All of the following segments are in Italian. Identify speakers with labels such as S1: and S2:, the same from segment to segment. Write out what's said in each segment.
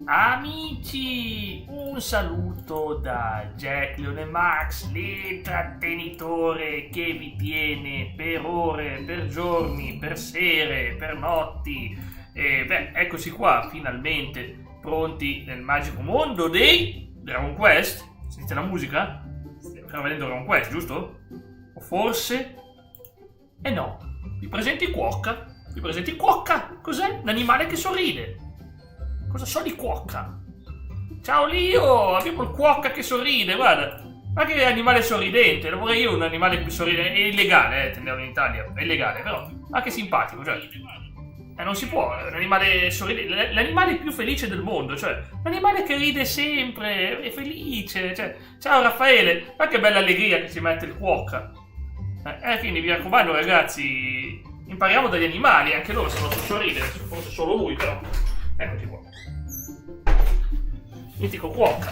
S1: Amici, un saluto da Jack Leone Max, l'intrattenitore che vi tiene per ore, per giorni, per sere, per notti. E eccoci qua, finalmente, pronti nel magico mondo dei Dragon Quest. Sentite la musica? Stiamo vedendo Dragon Quest, giusto? O forse? Eh no, vi presenti Quokka. Cos'è? Un animale che sorride. Cosa so di Quokka? Ciao Lio, abbiamo il Quokka che sorride, guarda. Ma che animale sorridente, lo vorrei io un animale che sorride. È illegale, tenderlo in Italia, è illegale, però. Ma che simpatico, cioè. Non si può, è un animale sorridente, l'animale più felice del mondo, cioè. L'animale che ride sempre, è felice, cioè. Ciao Raffaele, ma che bella allegria che ci mette il Quokka. Quindi mi raccomando ragazzi, impariamo dagli animali, anche loro sanno sorridere, forse solo lui però. Eccoti qua. Mitico Quokka.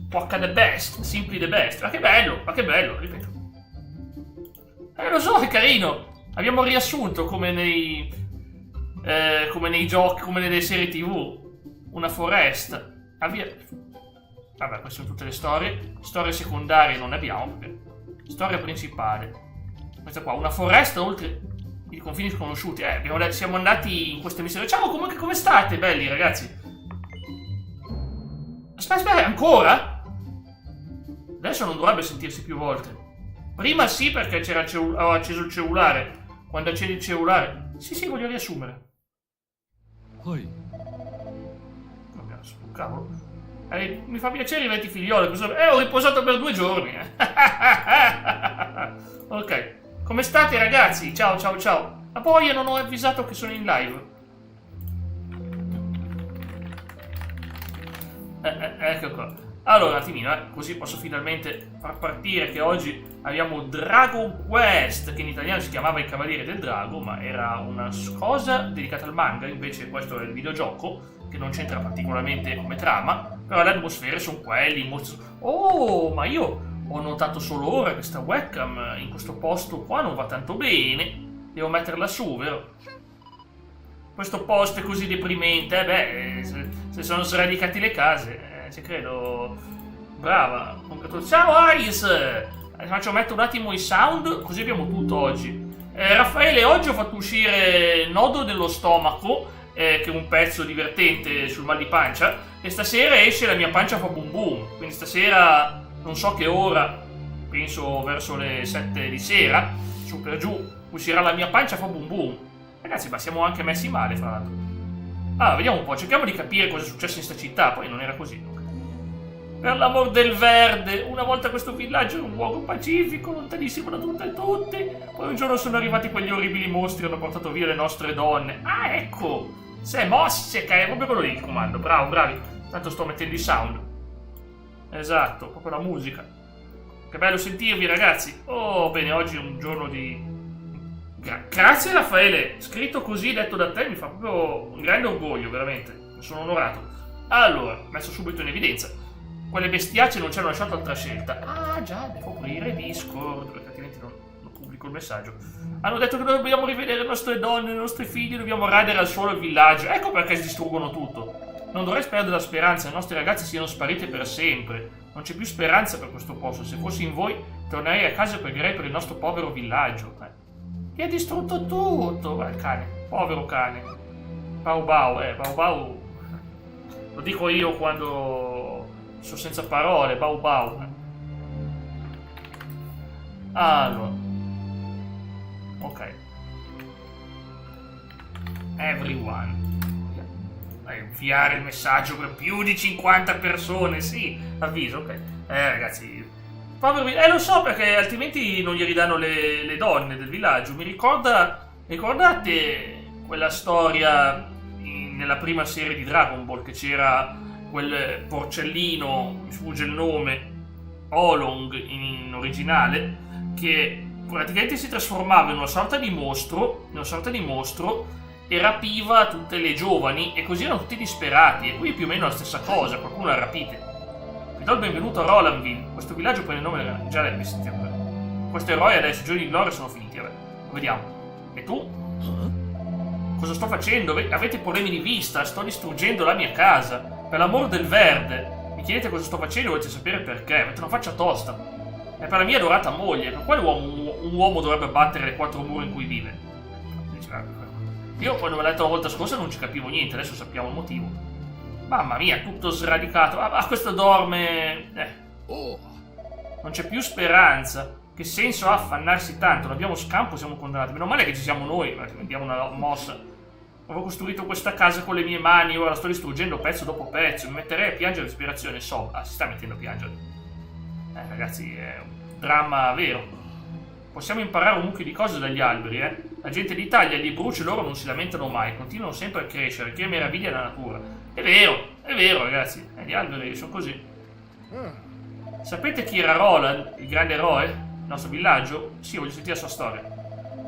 S1: Quokka the best, simply the best. Ma che bello, ripeto. Lo so, è carino. Abbiamo riassunto come nei giochi, come nelle serie TV. Una foresta. Vabbè, queste sono tutte le storie. Storie secondarie non ne abbiamo, perché. Storia principale. Questa qua, una foresta oltre i confini sconosciuti. Siamo andati in queste missioni. Ciao, come state, belli ragazzi? Aspetta, ancora? Adesso non dovrebbe sentirsi più volte. Prima sì, perché ho acceso il cellulare. Quando accendi il cellulare. Sì, voglio riassumere. Poi. Cavolo. Mi fa piacere vederti figliolo. Ho riposato per 2 giorni. Ok. Come state ragazzi? Ciao. Ma poi io non ho avvisato che sono in live. Ecco qua. Allora, un attimino, così posso finalmente far partire che oggi abbiamo Dragon Quest, che in italiano si chiamava Il Cavaliere del Drago, ma era una cosa dedicata al manga, invece questo è il videogioco, che non c'entra particolarmente come trama, però le atmosfere sono quelli, Oh, ma io ho notato solo ora che questa webcam in questo posto qua non va tanto bene, devo metterla su, vero? Questo posto è così deprimente, se sono sradicati le case, ci credo. Brava. Ciao Ice! Metto un attimo i sound, così abbiamo tutto oggi. Raffaele, oggi ho fatto uscire Nodo dello stomaco, che è un pezzo divertente sul mal di pancia, e stasera esce La mia pancia fa boom boom, quindi stasera, non so che ora, penso verso le 7 di sera, su per giù, uscirà La mia pancia fa boom boom. Ragazzi, ma siamo anche messi male, fra l'altro. Allora, vediamo un po', cerchiamo di capire cosa è successo in sta città, poi non era così. Per l'amor del verde, una volta questo villaggio era un luogo pacifico, lontanissimo da tutte e tutti. Poi un giorno sono arrivati quegli orribili mostri e hanno portato via le nostre donne. Ah, ecco! Se mosse, che è proprio quello lì il comando. Bravo, bravi. Tanto sto mettendo i sound. Esatto, proprio la musica. Che bello sentirvi, ragazzi. Oh, bene, oggi è un giorno di... Grazie Raffaele, scritto così, detto da te, mi fa proprio un grande orgoglio, veramente. Mi sono onorato. Allora, messo subito in evidenza. Quelle bestiacce non ci hanno lasciato altra scelta. Ah già, devo aprire Discord, perché altrimenti non pubblico il messaggio. Hanno detto che dobbiamo rivedere le nostre donne, i nostri figli, dobbiamo raidere al suolo il villaggio. Ecco perché si distruggono tutto. Non dovrei perdere la speranza, i nostri ragazzi siano spariti per sempre. Non c'è più speranza per questo posto. Se fossi in voi, tornerei a casa e pregherei per il nostro povero villaggio. Ti ha distrutto tutto. Il cane, povero cane. Bau Bau. Lo dico io quando sono senza parole, Bau. Allora. Ok. Everyone. Inviare il messaggio per più di 50 persone, sì. Avviso, ok. Ragazzi. Lo so perché altrimenti non gli ridanno le donne del villaggio. Ricordate quella storia nella prima serie di Dragon Ball che c'era quel porcellino, mi sfugge il nome, Olong in originale, che praticamente si trasformava in una sorta di mostro e rapiva tutte le giovani e così erano tutti disperati. E qui è più o meno la stessa cosa, qualcuno la rapite. Vi do il benvenuto a Rolandville. Questo villaggio prende il nome già l'hai sentito. Questo eroe adesso i giorni di gloria sono finiti. Vabbè. Vediamo. E tu? Cosa sto facendo? Avete problemi di vista? Sto distruggendo la mia casa. Per l'amor del verde. Mi chiedete cosa sto facendo e volete sapere perché. Avete una faccia tosta. È per la mia adorata moglie. Per quale un uomo dovrebbe battere le 4 mura in cui vive? Io quando me l'ho letto la volta scorsa non ci capivo niente, adesso sappiamo il motivo. Mamma mia, tutto sradicato. Ah, questo dorme... Non c'è più speranza. Che senso ha affannarsi tanto? Non abbiamo scampo, siamo condannati. Meno male che ci siamo noi, diamo una mossa. Avevo costruito questa casa con le mie mani, ora la sto distruggendo pezzo dopo pezzo. Mi metterei a piangere l'ispirazione. Si sta mettendo a piangere. Ragazzi, è un dramma vero. Possiamo imparare un mucchio di cose dagli alberi, La gente d'Italia li brucia e loro non si lamentano mai, continuano sempre a crescere, che meraviglia della natura. È vero, ragazzi. Gli alberi sono così. Sapete chi era Roland, il grande eroe? Il nostro villaggio? Sì, voglio sentire la sua storia.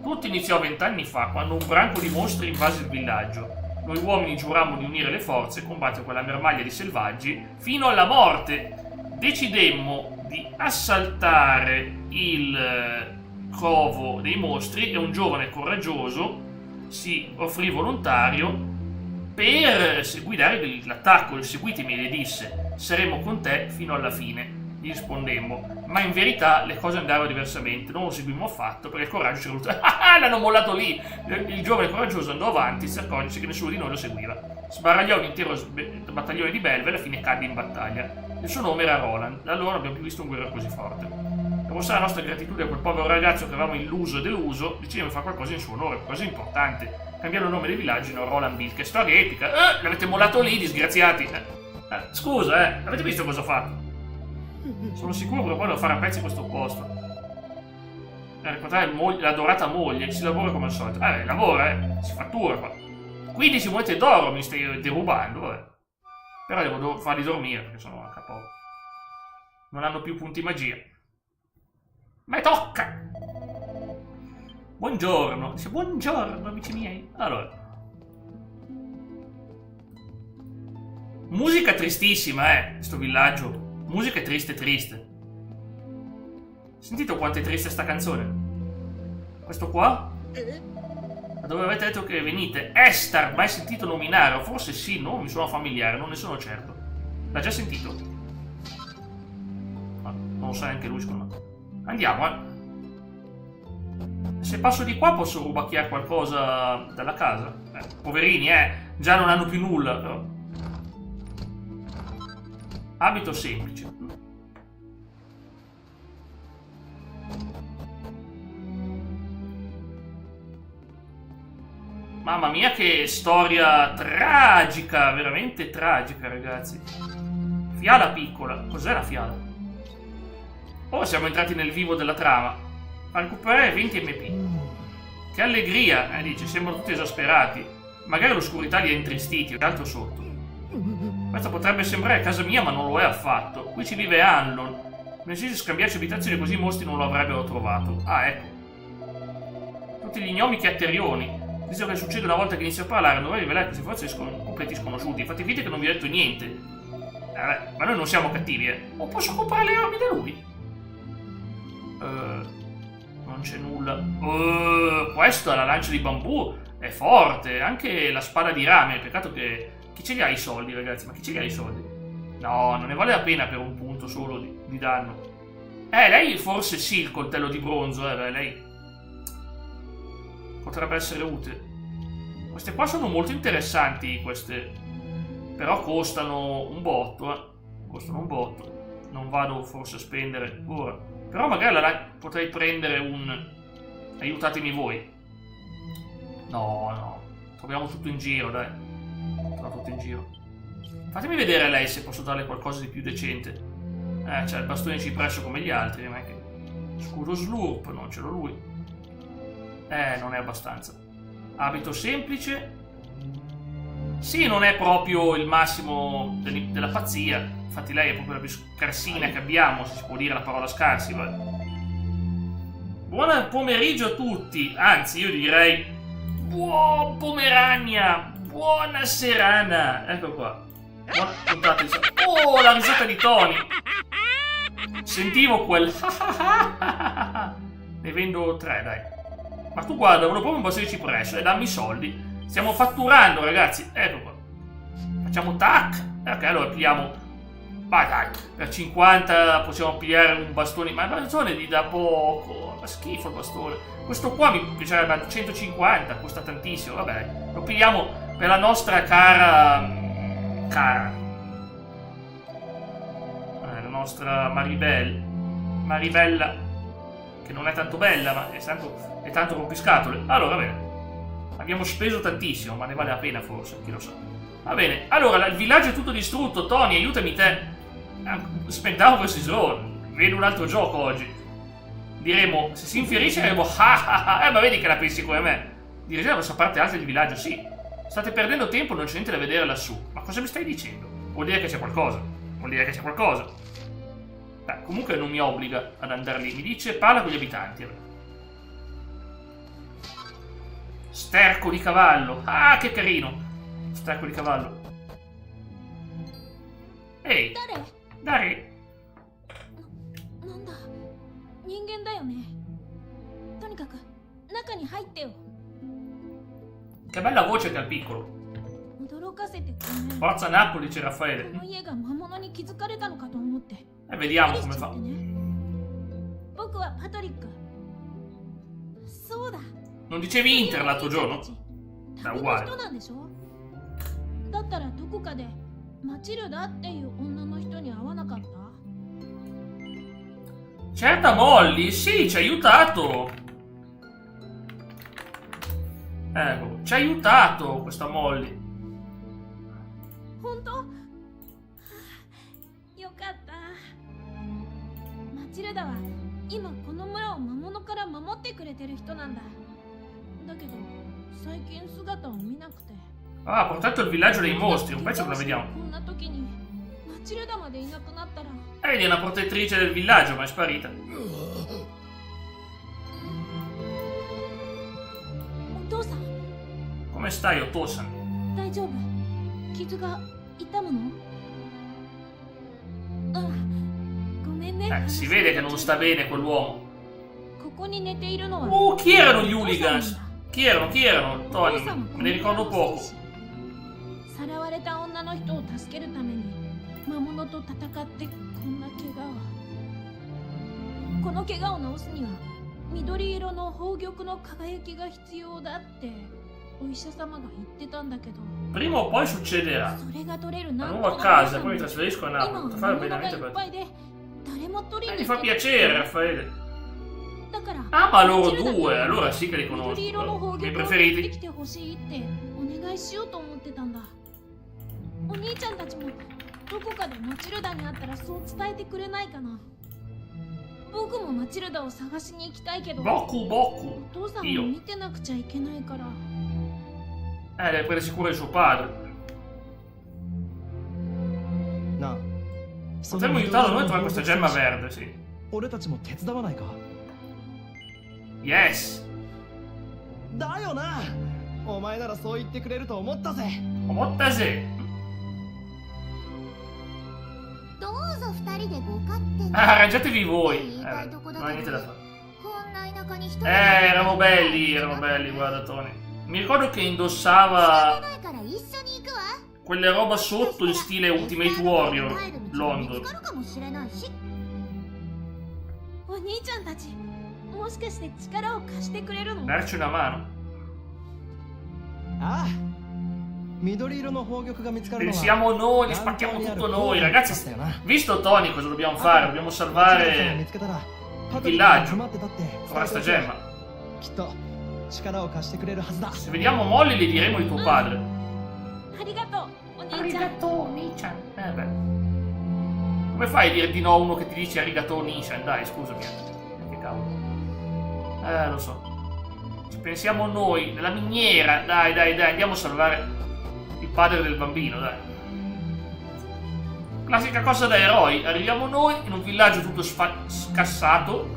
S1: Tutto iniziò 20 anni fa, quando un branco di mostri invase il villaggio. Noi uomini giurammo di unire le forze e combattere quella mermaglia di selvaggi fino alla morte. Decidemmo di assaltare il covo dei mostri e un giovane coraggioso si offrì volontario per guidare l'attacco. Seguitemi, le disse, saremo con te fino alla fine. Gli rispondemmo, ma in verità le cose andarono diversamente, non lo seguimmo affatto perché il coraggio ci è voluto. L'hanno mollato lì. Il giovane coraggioso andò avanti, si accorse che nessuno di noi lo seguiva. Sbaragliò un intero battaglione di belve e alla fine cadde in battaglia. Il suo nome era Roland, da allora non abbiamo più visto un guerriero così forte. Per mostrare la nostra gratitudine a quel povero ragazzo che avevamo illuso e deluso, decidemmo di fare qualcosa in suo onore, qualcosa di importante. Cambiare il nome del villaggio in Rolandville. Che storia epica! L'avete mollato lì, disgraziati! Scusa, avete visto cosa ho fatto? Sono sicuro che poi devo fare a pezzi questo posto. Ricordate l'adorata moglie, si lavora come al solito. Lavora, si fattura qua. 15 monete d'oro mi stai derubando, vabbè. Però devo farli dormire perché sono a capo. Non hanno più punti magia. Ma tocca! Buongiorno. Dice buongiorno, amici miei. Allora. Musica tristissima, sto villaggio. Musica triste. Sentite quanto è triste sta canzone? Questo qua? Da dove avete detto che venite? Estar, mai sentito nominare? O forse sì, no, mi suona familiare, non ne sono certo. L'ha già sentito? Ma non lo sa neanche lui, secondo me. Andiamo, Se passo di qua posso rubacchiare qualcosa dalla casa. Poverini, già non hanno più nulla, però. Abito semplice. Mamma mia, che storia tragica, veramente tragica, ragazzi. Fiala piccola. Cos'è la fiala? Oh, siamo entrati nel vivo della trama. A recuperare 20 MP. Che allegria, dice, sembrano tutti esasperati. Magari l'oscurità li ha intristiti, o altro sotto. Questa potrebbe sembrare casa mia, ma non lo è affatto. Qui ci vive Anlon. Non esiste scambiarci abitazioni, così i mostri non lo avrebbero trovato. Ecco. Tutti gli gnomi chiatterioni. Visto che succede una volta che inizio a parlare, non vorrei rivelare queste forze completi sconosciuti. Fate finta che non vi ho detto niente. Ma noi non siamo cattivi, O posso comprare le armi da lui? Non c'è nulla. Questa, la lancia di bambù, è forte. Anche la spada di rame. Peccato che... Chi ce li ha i soldi, ragazzi? Ma chi ce li ha i soldi? No, non ne vale la pena per un punto solo di danno. Lei forse sì, il coltello di bronzo, lei potrebbe essere utile. Queste qua sono molto interessanti, queste. Però costano un botto, Costano un botto. Non vado forse a spendere ora. Però magari potrei prendere un... Aiutatemi voi. No. Troviamo tutto in giro, dai. Tutto in giro. Fatemi vedere lei se posso darle qualcosa di più decente. C'è il bastone cipresso come gli altri, ma che... Scudo slurp, non ce l'ho lui. Non è abbastanza. Abito semplice. Sì, non è proprio il massimo della pazzia. Infatti lei è proprio la più scarsina che abbiamo, se si può dire la parola scarsi, vabbè. Buon pomeriggio a tutti. Anzi, io direi buon pomeragna. Buona serana. Ecco qua. Buona puntata di... Oh, la risata di Tony. Sentivo quel... Ne vendo 3, dai. Ma tu guarda, volevo proprio un bastone di cipresso e dammi i soldi. Stiamo fatturando, ragazzi. Ecco qua. Facciamo tac. Ok, allora pigliamo... Ma dai, per 50 possiamo pigliare un bastone, ma il bastone gli dà poco, fa schifo il bastone. Questo qua mi piacerebbe a 150, costa tantissimo, vabbè, lo pigliamo per la nostra cara... la nostra Maribella, che non è tanto bella, ma è tanto rompiscatole. Allora, va bene, abbiamo speso tantissimo, ma ne vale la pena forse, chi lo sa. Va bene, allora, il villaggio è tutto distrutto, Tony, aiutami te. Aspettavo questi giorni. Vedo un altro gioco oggi. Diremo, se si infierisce diremo ma vedi che la pensi come me. Diremo questa parte alta del villaggio, sì. State perdendo tempo, non c'è niente da vedere lassù. Ma cosa mi stai dicendo? Vuol dire che c'è qualcosa. Beh, comunque non mi obbliga ad andare lì. Mi dice parla con gli abitanti. Sterco di cavallo. Ah, che carino. Sterco di cavallo. Ehi. Dare.
S2: なんだ人間だよねとにかく中に入ってよ
S1: Che bella voce che ha il piccolo.
S2: 驚かせてごめん
S1: Forza Napoli, dice Raffaele.
S2: この家が魔物に気づかれたのかと思って
S1: Vediamo come fa.
S2: 僕はパトリックそうだ
S1: Non dicevi Inter l'altro giorno?
S2: 旅の人なんでしょだったらどこかでマチルダっていう女の人に会わなかった
S1: Certa Molly, sì, ci ha aiutato. Ecco, ci ha aiutato questa Molly.
S2: 本当よかったマチルダは今この村を魔物から守ってくれてる人なんだだけど最近姿を見なくて
S1: Ah, ha portato il villaggio dei mostri, un pezzo che la vediamo.
S2: こんな時にマチルダまでいなくなったら
S1: Vedi, è una protettrice del villaggio, ma è sparita.
S2: お父さん
S1: Come stai, Otosan?
S2: 大丈夫傷が痛むのあごめんね
S1: Si vede che non sta bene quell'uomo.
S2: ここに寝ているのは
S1: Chi erano gli hooligans? Chi erano? Tony, me ne ricordo poco.
S2: さらわれた女の人を助けるために魔物と戦ってこんな怪我をこの怪我を治すには緑色の宝玉の輝きが必要だってお医者様が言ってたんだけど
S1: Prima o poi succederà.
S2: それが取れる
S1: La
S2: なん
S1: nuova casa, poi mi trasferisco a Napoli. Per fare veramente per te.
S2: 誰も取り
S1: Mi
S2: に
S1: fa piacere, Raffaele.
S2: だから
S1: Ah, ma loro due, allora sì che li
S2: 緑色の
S1: conosco.
S2: 宝
S1: I
S2: 玉を持って
S1: preferiti.
S2: きてほしいってお願いしようと思ってたんだお兄ちゃんたちもどこかでマチルダに会ったらそう伝えてくれないかな僕もマチルダを探しに行きたいけど
S1: Boku
S2: お
S1: Boku.
S2: 父さんを見てなくちゃいけないから
S1: Deve prendere sicuro di suo padre.
S3: なあ
S1: Potremmo aiutarlo noi a trovare questa gemma verde, sì.
S3: 俺たちも手伝わないか
S1: Yes.
S3: だよなお前ならそう言ってくれると思ったぜ
S1: Omottase.
S2: どうぞ二人でご勝手に
S1: Ah, arrangiatevi voi. Non hai niente da fare.
S2: こんな田舎に一人
S1: Erano belli, guarda Tony. Mi ricordo che indossava
S2: ないから一緒に行くわ
S1: quelle roba sotto in stile Ultimate Warrior
S2: 見
S1: London.
S2: つかるかもしれないしお兄ちゃんたちもしかして力を貸してくれるの
S1: Darci una mano.
S3: ああ緑色の宝玉が見つかるのは
S1: Pensiamo noi, li spacchiamo tutto noi. Ragazzi, visto Tony cosa dobbiamo fare? Dobbiamo
S3: 見
S1: salvare
S3: つけたら
S1: il villaggio.
S3: 待ってたって
S1: Trovare sta gemma.
S3: きっと力を貸してくれるはずだ
S1: Se vediamo Molly le diremo di tuo padre.
S2: ありがとうお兄ちゃん
S1: Arigato Nichan. Beh. Come fai a dire di no a uno che ti dice Arigato Nichan? Dai, scusami. Che cavolo. Lo so. Ci pensiamo noi, nella miniera. Dai, andiamo a salvare il padre del bambino, dai. Classica cosa da eroi. Arriviamo noi in un villaggio tutto scassato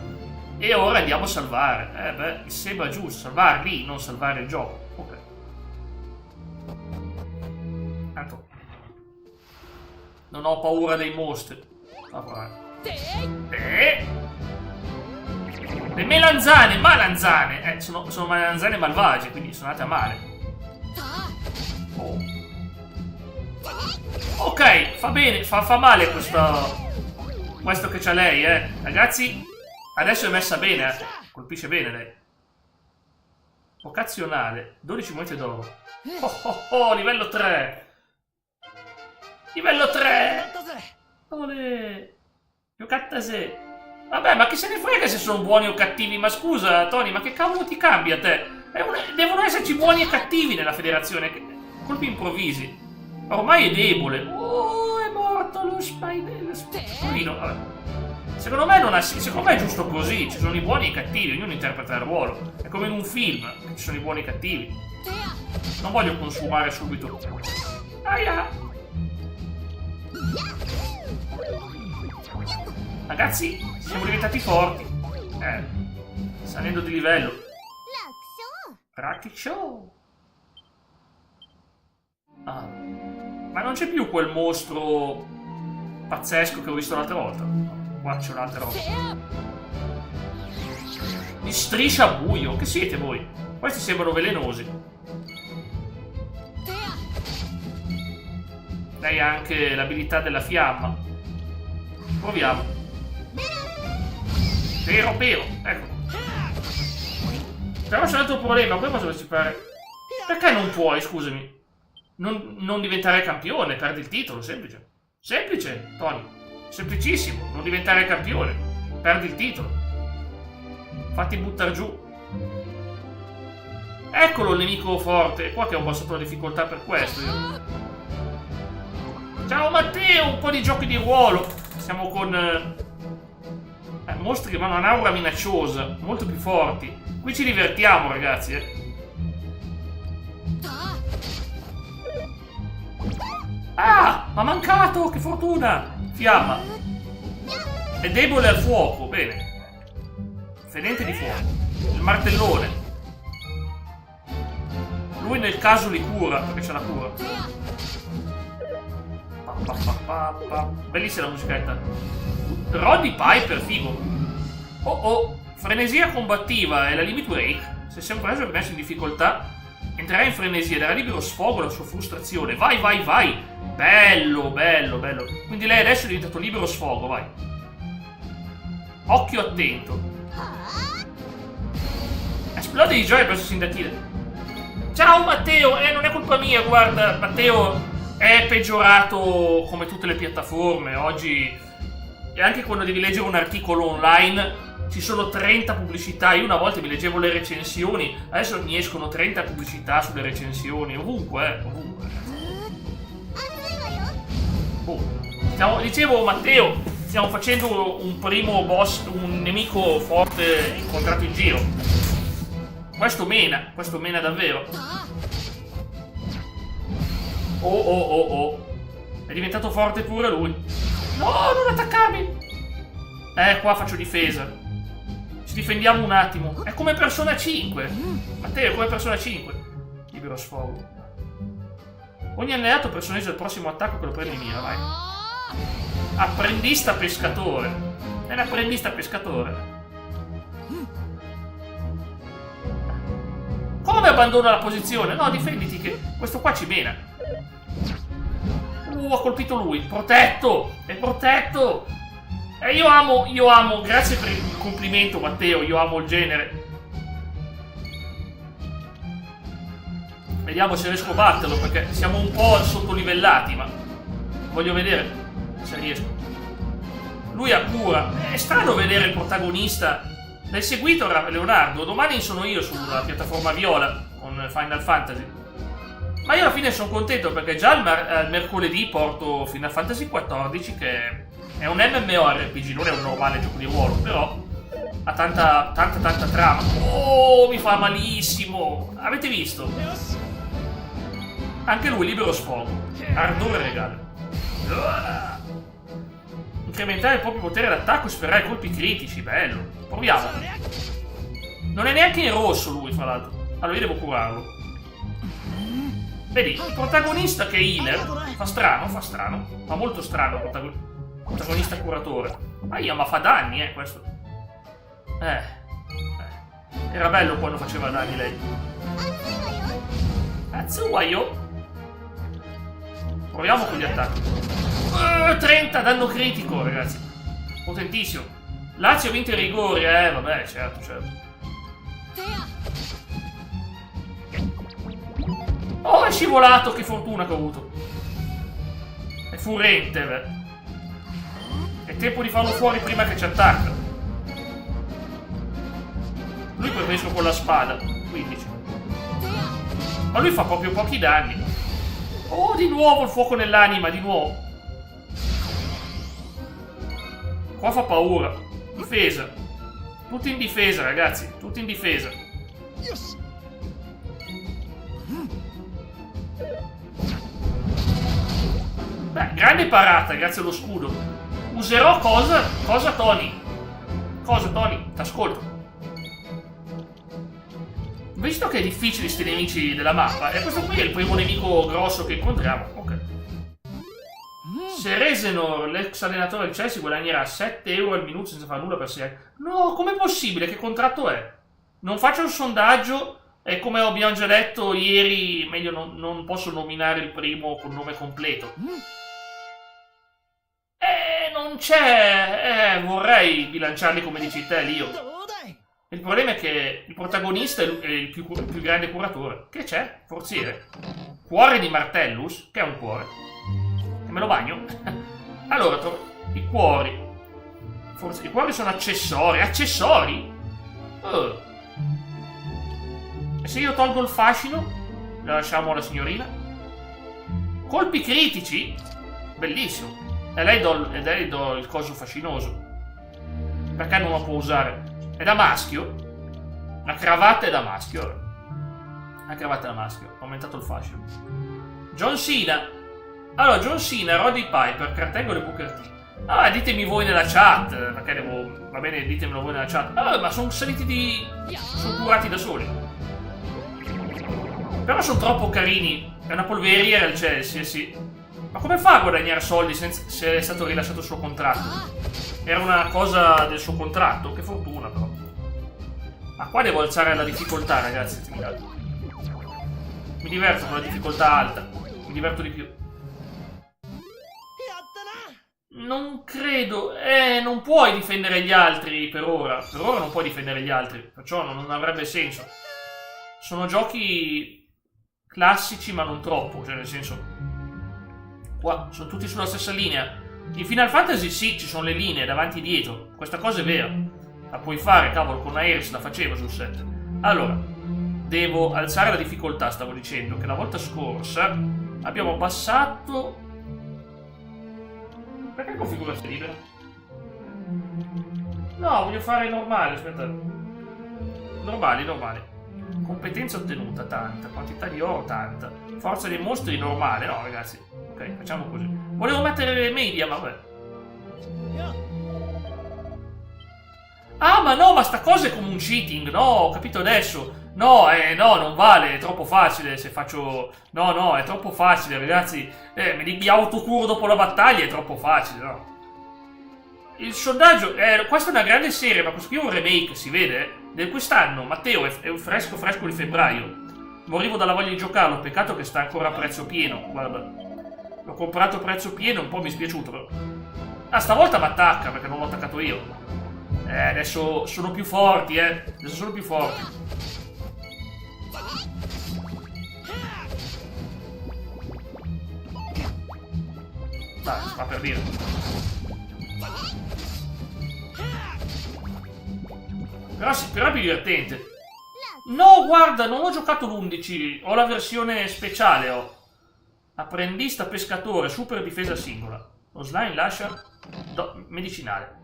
S1: e ora andiamo a salvare. Mi sembra giusto salvarli, non salvare il gioco. Ok. Tanto non ho paura dei mostri. Le melanzane, malanzane. Sono melanzane malvagie, quindi sono andate a male. Oh. Ok, fa bene, fa male questo che c'ha lei, ragazzi, adesso è messa bene, colpisce bene lei. Occazionale, 12 monete d'oro. Oh, livello 3. Livello 3. Olè. Yokattase. Vabbè, ma chi se ne frega se sono buoni o cattivi? Ma scusa, Tony, ma che cavolo ti cambia a te? Devono esserci buoni e cattivi nella federazione. Colpi improvvisi. Ormai è debole. Oh, è morto lo spirino. Vabbè. Secondo me è giusto così. Ci sono i buoni e i cattivi, ognuno interpreta il ruolo. È come in un film, che ci sono i buoni e i cattivi. Non voglio consumare subito. Aia! Ragazzi, siamo diventati forti. Salendo di livello. Rakicho. Ah. Ma non c'è più quel mostro pazzesco che ho visto l'altra volta. Qua c'è un'altra roba. Di striscia buio. Che siete voi? Questi sembrano velenosi. Lei ha anche l'abilità della fiamma. Proviamo. Vero, ecco. Però c'è un altro problema, come posso partecipare? Perché non puoi, scusami? Non diventare campione, perdi il titolo, semplice. Semplice, Tony. Semplicissimo, non diventare campione. Perdi il titolo. Fatti buttare giù. Eccolo il nemico forte. Qua che ho abbassato la difficoltà per questo. Ciao Matteo, un po' di giochi di ruolo. Siamo con mostri che hanno un'aura minacciosa, molto più forti. Qui ci divertiamo, ragazzi. Ah, m'ha mancato, che fortuna. Fiamma. È debole al fuoco, bene. Fedente di fuoco. Il martellone. Lui nel caso li cura, perché c'è la cura. Bellissima la musichetta. Roddy Piper, figo. Oh, frenesia combattiva è la limit break. Se sei un personaggio messo in difficoltà, entrerà in frenesia e darà libero sfogo alla sua frustrazione. Vai. Bello. Quindi lei adesso è diventato libero sfogo, vai. Occhio attento. Esplode di gioia verso Sindatile. Ciao Matteo, non è colpa mia, guarda, Matteo è peggiorato come tutte le piattaforme. Oggi, e anche quando devi leggere un articolo online, ci sono 30 pubblicità. Io una volta mi leggevo le recensioni, adesso mi escono 30 pubblicità sulle recensioni, ovunque. Dicevo Matteo, stiamo facendo un primo boss, un nemico forte incontrato in giro. Questo mena davvero. Oh. È diventato forte pure lui. No, non attaccarmi. Qua faccio difesa. Ci difendiamo un attimo. È come Persona 5. Matteo, è come Persona 5. Libero sfogo. Ogni alleato personalizza il prossimo attacco che lo prende in mira, vai. Apprendista pescatore. È l'apprendista pescatore. Come abbandona la posizione? No, difenditi che questo qua ci mena. Ha colpito lui. Protetto! È protetto! Io amo, grazie per il complimento Matteo, io amo il genere. Vediamo se riesco a batterlo, perché siamo un po' sottolivellati, ma voglio vedere se riesco. Lui ha cura. È strano vedere il protagonista. L'hai seguito Leonardo? Domani sono io sulla piattaforma Viola con Final Fantasy. Ma io alla fine sono contento perché già il mercoledì porto Final Fantasy XIV, che è un MMORPG, non è un normale gioco di ruolo, però ha tanta trama. Oh, mi fa malissimo! Avete visto? Anche lui libero sfogo. Ardore regale. Incrementare il proprio potere d'attacco e sferrare colpi critici, bello. Proviamo. Non è neanche in rosso lui, fra l'altro. Allora io devo curarlo. Vedi, il protagonista che è healer fa strano, ma molto strano il protagonista curatore. Ma fa danni, questo. Era bello quando faceva danni lei. Atsuwayo. Proviamo con gli attacchi. 30 danno critico, ragazzi. Potentissimo. Lazio ha vinto i rigori, vabbè, certo. Oh, è scivolato, che fortuna che ho avuto. È furente, beh. È tempo di farlo fuori prima che ci attacca. Lui preferisco con la spada, 15. Ma lui fa proprio pochi danni. Oh, di nuovo il fuoco nell'anima, di nuovo. Qua fa paura. Difesa. Tutti in difesa, ragazzi. Tutti in difesa. Beh, grande parata, grazie allo scudo. Userò cosa? Cosa, Tony? Cosa, Tony? T'ascolto. Visto che è difficile sti nemici della mappa, e questo qui è il primo nemico grosso che incontriamo, ok. Se Resenor, l'ex allenatore del Chelsea, guadagnerà 7 euro al minuto senza fare nulla per 6 anni. No, com'è possibile? Che contratto è? Non faccio un sondaggio e come abbiamo già detto ieri, meglio non posso nominare il primo con nome completo. Non c'è... vorrei bilanciarli come dici te, Lio. Il problema è che il protagonista è il più grande curatore. Che c'è? Forziere. Cuore di Martellus, che è un cuore. E me lo bagno? Allora, i cuori. Forse i cuori sono accessori. Accessori? E se io tolgo il fascino? La lasciamo alla signorina? Colpi critici? Bellissimo. E lei do il coso fascinoso. Perché non lo può usare? È da maschio? La cravatta è da maschio. La cravatta è da maschio. Ho aumentato il fascio. John Cena. Allora, John Cena, Roddy Piper, Kurt Angle e Booker T. Ah, ditemi voi nella chat. Perché devo... Va bene, ditemelo voi nella chat. Ah, ma sono saliti sono curati da soli. Però sono troppo carini. È una polveriera il Chelsea, sì. Ma come fa a guadagnare soldi se è stato rilasciato il suo contratto? Era una cosa del suo contratto, che fortuna però. Ma qua devo alzare la difficoltà, ragazzi. Mi diverto con la difficoltà alta. Mi diverto di più. Non credo. Non puoi difendere gli altri per ora. Per ora non puoi difendere gli altri. Perciò non avrebbe senso. Sono giochi classici ma non troppo. Cioè nel senso... Qua sono tutti sulla stessa linea. In Final Fantasy sì, ci sono le linee davanti e dietro. Questa cosa è vera. La puoi fare, cavolo, con Aeris la facevo sul set. Allora, devo alzare la difficoltà, stavo dicendo, che la volta scorsa abbiamo abbassato... Perché configurazione libera? No, voglio fare normale, aspetta. Normali. Competenza ottenuta, tanta. Quantità di oro, tanta. Forza dei mostri, normale. No, ragazzi. Ok, facciamo così. Volevo mettere media, ma vabbè. Ah, ma no, ma sta cosa è come un cheating. No, ho capito adesso. No, non vale, è troppo facile se faccio... No, è troppo facile, ragazzi. Mi autocuro dopo la battaglia, è troppo facile, no. Il sondaggio... questa è una grande serie, ma questo qui è un remake, si vede? Del quest'anno, Matteo, è un fresco di febbraio. Morivo dalla voglia di giocarlo, peccato che sta ancora a prezzo pieno, guarda. L'ho comprato a prezzo pieno, un po' mi è spiaciuto, però. Ah, stavolta mi attacca, perché non l'ho attaccato io. Adesso sono più forti, Adesso sono più forti. Dai, si fa per dire. Però è più divertente. No, guarda, non ho giocato l'11. Ho la versione speciale, ho. Apprendista pescatore, super difesa singola. Lo slime lascia medicinale.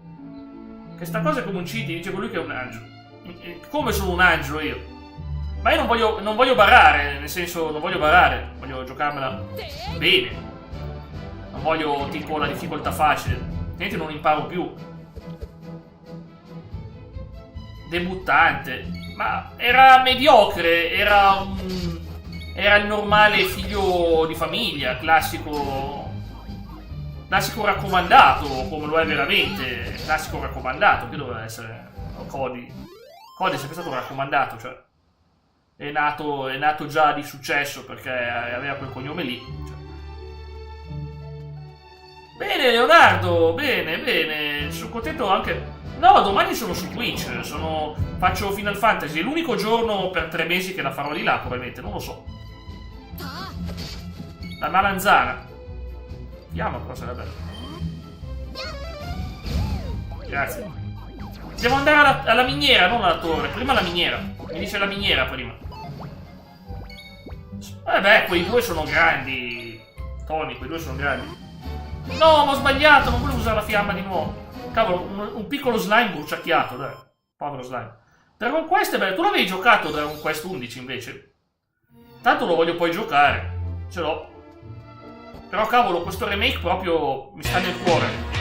S1: Che sta cosa è come un cheat, dice colui che è un angelo. Come sono un angelo io? Ma io non voglio barare, nel senso, non voglio barare. Voglio giocarmela bene. Non voglio tipo la difficoltà facile. Altrimenti non imparo più. Debuttante. Ma era mediocre, era il normale figlio di famiglia, classico raccomandato, come lo è veramente, classico raccomandato, che doveva essere Cody è sempre stato raccomandato, cioè è nato già di successo perché aveva quel cognome lì, cioè. Bene, Leonardo, bene, bene. Sono contento anche... No, domani sono su Twitch, faccio Final Fantasy. È l'unico giorno per 3 mesi che la farò di là, probabilmente, non lo so. La malanzana. Vediamo cosa è bella. Grazie. Devo andare alla miniera, non alla torre. Prima la miniera. Mi dice la miniera prima. Beh, quei due sono grandi. Tony, quei due sono grandi. No, ma ho sbagliato, non volevo usare la fiamma di nuovo. Cavolo, un piccolo slime bruciacchiato, dai. Povero slime. Dragon Quest è bello. Tu l'avevi giocato Dragon Quest 11 invece? Tanto lo voglio poi giocare. Ce l'ho. Però cavolo, questo remake proprio mi sta nel cuore.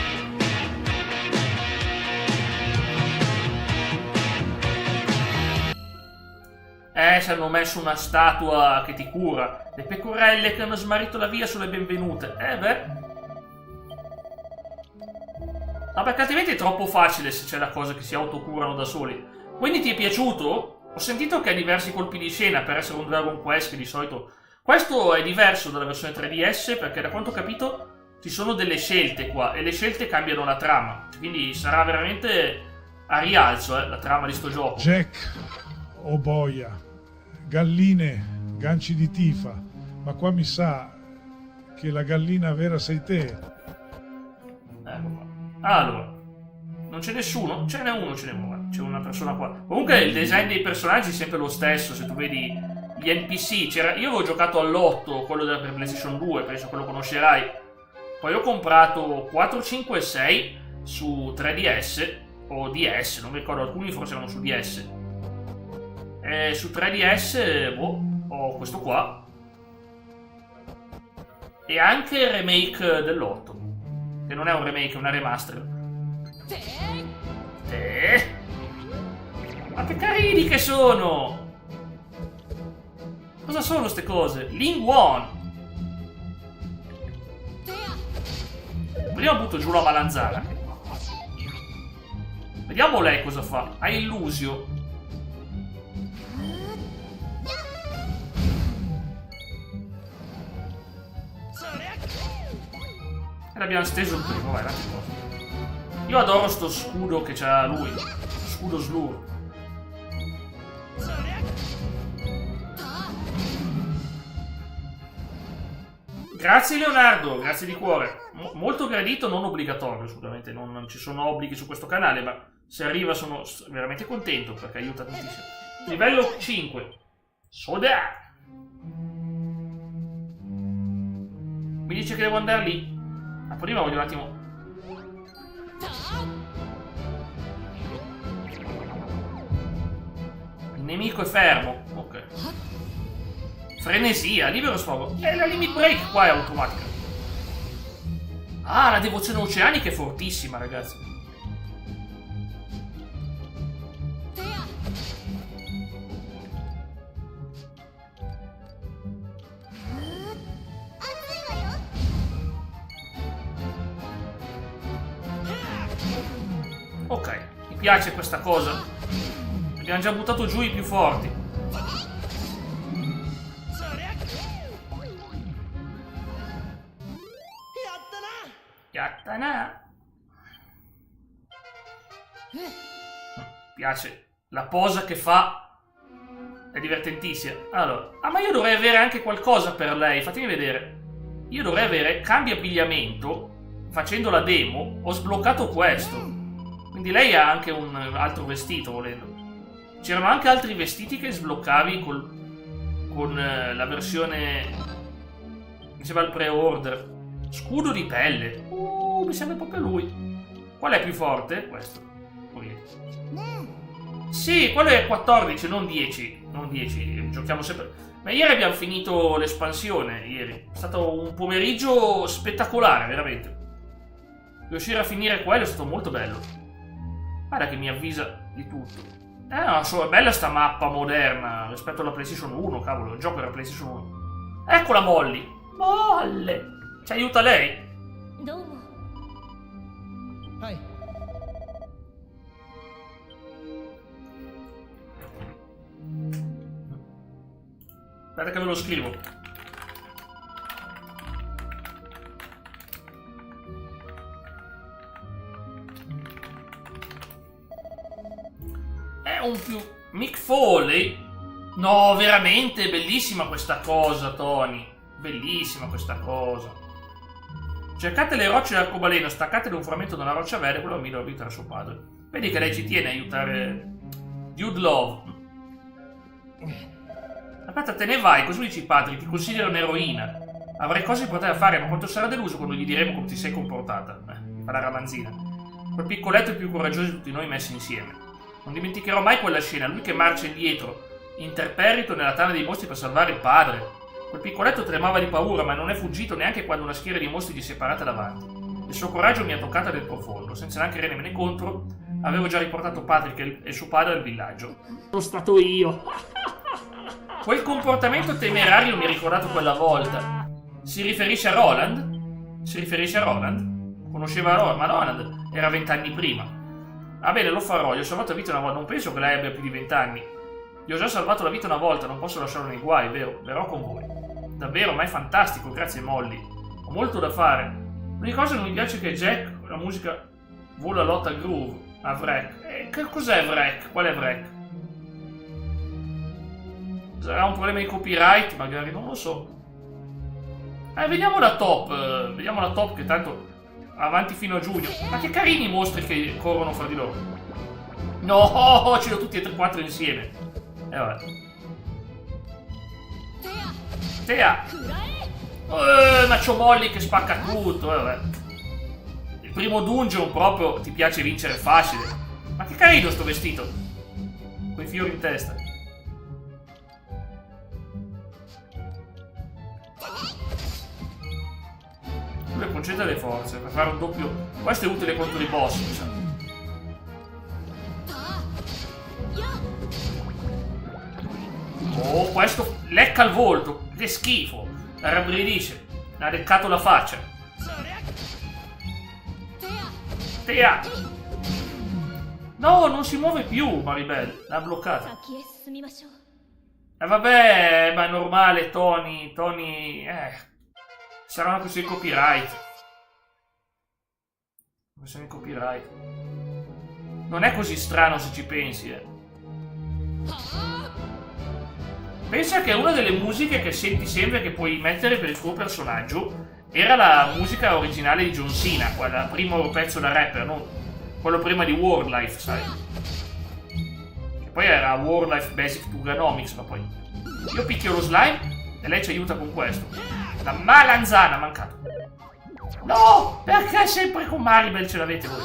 S1: Ci hanno messo una statua che ti cura. Le pecorelle che hanno smarrito la via sono le benvenute. Beh. No, perché altrimenti è troppo facile se c'è la cosa che si autocurano da soli. Quindi ti è piaciuto? Ho sentito che ha diversi colpi di scena per essere un Dragon Quest che di solito... Questo è diverso dalla versione 3DS perché da quanto ho capito ci sono delle scelte qua e le scelte cambiano la trama. Quindi sarà veramente a rialzo la trama di sto gioco.
S4: Jack, oh boia, galline, ganci di tifa, ma qua mi sa che la gallina vera sei te.
S1: Ecco qua. Allora, non c'è nessuno? Ce n'è uno, c'è una persona qua. Comunque il design dei personaggi è sempre lo stesso, se tu vedi gli NPC. Io avevo giocato all'8, quello della PlayStation 2, penso che lo conoscerai. Poi ho comprato 4, 5 e 6 su 3DS o DS, non mi ricordo, alcuni forse erano su DS. E su 3DS, ho questo qua. E anche il remake dell'8. Che non è un remake, è una remaster. Ma che carini che sono! Cosa sono ste cose? Ling Won! Prima butto giù la malanzana. Vediamo lei cosa fa. Ha Illusio. E l'abbiamo steso il primo, vai, io adoro sto scudo che c'ha lui. Scudo Slur. Grazie Leonardo, grazie di cuore. Molto gradito, non obbligatorio, assolutamente. Non ci sono obblighi su questo canale, ma se arriva sono veramente contento perché aiuta tantissimo. Livello 5. Soda! Mi dice che devo andare lì. Ma prima voglio un attimo... Il nemico è fermo. Ok. Frenesia, libero sfogo. E la limit break qua è automatica. Ah, la devozione oceanica è fortissima, ragazzi. Ok, mi piace questa cosa. Abbiamo già buttato giù i più forti. Yattana. Mi piace la posa che fa. È divertentissima. Allora, ma io dovrei avere anche qualcosa per lei. Fatemi vedere. Io dovrei avere cambia abbigliamento. Facendo la demo ho sbloccato questo. Quindi lei ha anche un altro vestito, volendo. C'erano anche altri vestiti che sbloccavi con la versione... Mi sembra il pre-order. Scudo di pelle. Mi sembra proprio lui. Qual è più forte? Questo. Sì, quello è 14, non 10. Non 10, giochiamo sempre. Ma ieri abbiamo finito l'espansione. Ieri. È stato un pomeriggio spettacolare, veramente. Riuscire a finire quello è stato molto bello. Guarda che mi avvisa di tutto. No, è bella sta mappa moderna rispetto alla PlayStation 1, cavolo. Il gioco era PlayStation 1. Eccola Molly. Molle. Ci aiuta lei?
S3: Hai.
S1: Aspetta che ve lo scrivo. È un più... Mick Foley? No, veramente, bellissima questa cosa, Tony. Bellissima questa cosa. Cercate le rocce dell'arcobaleno, staccate da un frammento da una roccia verde, quello mi deve aiutare suo padre. Vedi che lei ci tiene a aiutare Dude Love. Aspetta, te ne vai, così dici padre, ti considero un'eroina. Avrai cose per te da fare, ma quanto sarà deluso quando gli diremo come ti sei comportata? Fa la ramanzina. Quel piccoletto è il più coraggioso di tutti noi messi insieme. Non dimenticherò mai quella scena, lui che marcia indietro, interperito nella tana dei mostri per salvare il padre. Quel piccoletto tremava di paura, ma non è fuggito neanche quando una schiera di mostri gli si è parata davanti. Il suo coraggio mi ha toccata nel profondo, senza neanche rendermene conto, avevo già riportato Patrick e suo padre al villaggio.
S5: Sono stato io.
S1: Quel comportamento temerario mi ha ricordato quella volta. Si riferisce a Roland? Si riferisce a Roland? Conosceva Roland, ma Roland era 20 anni prima. Ah bene, lo farò, gli ho salvato la vita una volta, non penso che lei abbia più di 20 anni. Gli ho già salvato la vita una volta, non posso lasciarlo nei guai, vero? Verrò con voi. Davvero, ma è fantastico, grazie Molly. Ho molto da fare. L'unica cosa che non mi piace è che Jack, la musica, vuole la lotta groove a Vrek. Che cos'è Vrek? Qual è Vrek? Sarà un problema di copyright, magari, non lo so. Vediamo la top, che tanto avanti fino a giugno. Ma che carini i mostri che corrono fra di loro. No, ce li ho tutti e 4 insieme. Vabbè. Tea! Ma c'ho Molly che spacca tutto, vabbè. Il primo dungeon proprio ti piace vincere facile. Ma che carino sto vestito. Con i fiori in testa. Lui concentra le forze per fare un doppio. Questo è utile contro i boss, mi sa. Oh, questo lecca il volto. Che schifo. La rabbrividisce. Ha leccato la faccia. Tea. No, non si muove più, Maribel. L'ha bloccata. Vabbè, ma è normale, Tony. Sarà una questione di copyright. Questione di copyright. Non è così strano se ci pensi, Pensa che una delle musiche che senti sempre che puoi mettere per il tuo personaggio era la musica originale di John Cena, quella primo pezzo da rapper, non quello prima di Wordlife, sai? Che poi era Wordlife Basic Tuganomics, ma poi io picchio lo slime e lei ci aiuta con questo. La malanzana, mancato. No! Perché sempre con Maribel ce l'avete voi?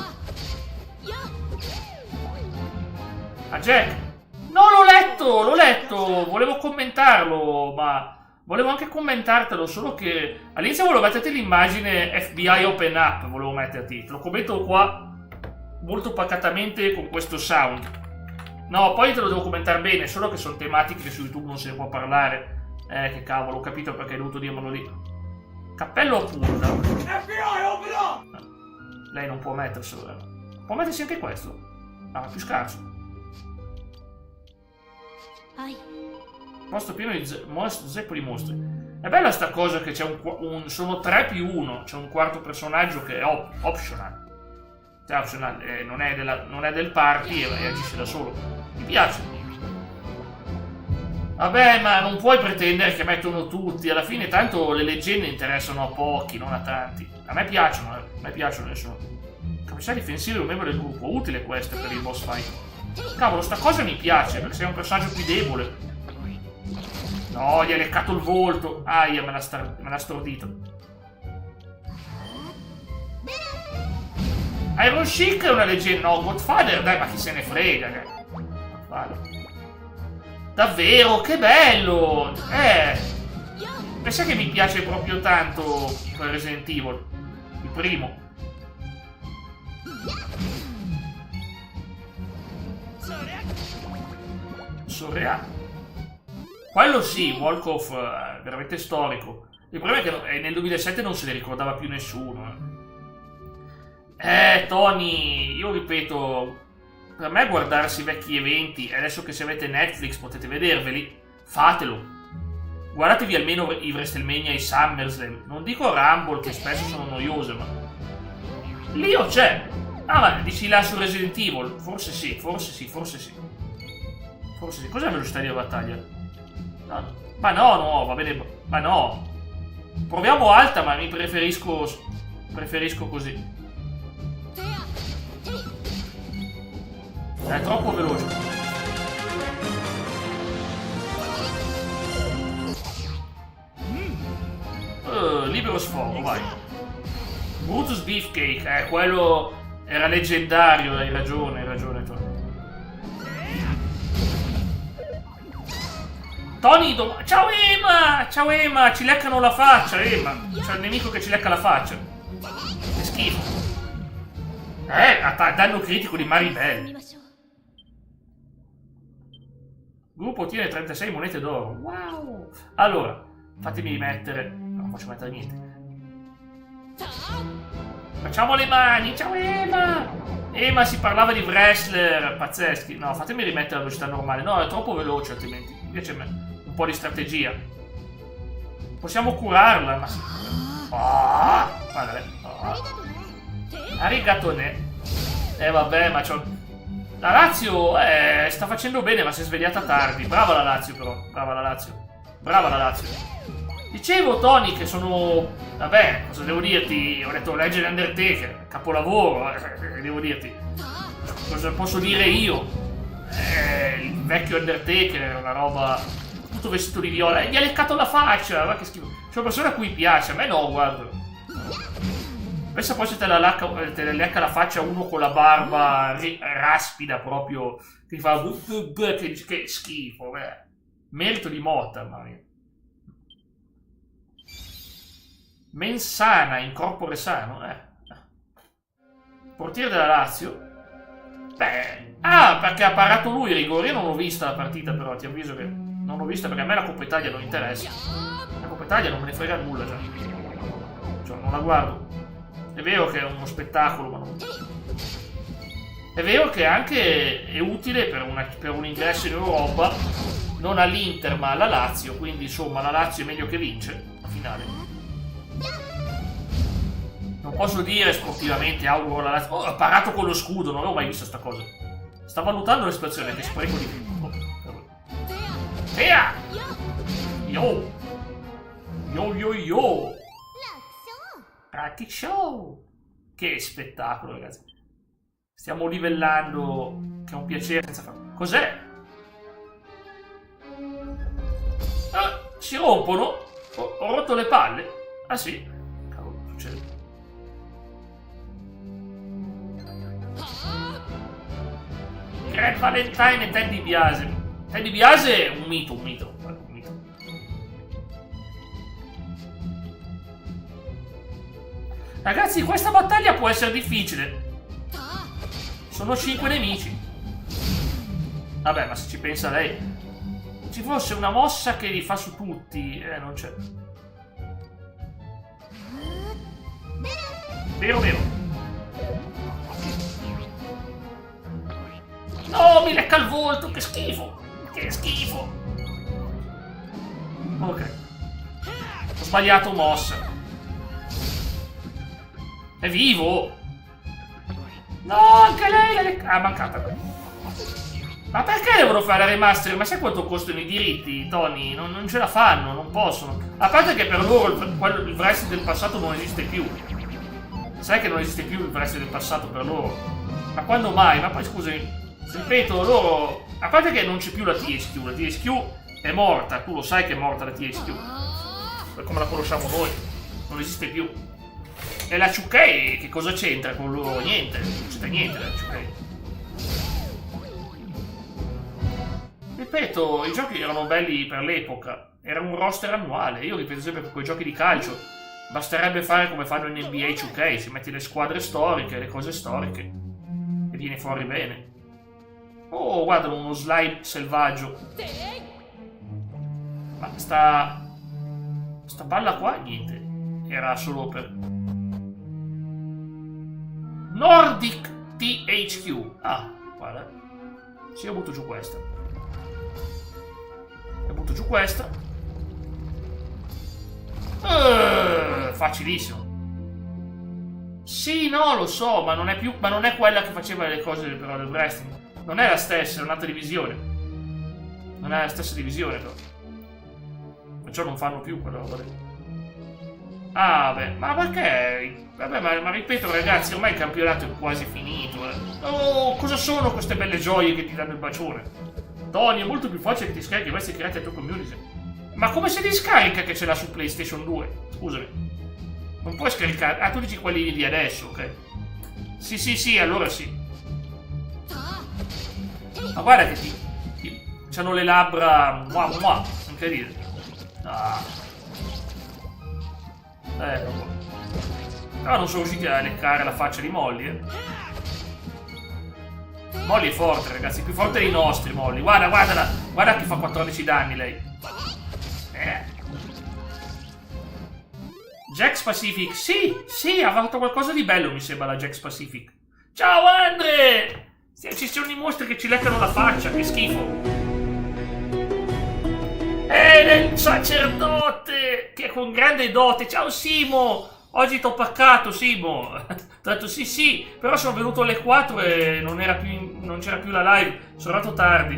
S1: Ah, Jack! No, l'ho letto! Volevo commentarlo, ma... Volevo anche commentartelo, solo che... All'inizio volevo metterti l'immagine FBI Open Up, volevo metterti. Te lo commento qua, molto pacatamente, con questo sound. No, poi te lo devo commentare bene, solo che sono tematiche che su YouTube non se ne può parlare. Che cavolo, ho capito perché hai dovuto dirmelo lì. Cappello a punta. FBI, open up! Lei non può metterselo. Può mettersi anche questo. Ah, ma più scarso. Posto pieno di zeppo di mostri. È bella sta cosa che c'è sono 3 più 1. C'è un quarto personaggio che è optional. Cioè, optional, non è del party e agisce da solo. Mi piace. Vabbè, ma non puoi pretendere che mettono tutti. Alla fine, tanto le leggende interessano a pochi, non a tanti. A me piacciono adesso. Capacità difensiva è un membro del gruppo. Utile questa per il boss fight. Cavolo, sta cosa mi piace, perché sei un personaggio più debole. No, gli ha leccato il volto. Aia, me l'ha stordito. Iron Sheik è una leggenda. No, Godfather, dai, ma chi se ne frega, Godfather. Davvero, che bello! Pensa che mi piace proprio tanto quel Resident Evil. Il primo. Sorrea. Quello sì, Volkov è veramente storico. Il problema è che nel 2007 non se ne ricordava più nessuno. Tony, io ripeto, per me guardarsi vecchi eventi, adesso che se avete Netflix potete vederveli, fatelo. Guardatevi almeno i WrestleMania e i SummerSlam. Non dico Rumble, che spesso sono noiose, ma... Lì c'è. Ah, ma dici là su Resident Evil? Forse sì. Forse sì. Cos'è la velocità di battaglia? No. Ma no, va bene. Ma no. Proviamo alta, ma mi preferisco così. È troppo veloce. Libero sfogo, vai. Brutus Beefcake, quello era leggendario, hai ragione tu. Tony, ciao Emma, ci leccano la faccia, Emma. C'è il nemico che ci lecca la faccia. Che schifo. Danno critico di Maribel. Gruppo ottiene 36 monete d'oro. Wow. Allora, fatemi rimettere. Non faccio mettere niente. Facciamo le mani, ciao Emma! Emma si parlava di wrestler pazzeschi. No, fatemi rimettere la velocità normale. No, è troppo veloce altrimenti. Mi piace un po' di strategia. Possiamo curarla, ma... Vabbè. Arigatone. Vabbè, ma c'ho... La Lazio sta facendo bene, ma si è svegliata tardi. Brava la Lazio, però. Brava la Lazio. Dicevo, Tony, che sono... Vabbè, cosa devo dirti? Ho detto Legend Undertaker, capolavoro, devo dirti. Cosa posso dire io? Il vecchio Undertaker era una roba... Tutto vestito di viola. E gli ha leccato la faccia, ma che schifo. C'è una persona a cui piace, a me no, guarda. Pensa poi se te la lecca la faccia uno con la barba raspida proprio, che fa... Che schifo, beh. Merito di Motta, mamma mia. Mensana, in corpore sano, Portiere della Lazio. Beh, perché ha parato lui i rigori. Io non l'ho vista la partita, però ti avviso che non l'ho vista perché a me la Coppa Italia non interessa. La Coppa Italia non me ne frega nulla già. Cioè, non la guardo. È vero che è uno spettacolo, ma non... È vero che anche è utile per un ingresso in Europa, non all'Inter ma alla Lazio, quindi insomma la Lazio è meglio che vince la finale. Non posso dire sportivamente auguro la Lazio. Ha parato con lo scudo, non avevo mai visto sta cosa. Sta valutando la situazione, che spreco di tempo. Via! Yo! Rocky Show! Che spettacolo, ragazzi. Stiamo livellando, che è un piacere senza fare. Cos'è? Si rompono? Ho rotto le palle? Ah sì? Cavolo, succede. Red Valentine e Teddy Biase. Teddy Biase è un mito. Ragazzi, questa battaglia può essere difficile. Sono 5 nemici. Vabbè, ma se ci pensa lei. Ci fosse una mossa che li fa su tutti. Non c'è. Vero. No, mi lecca il volto, che schifo. Ok. Ho sbagliato mossa. È vivo! No, anche lei la lecca... Ah, mancata. Ma perché devono fare la remaster? Ma sai quanto costano i diritti, Tony? Non ce la fanno, non possono. A parte che per loro il wrestling del passato non esiste più. Sai che non esiste più il wrestling del passato per loro. Ma quando mai? Ma poi scusami, ripeto, loro... A parte che non c'è più la THQ è morta, tu lo sai che è morta la THQ. Per come la conosciamo noi, non esiste più. E la 2K che cosa c'entra con loro? Niente, non c'entra niente la 2K. Ripeto, i giochi erano belli per l'epoca, era un roster annuale, io ripeto sempre per quei giochi di calcio, basterebbe fare come fanno in NBA 2K, ci metti le squadre storiche, le cose storiche, e viene fuori bene. Oh, guarda, uno slime selvaggio. Ma sta palla qua, niente, era solo per... Nordic THQ. Ah, guarda. Sì, ho butto giù questa. Facilissimo. Sì, no, lo so, ma non è quella che faceva le cose però del wrestling. Non è la stessa, è un'altra divisione. Non è la stessa divisione, però. Perciò non fanno più quella roba lì. Ah, beh, ma perché? Vabbè, ma ripeto, ragazzi, ormai il campionato è quasi finito, Oh, cosa sono queste belle gioie che ti danno il bacione? Tony, è molto più facile che ti scarichi questi creati a tuo community. Ma come si scarica che ce l'ha su PlayStation 2? Scusami. Non puoi scaricare... Ah, tu dici quelli di adesso, ok? Sì, allora sì. Ma guarda che c'hanno le labbra... incredibile. Ah. Però non sono riusciti a leccare la faccia di Molly, Molly è forte, ragazzi, più forte dei nostri, Molly. Guardala, guarda che fa 14 danni lei. Jax Pacific, sì, ha fatto qualcosa di bello, mi sembra, la Jax Pacific. Ciao, Andre! Ci sono i mostri che ci leccano la faccia, che schifo. Il sacerdote, che è con grande dote. Ciao, Simo! Oggi t'ho paccato, Simo. T'ho detto sì, però sono venuto alle 4 e non c'era più la live. Sono arrivato tardi.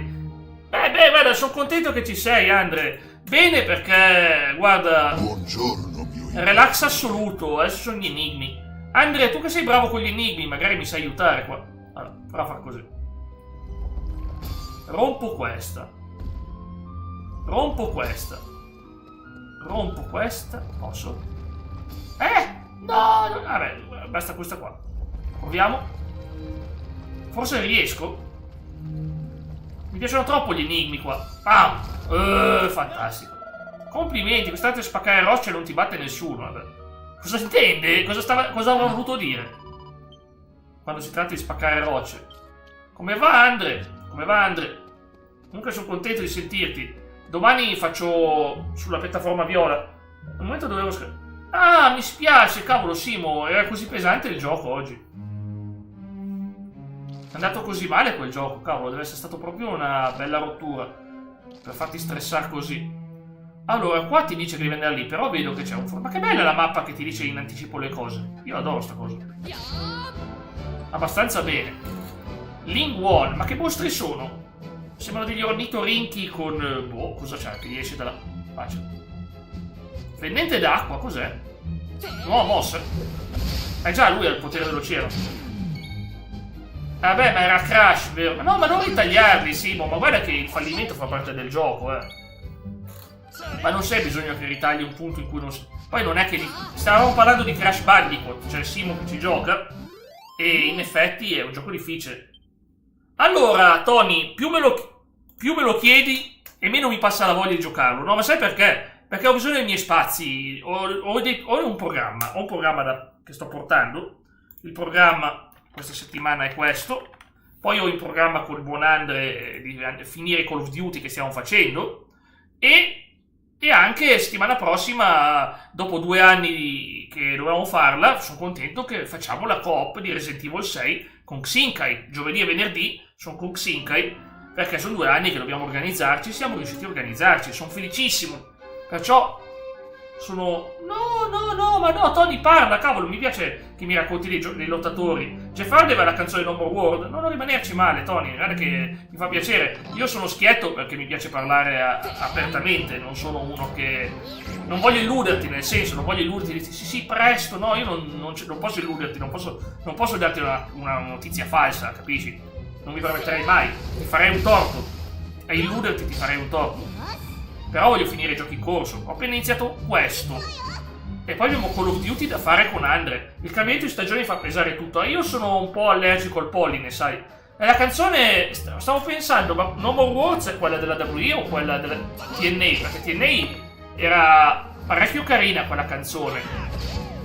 S1: Guarda, sono contento che ci sei, Andre. Bene, perché, guarda...
S5: Buongiorno, mio amico.
S1: Relax assoluto, adesso sono gli enigmi. Andre, tu che sei bravo con gli enigmi, magari mi sai aiutare qua. Allora, prova a far così. Rompo questa. Posso? No! Vabbè, basta questa qua. Proviamo. Forse riesco. Mi piacciono troppo gli enigmi qua. Fantastico. Complimenti, quest'altro spaccare rocce non ti batte nessuno. Vabbè. Cosa intende? Cosa avrà voluto dire? Quando si tratta di spaccare rocce. Come va, Andre? Comunque sono contento di sentirti. Domani faccio sulla piattaforma viola. Al momento dovevo scrivere. Ah, mi spiace, cavolo, Simo, era così pesante il gioco oggi. È andato così male quel gioco, cavolo, deve essere stato proprio una bella rottura per farti stressare così. Allora, qua ti dice che devi andare lì, però vedo che c'è un ma che bella la mappa che ti dice in anticipo le cose. Io adoro sta cosa. Abbastanza bene. Ling Won, ma che mostri sono? Sembrano degli ornitorinchi con... cosa c'è che gli esce dalla faccia? Fendente d'acqua, cos'è? Nuova mossa? Già, lui ha il potere dell'oceano. Vabbè, ma era Crash, vero? Ma non ritagliarli, Simo, ma guarda che il fallimento fa parte del gioco, Ma non c'è bisogno che ritagli un punto in cui non... Poi non è che... Stavamo parlando di Crash Bandicoot, cioè Simo che ci gioca, e in effetti è un gioco difficile. Allora, Tony, più me lo chiedi e meno mi passa la voglia di giocarlo. No, ma sai perché? Perché ho bisogno dei miei spazi. Ho un programma che sto portando. Il programma questa settimana è questo. Poi ho in programma col buon Andre di finire Call of Duty che stiamo facendo. E anche settimana prossima, dopo 2 anni che dovevamo farla, sono contento che facciamo la co-op di Resident Evil 6 con Xinkai. Giovedì e venerdì sono con Xinkai, perché sono 2 anni che dobbiamo organizzarci, siamo riusciti a organizzarci, sono felicissimo. Perciò sono... No, Tony parla, cavolo, mi piace che mi racconti dei lottatori. Jeff Hardy aveva la canzone No More World, non rimanerci male, Tony, guarda che mi fa piacere. Io sono schietto perché mi piace parlare apertamente, non sono uno che... Non voglio illuderti, nel senso, non voglio illuderti, dici sì, presto, no, io non posso illuderti, non posso darti una notizia falsa, capisci? Non mi permetterei mai, ti farei un torto. A illuderti ti farei un torto. Però voglio finire i giochi in corso. Ho appena iniziato questo. E poi abbiamo Call of Duty da fare con Andre. Il cambiamento di stagione fa pesare tutto. Io sono un po' allergico al polline, sai. E la canzone, stavo pensando, ma No More Words è quella della WE o quella della TNA? Perché TNA era parecchio carina quella canzone.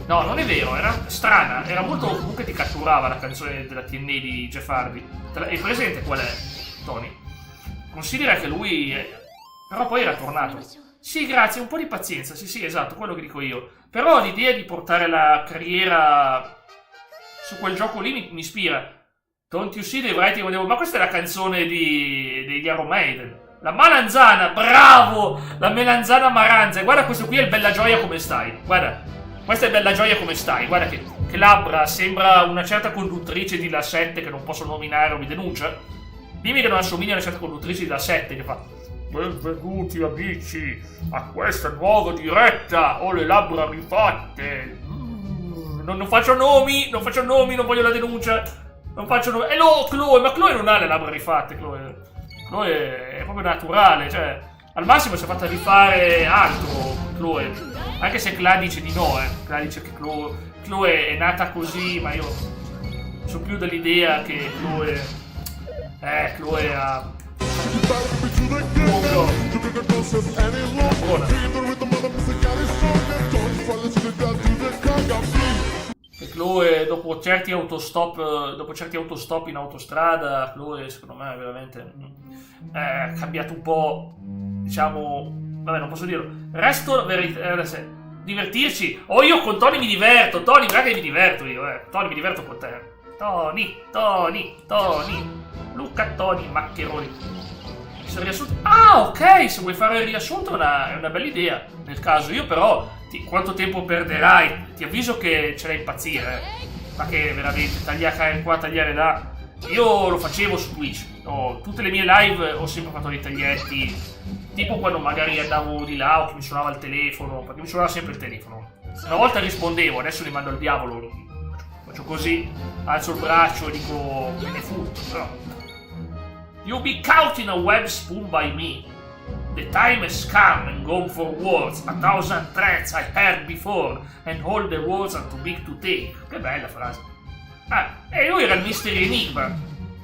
S1: No, non è vero, era strana. Era molto... Comunque ti catturava la canzone della TNA di Jeff Hardy. È presente qual è, Tony? Considera che lui... Però poi era tornato. Sì, grazie, un po' di pazienza. Sì, esatto, quello che dico io. Però l'idea di portare la carriera su quel gioco lì mi ispira. Don't you see the writing on the wall? Ma questa è la canzone degli Iron Maiden. La melanzana, bravo! La melanzana maranza. E guarda, questo qui è il Bella Gioia come stai. Guarda, questa è Bella Gioia come stai. Guarda che labbra, sembra una certa conduttrice di La 7 che non posso nominare o mi denuncia. Dimmi che non assomiglia a una certa conduttrice di La 7 che fa... benvenuti amici a questa nuova diretta. Ho le labbra rifatte. Non faccio nomi, non voglio la denuncia. Non faccio nomi. No, Chloe, ma Chloe non ha le labbra rifatte, Chloe è proprio naturale, cioè al massimo si è fatta rifare altro, Chloe. Anche se Cla dice di no, Cla dice che Chloe è nata così, ma io sono più dell'idea che Chloe ha... Che Chloe dopo certi autostop in autostrada, Chloe secondo me veramente è cambiato un po', diciamo, vabbè non posso dirlo. Il resto, divertirci. Io con Tony mi diverto, Tony, guarda che mi diverto io, Tony mi diverto con te. Tony, Luca Tony Maccheroni. Ok, se vuoi fare il riassunto è una bella idea. Nel caso io però quanto tempo perderai? Ti avviso che ce l'hai impazzire, ma che veramente tagliare qua, tagliare là. Io lo facevo su Twitch, tutte le mie live ho sempre fatto dei taglietti, tipo quando magari andavo di là o che mi suonava il telefono, perché mi suonava sempre il telefono. Una volta rispondevo, adesso li mando al diavolo, faccio così, alzo il braccio e dico me ne futto, però. You be caught in a web spun by me. The time has come and gone for words, 1,000 threats I heard before, and all the words are too big to take. Che bella frase. E lui era il Mystery Enigma.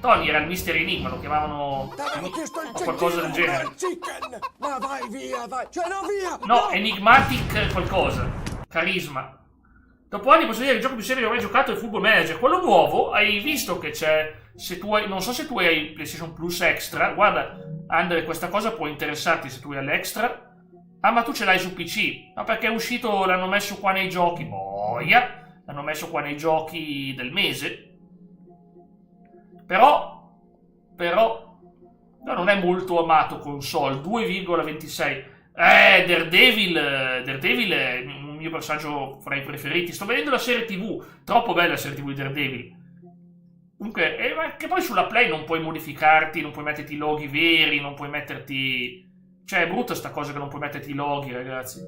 S1: Tony era il Mystery Enigma, lo chiamavano o qualcosa del genere.
S5: Ma vai via, vai, cioè no via!
S1: No, Enigmatic qualcosa. Carisma. Dopo anni posso dire che il gioco più serio che ho mai giocato è Football Manager. Quello nuovo, hai visto che c'è... non so se tu hai PlayStation Plus Extra, guarda, Andre, questa cosa può interessarti se tu hai l'Extra. Ma tu ce l'hai su PC. Ma perché è uscito, l'hanno messo qua nei giochi, boia, l'hanno messo qua nei giochi del mese. Però non è molto amato console, 2,26. Daredevil è il mio personaggio fra i preferiti. Sto vedendo la serie TV, troppo bella la serie TV di Daredevil. Comunque, che poi sulla Play non puoi modificarti, non puoi metterti i loghi veri, non puoi metterti... Cioè, è brutta sta cosa che non puoi metterti i loghi, ragazzi.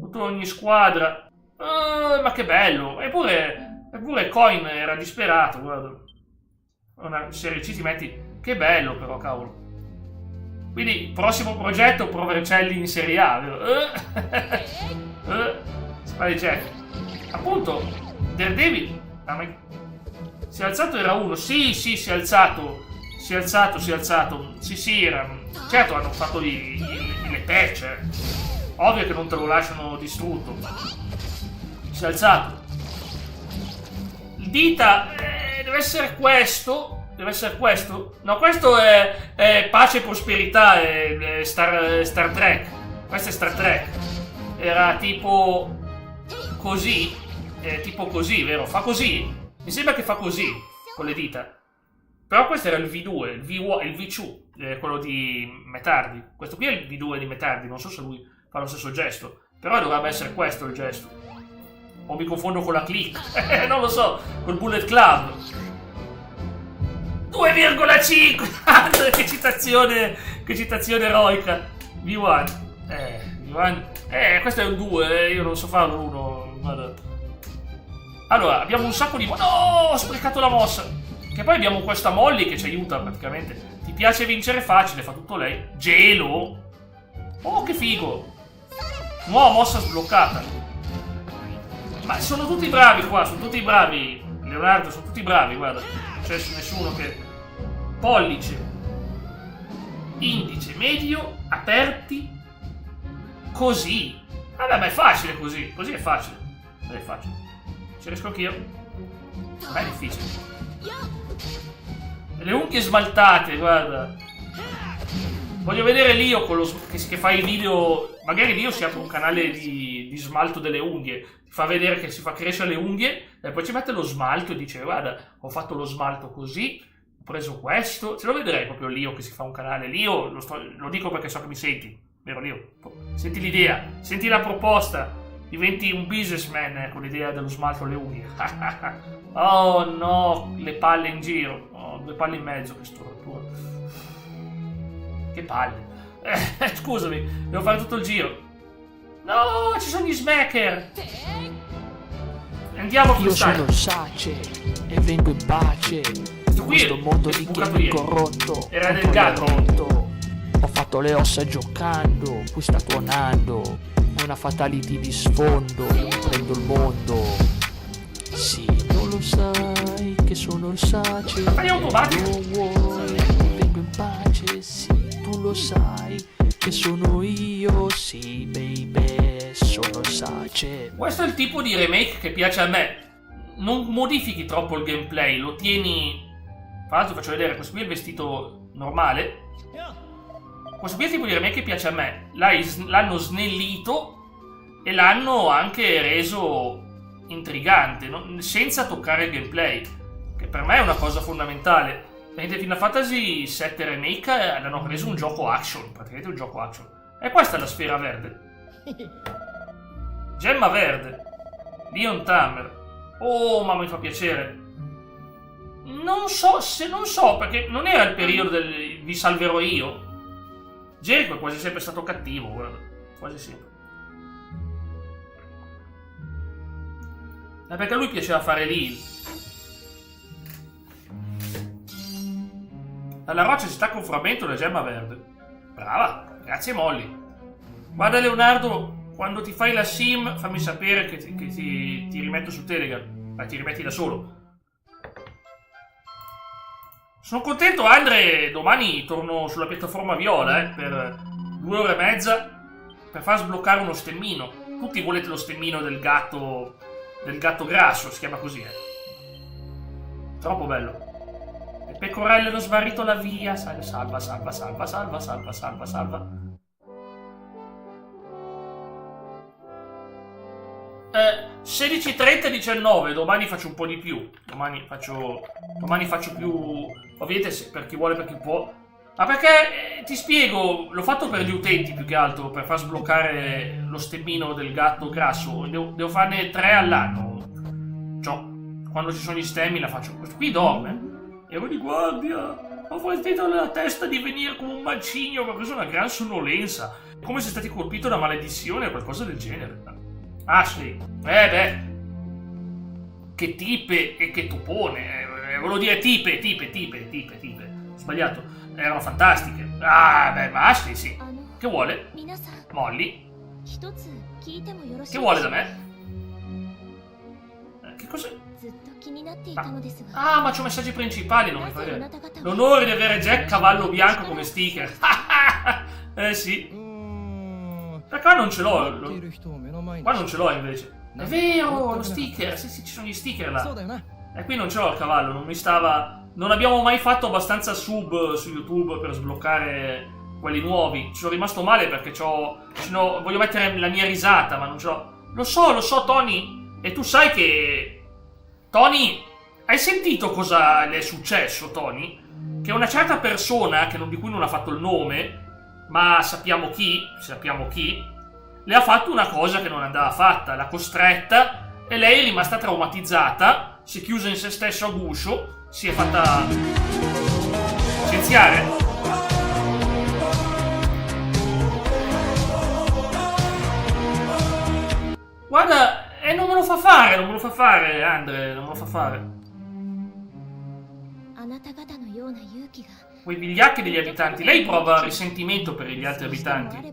S1: Tutto ogni squadra. Ma che bello. Eppure Coin era disperato, guarda. Una serie C ti metti... Che bello però, cavolo. Quindi, prossimo progetto, Provercelli in Serie A, vero? Spade Jeff. Appunto, Daredevil... Si è alzato, era uno. Sì, si è alzato. Si è alzato. Sì, era... Certo, hanno fatto le patch. Ovvio che non te lo lasciano distrutto. Si è alzato. Il dita... deve essere questo. No, questo è pace e prosperità. È Star Trek. Questo è Star Trek. Era tipo... Così. Tipo così, vero? Fa così. Mi sembra che fa così, con le dita. Però questo era il V2, il V2, quello di Metardi. Questo qui è il V2 di Metardi, non so se lui fa lo stesso gesto. Però dovrebbe essere questo il gesto. O mi confondo con la click. Non lo so, col Bullet Club. 2,5! Che citazione eroica. V1. Questo è un 2, io non so farlo uno. Guarda. Allora, abbiamo un sacco di... No, ho sprecato la mossa. Che poi abbiamo questa Molly che ci aiuta praticamente. Ti piace vincere facile, fa tutto lei. Gelo. Oh, che figo. Nuova mossa sbloccata. Ma sono tutti bravi qua, sono tutti bravi. Leonardo, sono tutti bravi, guarda. Non c'è nessuno che... Pollice. Indice, medio, aperti. Così. Vabbè, ma è facile così. Così è facile. È facile. Ci riesco anch'io. Ma è difficile. Le unghie smaltate, guarda. Voglio vedere Lio con che fa i video. Magari Lio si apre un canale di smalto delle unghie. Ti fa vedere che si fa crescere le unghie. E poi ci mette lo smalto e dice: guarda, ho fatto lo smalto così. Ho preso questo. Ce lo vedrei proprio Lio che si fa un canale. Lio, lo dico perché so che mi senti. Vero Lio? Senti l'idea. Senti la proposta. Diventi un businessman con l'idea dello smalto alle unghie. Oh no, le palle in giro. Oh, 2 palle in mezzo che stortura. Che palle. Scusami, devo fare tutto il giro. No, ci sono gli smacker. Andiamo a
S6: Io sono
S1: freestyle.
S6: il Sace e vengo in pace in
S1: qui
S6: questo
S1: è
S6: mondo di
S1: bucato
S6: gaming
S1: ieri.
S6: corrotto.
S1: Era del
S6: contro
S1: gatto.
S6: l'erotto. Ho fatto le ossa giocando, qui sta tuonando. È una fatality di sfondo, io prendo il mondo. Sì, non lo sai che sono il Sace.
S1: Ma è automatico.
S6: Non vuoi, vengo in pace, sì, tu lo sai che sono io, sì, baby, sono il Sace.
S1: Questo è il tipo di remake che piace a me. Non modifichi troppo il gameplay, lo tieni. Tra l'altro faccio vedere, questo qui è il vestito normale. Questo qui è il tipo di remake che piace a me. L'hanno snellito e l'hanno anche reso intrigante, senza toccare il gameplay, che per me è una cosa fondamentale. Praticamente Final Fantasy VII Remake l'hanno reso un gioco action, praticamente un gioco action. E questa è la sfera verde. Gemma verde. Leon Tamer. Oh, ma mi fa piacere. Non so, perché non era il periodo del vi salverò io. Jericho è quasi sempre stato cattivo, guarda. Quasi sempre. Perché a lui piaceva fare l'heal. Alla roccia si stacca un frammento della gemma verde. Brava, grazie Molly. Guarda Leonardo, quando ti fai la sim fammi sapere che ti rimetto su Telegram. Ma ti rimetti da solo. Sono contento Andre, domani torno sulla piattaforma Viola per 2 ore e mezza per far sbloccare uno stemmino. Tutti volete lo stemmino del gatto grasso, si chiama così. Troppo bello. Le pecorelle hanno sbarrito la via. Salva. 16:30 19, domani faccio un po' di più. Domani faccio più. Ovviamente per chi vuole, per chi può. Ma perché ti spiego, l'ho fatto per gli utenti più che altro, per far sbloccare lo stemmino del gatto grasso. Devo farne 3 all'anno. Cioè, quando ci sono gli stemmi la faccio. Questo qui dorme. Ero di guardia. Ho sentito nella testa di venire come un macigno, mi ha preso una gran sonnolenza. Come se stati colpito da maledizione o qualcosa del genere. Ashley, che tipe e che topone, volevo dire tipe, ho sbagliato, erano fantastiche. Ma Ashley sì. Che vuole? Molly? Che vuole da me? Che cos'è? Ma c'ho messaggi principali, non mi fa vedere. L'onore di avere Jack Cavallo Bianco come sticker. Sì. Perché non ce l'ho? Qua non ce l'ho invece. È vero, lo sticker. Sì, ci sono gli sticker là. E qui non ce l'ho il cavallo, non mi stava. Non abbiamo mai fatto abbastanza sub su YouTube per sbloccare quelli nuovi. Ci sono rimasto male perché voglio mettere la mia risata, ma non ce l'ho. Lo so, Tony. E tu sai che. Tony, hai sentito cosa le è successo, Tony? Che una certa persona, di cui non ha fatto il nome, ma sappiamo chi, le ha fatto una cosa che non andava fatta, l'ha costretta e lei è rimasta traumatizzata, si è chiusa in se stessa a guscio, si è fatta licenziare. Guarda, non me lo fa fare, Andre, non me lo fa fare. Quei vigliacchi degli abitanti. Lei prova risentimento per gli altri abitanti.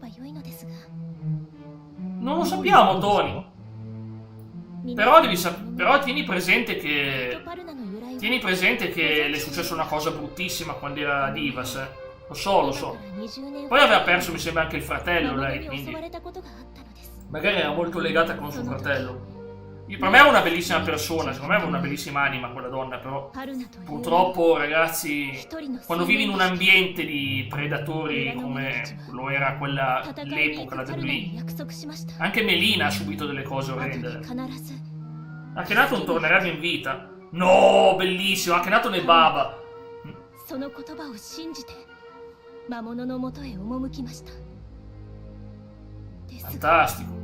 S1: Non lo sappiamo, Tony. Però tieni presente che le è successa una cosa bruttissima quando era a Divas. Lo so. Poi aveva perso, mi sembra, anche il fratello, lei, quindi magari era molto legata con suo fratello. Per me è una bellissima persona, secondo me è una bellissima anima quella donna, però purtroppo, ragazzi, quando vivi in un ambiente di predatori come lo era l'epoca, la WWE, anche Melina ha subito delle cose orrende. Akhenaton tornerebbe in vita. No, bellissimo, Akhenaton e Baba. Fantastico.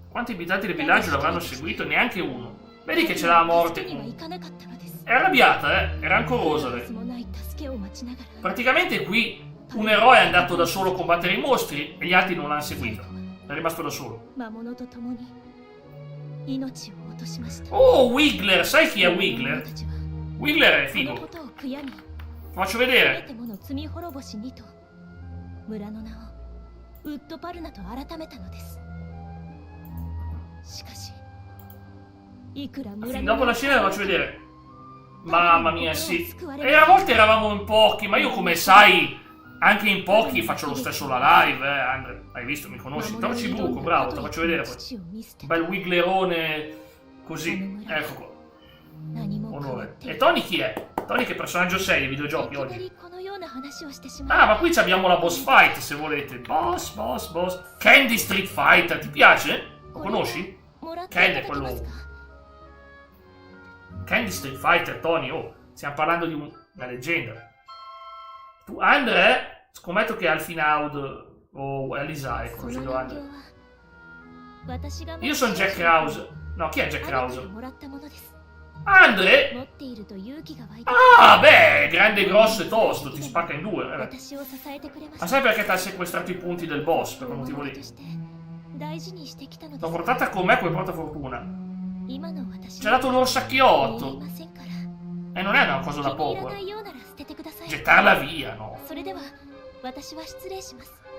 S1: Quanti abitanti del villaggio l'avranno seguito? Neanche uno. Vedi che c'era la morte. È arrabbiata, è rancorosa lei. Praticamente qui un eroe è andato da solo a combattere i mostri e gli altri non l'hanno seguito. È rimasto da solo.
S2: 魔物と共に命を落としました。
S1: Oh, Wiggler! Sai chi è
S2: 魔
S1: Wiggler?
S2: 物たちは
S1: Wiggler è
S2: この
S1: figo.
S2: ことを悔やみ、
S1: Faccio
S2: 全
S1: vedere.
S2: てもの罪滅ぼしにと村の名をウッドパルナと改めたのです。しかしいくら村
S1: Dopo
S2: の
S1: la scena la faccio vedere. Mamma mia, sì. E a volte eravamo in pochi, ma io come sai, anche in pochi faccio lo stesso la live, Andre. Hai visto, mi conosci? Torci buco, bravo, te lo faccio vedere poi. Un bel Wigglerone così. Ecco qua. Onore. E Tony chi è? Tony che personaggio sei dei videogiochi oggi? Ah, ma qui abbiamo la boss fight, se volete. Boss. Candy Street Fighter, ti piace? Lo conosci? Candy è quello... Candy Street Fighter, Tony, oh, stiamo parlando di una leggenda. Tu, Andre, scommetto che Alfie Naud o Elisa, ecco, conosciuto Andre. Io sono Jack Krause. No, chi è Jack Krause? Andre? Ah, beh, grande, grosso e tosto, ti spacca in due. Ma sai perché ti ha sequestrato i punti del boss? Per quel motivo lì. L'ho portata con me come portafortuna. Ci ha dato l'orsacchiotto. E non è una cosa da poco. Gettarla via, no.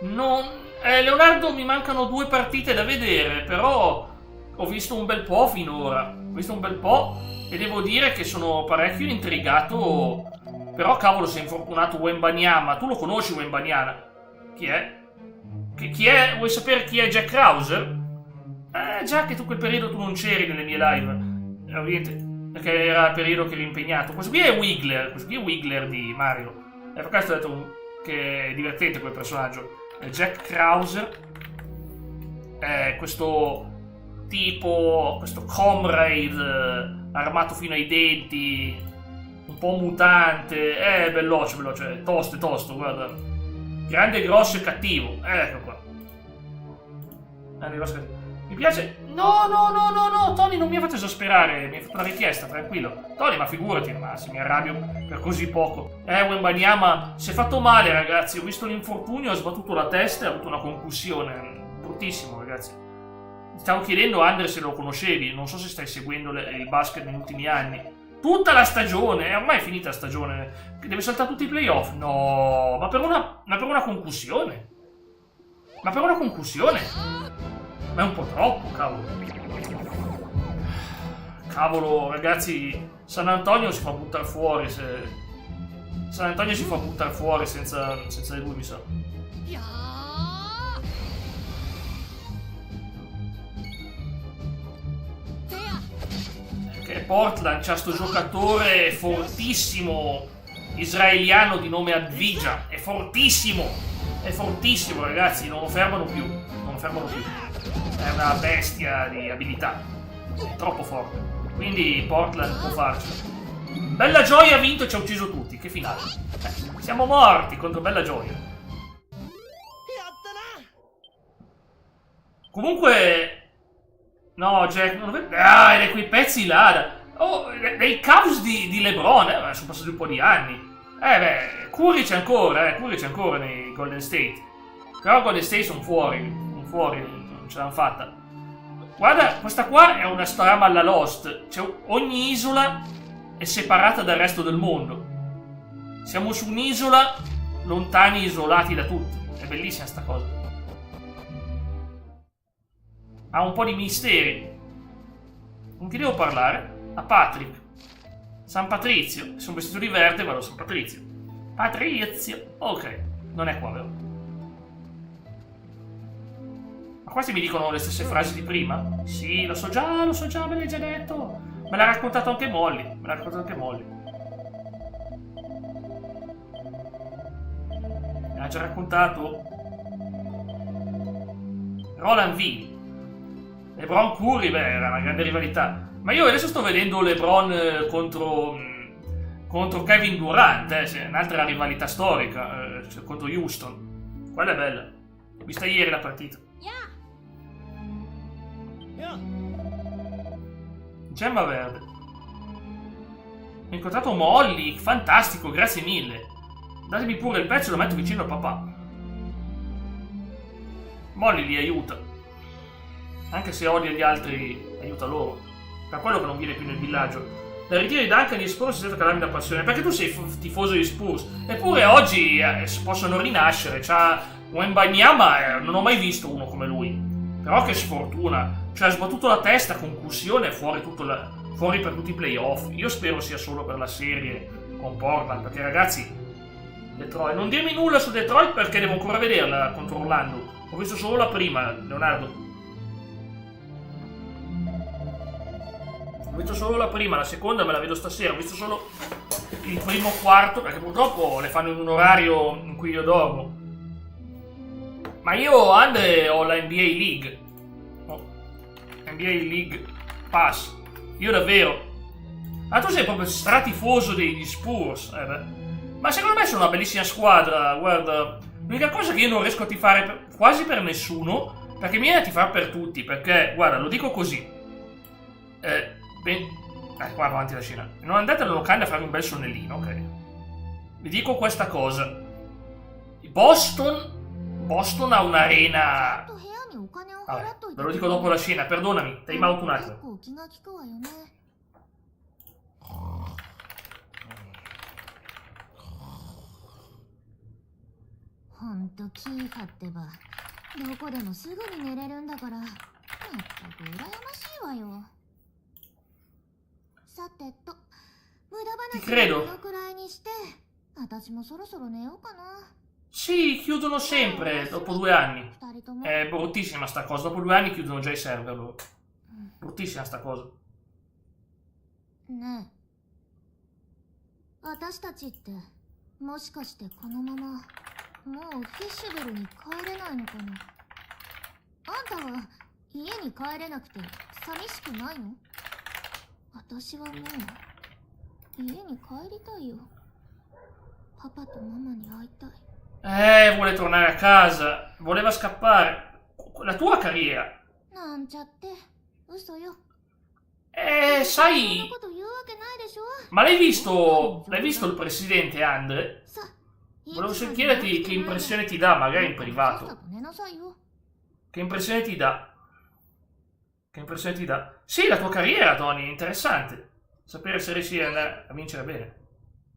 S1: Non... Leonardo, mi mancano 2 partite da vedere, però ho visto un bel po' finora. Ho visto un bel po' e devo dire che sono parecchio intrigato. Però cavolo, si è infortunato Wembanyama. Tu lo conosci Wembanyama? Chi è? Chi è? Vuoi sapere chi è Jack Krause? Già che tu quel periodo tu non c'eri nelle mie live. Ovviamente, perché era il periodo che ero impegnato. Questo qui è Wiggler di Mario. E per questo ho detto che è divertente quel personaggio. È Jack Krause. È questo tipo, questo comrade armato fino ai denti, un po' mutante. È veloce, tosto, guarda. Grande, grosso e cattivo. Ecco qua. Mi piace. No, Tony, non mi ha fatto esasperare. Mi ha fatto una richiesta, tranquillo. Tony, ma figurati, ma se mi arrabbio per così poco. Wembanyama si è fatto male, ragazzi. Ho visto l'infortunio, ha sbattuto la testa e ha avuto una concussione. Bruttissimo, ragazzi. Ti stavo chiedendo, Andre, se lo conoscevi. Non so se stai seguendo il basket negli ultimi anni. Tutta la stagione, è ormai finita la stagione. Deve saltare tutti i playoff. No, ma per una concussione. Ma è un po' troppo, cavolo. Cavolo, ragazzi, San Antonio si fa buttare fuori senza di lui, mi sa. Che Portland c'ha sto giocatore fortissimo israeliano di nome Advija. È fortissimo, ragazzi, non lo fermano più. È una bestia di abilità. È troppo forte. Quindi Portland può farcela. Bella Gioia ha vinto e ci ha ucciso tutti. Che finale. Siamo morti contro Bella Gioia. Comunque... No, Jack, non vedo... Ah, quei pezzi là. Oh, dei Cavs di LeBron, sono passati un po' di anni. Curry c'è ancora nei Golden State. Però Golden State sono fuori, non ce l'hanno fatta. Guarda, questa qua è una storia alla Lost. Cioè, ogni isola è separata dal resto del mondo. Siamo su un'isola, lontani, isolati da tutto. È bellissima sta cosa. Ha un po' di misteri. Con chi devo parlare? A Patrick. San Patrizio. Sono vestito di verde, guarda, San Patrizio. Patrizio. Ok, non è qua, vero? Ma questi mi dicono le stesse frasi di prima? Sì, lo so già, me l'hai già detto. Me l'ha raccontato anche Molly. Me l'ha già raccontato. Roland V. LeBron Curry, era una grande rivalità. Ma io adesso sto vedendo LeBron contro Kevin Durant, un'altra rivalità storica, contro Houston. Quella è bella. Ho vista ieri la partita. Gemma verde. Ho incontrato Molly, fantastico, grazie mille. Datemi pure il pezzo e lo metto vicino al papà. Molly li aiuta. Anche se odia gli altri, aiuta loro. Per quello che non viene più nel villaggio. Dal ritiro di Duncan gli Spurs senza calarmi da passione. Perché tu sei tifoso di Spurs. Eppure oggi possono rinascere. C'ha Wembanyama, non ho mai visto uno come lui. Però che sfortuna. Cioè ha sbattuto la testa, concussione, fuori per tutti i playoff. Io spero sia solo per la serie con Portland. Perché ragazzi, Detroit, non dirmi nulla su Detroit perché devo ancora vederla contro Orlando. Ho visto solo la prima, Leonardo. Ho visto solo la prima, la seconda me la vedo stasera. Ho visto solo il primo quarto perché purtroppo le fanno in un orario in cui io dormo. Ma io, Andre, ho la NBA League. NBA League Pass. Io davvero. Ma tu sei proprio stratifoso degli Spurs. Ma secondo me sono una bellissima squadra. Guarda, l'unica cosa che io non riesco a tifare quasi per nessuno, perché mi viene a tifare per tutti. Perché, guarda, lo dico così. Qua avanti la scena. Non andate alla locanda a fare un bel sonnellino, ok? Vi dico questa cosa. Boston ha un'arena. Vabbè, ve lo dico dopo la scena, perdonami, time out un attimo. Ti credo. Sì, chiudono sempre dopo 2 anni. È bruttissima sta cosa, dopo 2 anni chiudono già i server loro. Bruttissima sta cosa.
S2: ねえ、私たちってもしかしてこのままもうフィッシュベルに帰れないのかな。あんたは家に帰れなくて寂しくないの？私はもう家に帰りたいよ。パパとママに会いたい。
S1: Vuole tornare a casa, voleva scappare. La tua carriera.
S2: なんちゃって嘘よ。
S1: Sai, ma l'hai visto il presidente Andre? Volevo chiederti che impressione ti dà, magari in privato. Che impressione ti dà? Che impressione ti dà? Sì, la tua carriera, Tony, è interessante. Sapere se riesci ad andare a vincere bene.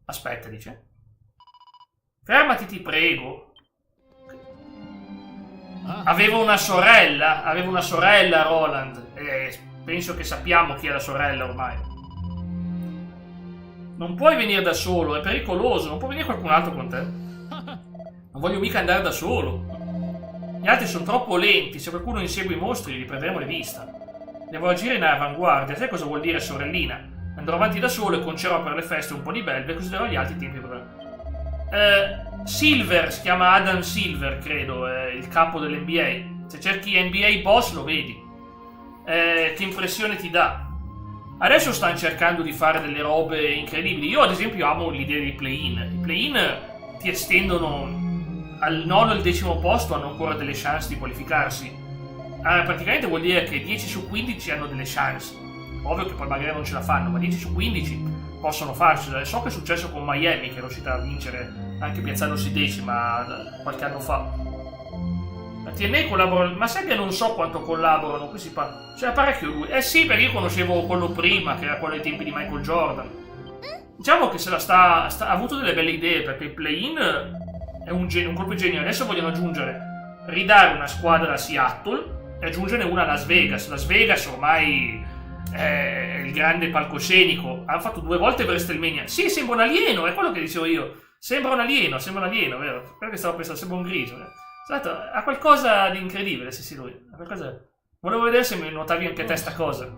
S1: Aspetta, dice. Fermati, ti prego. Avevo una sorella, Roland. Penso che sappiamo chi è la sorella ormai. Non puoi venire da solo, è pericoloso. Non può venire qualcun altro con te. Non voglio mica andare da solo. Gli altri sono troppo lenti. Se qualcuno insegue i mostri li prenderemo di vista. Devo agire in avanguardia. Sai cosa vuol dire, sorellina? Andrò avanti da solo e concerò per le feste un po' di belve, così darò agli altri tempi per... Silver, si chiama Adam Silver, credo, è il capo dell'NBA. Se cerchi NBA Boss lo vedi. Che impressione ti dà? Adesso stanno cercando di fare delle robe incredibili. Io ad esempio amo l'idea dei play-in. I play-in ti estendono al nono e al 10° posto, hanno ancora delle chance di qualificarsi. Praticamente vuol dire che 10 su 15 hanno delle chance. Ovvio che poi magari non ce la fanno, ma 10 su 15 possono farcela. So che è successo con Miami, che è riuscita a vincere anche piazzandosi decima qualche anno fa. La TNA collabora, ma sai che non so quanto collaborano, qui si parla, cioè parecchio lui. Sì, perché io conoscevo quello prima, che era quello ai tempi di Michael Jordan. Diciamo che ha avuto delle belle idee, perché il play-in è un colpo di genio. Adesso vogliono ridare una squadra a Seattle e aggiungerne una a Las Vegas. Las Vegas ormai è il grande palcoscenico. Hanno fatto 2 volte WrestleMania. Sì, sembra un alieno, è quello che dicevo io. Sembra un alieno, vero? Quello che stavo pensando, sembra un grigio, Esatto, ha qualcosa di incredibile, sì, lui. Ha qualcosa... Volevo vedere se mi notavi anche te sta cosa.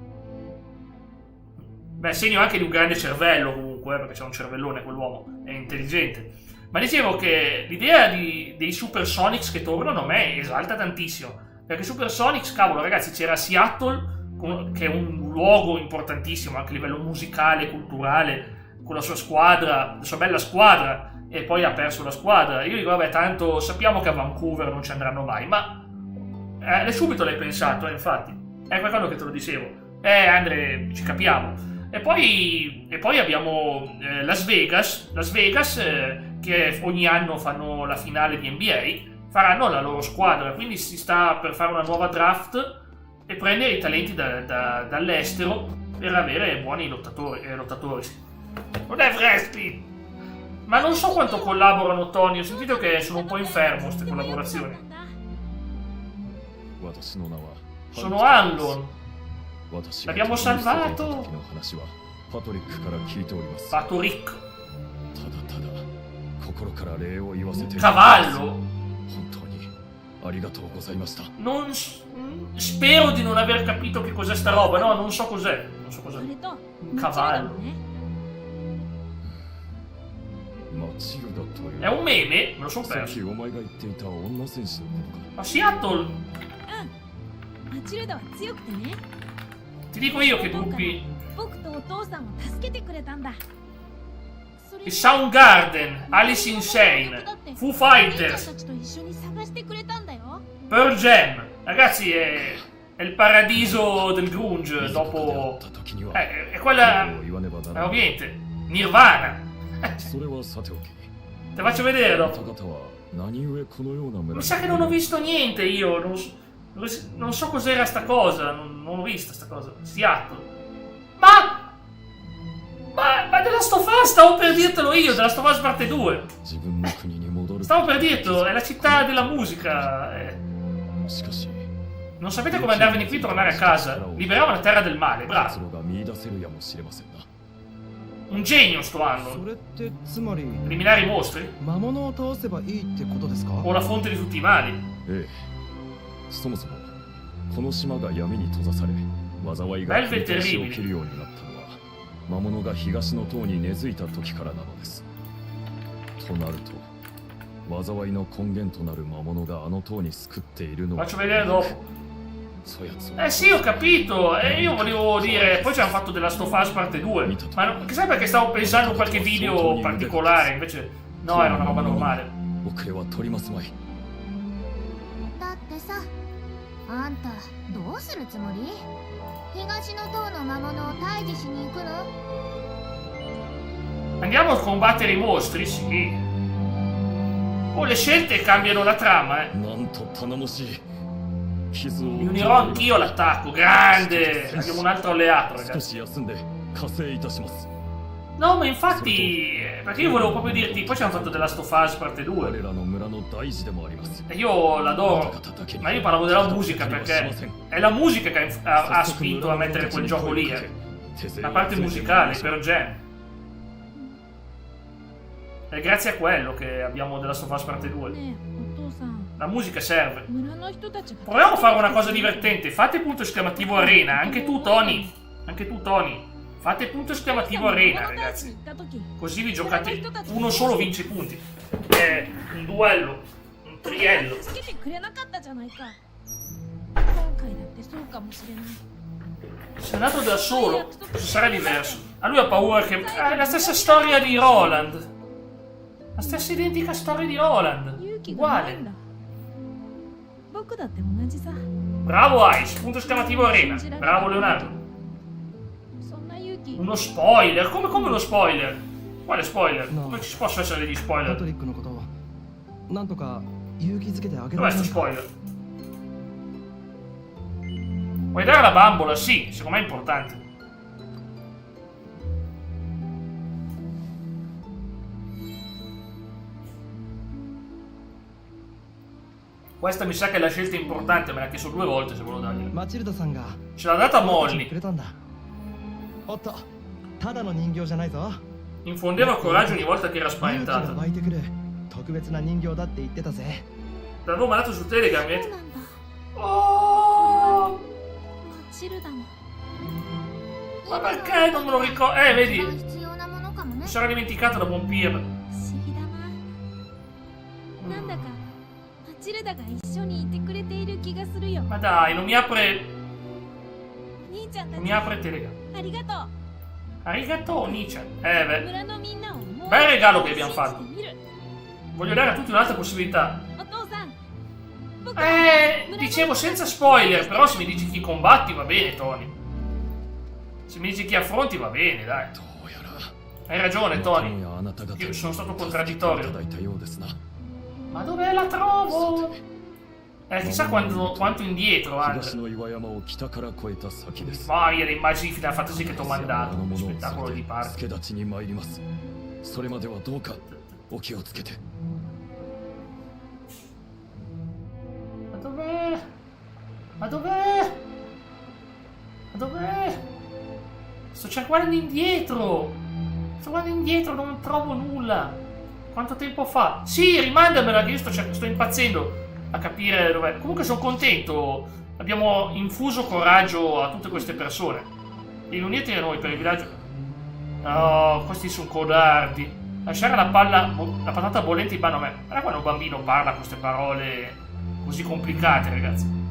S1: Beh, segno anche di un grande cervello comunque, perché c'è un cervellone quell'uomo, è intelligente. Ma dicevo che l'idea dei Supersonics che tornano a me esalta tantissimo. Perché Supersonics, cavolo ragazzi, c'era Seattle, che è un luogo importantissimo anche a livello musicale, culturale, con la sua squadra, la sua bella squadra, e poi ha perso la squadra. Io dico, vabbè, tanto sappiamo che a Vancouver non ci andranno mai, ma subito l'hai pensato, infatti. È quello che te lo dicevo. Andre, ci capiamo. E poi abbiamo Las Vegas, che ogni anno fanno la finale di NBA, faranno la loro squadra, quindi si sta per fare una nuova draft e prendere i talenti dall'estero per avere buoni lottatori. Non è wrestling! Ma non so quanto collaborano, Tony. Ho sentito che sono un po' infermo queste collaborazioni. Sono Hanlon. L'abbiamo salvato. Patoric. Cavallo. Non spero di non aver capito che cos'è sta roba. No, non so cos'è. Un cavallo. È un meme? Me lo son perso. Ma Seattle! Ti dico io che gruppi. Il Soundgarden, Alice in Chains, Foo Fighters, Pearl Jam. Ragazzi, è il paradiso del grunge dopo. È quella. Ovviamente. Nirvana. Te faccio vedere dopo. Mi sa che non ho visto niente io. Non so cos'era sta cosa. Non ho visto sta cosa. Seattle. Ma The Last of Us, stavo per dirtelo io. The Last of Us parte 2. Stavo per dirtelo. È la città della musica. Non sapete come andarvene qui e tornare a casa. Liberiamo la terra del male. Bravo. Un genio sto anno. Eliminare i mostri? O la fonte di tutti i mali? Belve e terribili. Faccio vedere dopo. Sì, ho capito. Io volevo dire. Poi ci hanno fatto della Last of Us parte 2. Ma non, sai perché stavo pensando a qualche video particolare? Invece, no, era una roba normale. Andiamo a combattere i mostri? Sì. Oh, le scelte cambiano la trama, Mi unirò anch'io all'attacco, grande! Abbiamo un altro alleato, ragazzi. No, ma infatti, perché io volevo proprio dirti, poi ci hanno fatto The Last of Us parte 2. E io l'adoro, ma io parlavo della musica perché è la musica che ha spinto a mettere quel gioco lì, La parte musicale, per Jam. È grazie a quello che abbiamo The Last of Us parte 2. La musica serve. Proviamo a fare una cosa divertente. Fate punto esclamativo arena. Anche tu, Tony. Fate punto esclamativo arena, ragazzi. Così vi giocate. Uno solo vince i punti. È un duello. Un triello. Se è nato da solo, sarà diverso. A lui ha paura che. È la stessa storia di Roland. La stessa identica storia di Roland. Uguale. Bravo Ice, punto esclamativo arena. Bravo Leonardo. Uno spoiler? Come uno spoiler? Quale spoiler? Come ci possono essere degli spoiler? Dov'è sto spoiler? Vuoi dare la bambola? Sì, secondo me è importante. Questa mi sa che è la scelta importante, me l'ha chiesto 2 volte se volevo dargliela. Ce l'ha data Molly. Infondeva coraggio ogni volta che era spaventata. L'avevo mandato su Telegram e... Oh! Ma perché non me lo ricordo? Vedi? Mi sarà dimenticato da Vampire. Ma dai, non mi apre... Non mi apre Telegram. Arigato, Nichan. Beh. Bel regalo che abbiamo fatto. Voglio dare a tutti un'altra possibilità. Dicevo senza spoiler, però se mi dici chi combatti va bene, Tony. Se mi dici chi affronti va bene, dai. Hai ragione, Tony. Io sono stato contraddittorio. Ma dove la trovo? Chissà quanto indietro, Andre. Vaia, le immagini di Final Fantasy che ti ho mandato. Spettacolo di parte. Ma dov'è? Ma dov'è? Ma dov'è? Sto guardando indietro. Sto guardando indietro, non trovo nulla. Quanto tempo fa? Sì, rimandamela che io sto impazzendo a capire dov'è. Comunque sono contento. Abbiamo infuso coraggio a tutte queste persone. E unite a noi per il villaggio. No, questi sono codardi. Lasciare la patata bollente in mano a me. Guarda quando un bambino parla queste parole così complicate, ragazzi.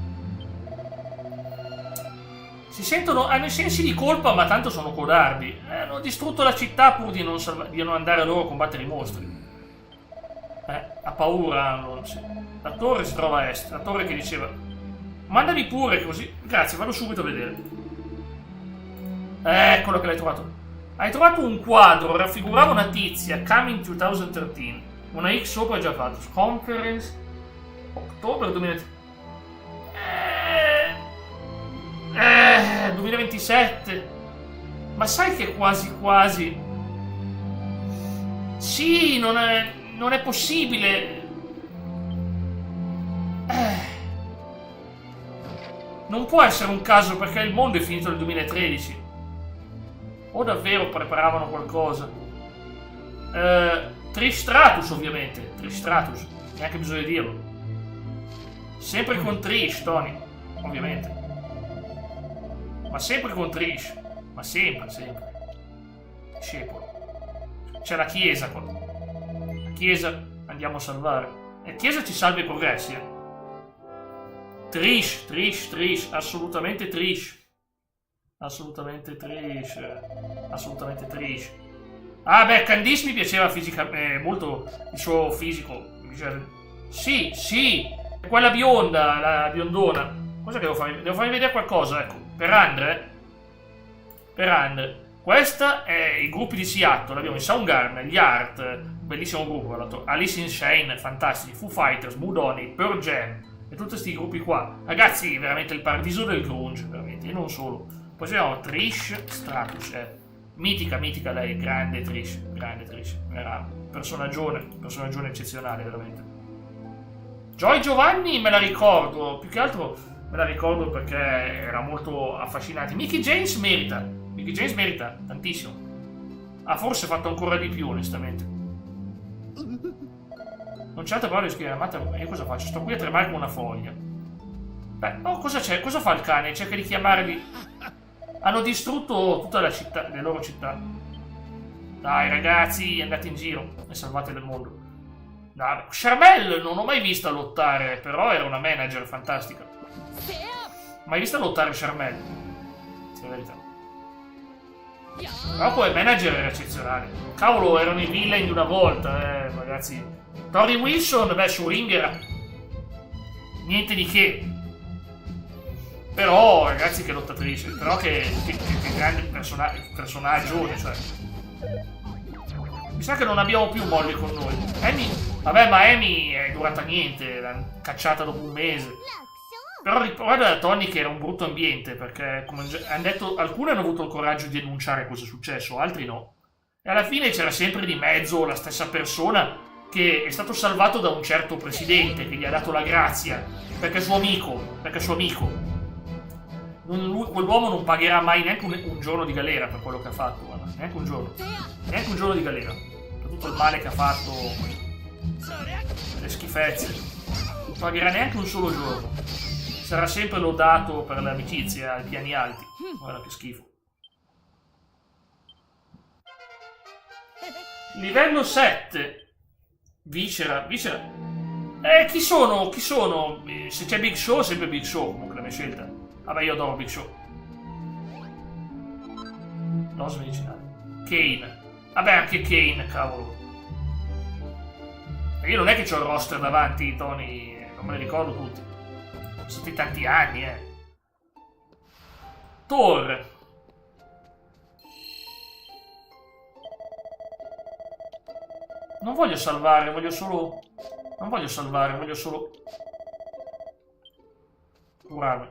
S1: Si sentono, hanno i sensi di colpa, ma tanto sono codardi. Hanno distrutto la città pur di non andare loro a combattere i mostri. Ha paura, non sì. La torre si trova a est, la torre che diceva mandami pure così. Grazie, vado subito a vedere. Eccolo che l'hai trovato. Hai trovato un quadro, raffigurava una tizia, Coming 2013. Una X sopra è già fatto. Conference ottobre 2027. Ma sai che quasi quasi. Sì, non è possibile. Non può essere un caso perché il mondo è finito nel 2013. O davvero preparavano qualcosa? Trish Stratus, ovviamente. Trish Stratus, neanche bisogna dirlo. Sempre con Trish, Tony. Ovviamente. Ma sempre con Trish. Ma sempre. Discepolo. C'è la chiesa qua. La chiesa andiamo a salvare. La chiesa ci salva i progressi, Trish. Assolutamente Trish. Assolutamente Trish. Ah beh, Candice mi piaceva fisicamente, molto il suo fisico. Sì, quella bionda, la biondona. Cosa che devo farmi? Devo farmi vedere qualcosa, ecco. Per Andre. Questa è i gruppi di Seattle. Abbiamo i Soundgarden, gli Art, bellissimo gruppo. Alice in Chains, fantastici. Foo Fighters, Mudhoney, Pearl Jam. E tutti questi gruppi qua. Ragazzi, veramente il paradiso del grunge, veramente. E non solo. Poi abbiamo Trish Stratus, mitica lei, grande Trish, era un personaggione eccezionale, veramente. Joy Giovanni me la ricordo, più che altro me la ricordo perché era molto affascinante. Mickey James merita tantissimo. Ha forse fatto ancora di più, onestamente. Non c'è altra parola di scrivere, ma io cosa faccio? Sto qui a tremare come una foglia. Beh, cosa c'è? Cosa fa il cane? Cerca di chiamarli. Hanno distrutto tutta la città, le loro città. Dai ragazzi, andate in giro e salvate il mondo. Dai, Charmel non l'ho mai vista lottare, però era una manager fantastica. Mai vista lottare Charmel? Sì, è la verità. Però poi manager era eccezionale. Cavolo, erano i villain di una volta, ragazzi. Tori Wilson, beh, su ring era niente di che. Però, ragazzi, che lottatrice. Però che grande personaggio, cioè. Mi sa che non abbiamo più Molly con noi. Amy, vabbè, ma Amy è durata niente, l'hanno cacciata dopo un mese. Però guarda da Tony che era un brutto ambiente, perché, come hanno detto, alcuni hanno avuto il coraggio di denunciare cosa è successo, altri no. E alla fine c'era sempre di mezzo la stessa persona che è stato salvato da un certo presidente che gli ha dato la grazia, perché è suo amico. Quell'uomo non pagherà mai neanche un giorno di galera per quello che ha fatto, guarda. Neanche un giorno di galera per tutto il male che ha fatto, le schifezze. Non pagherà neanche un solo giorno. Sarà sempre lodato per l'amicizia ai piani alti. Guarda che schifo. Livello 7. Viscera. Chi sono? Se c'è Big Show, sempre Big Show, comunque la mia scelta. Vabbè, io adoro Big Show. Dose medicinale. Kane. Vabbè, anche Kane, cavolo. Io non è che c'ho il roster davanti, Tony. Non me li ricordo tutti. Sono stati tanti anni, Thor. Non voglio salvare, voglio solo... Non voglio salvare, voglio solo... curarmi.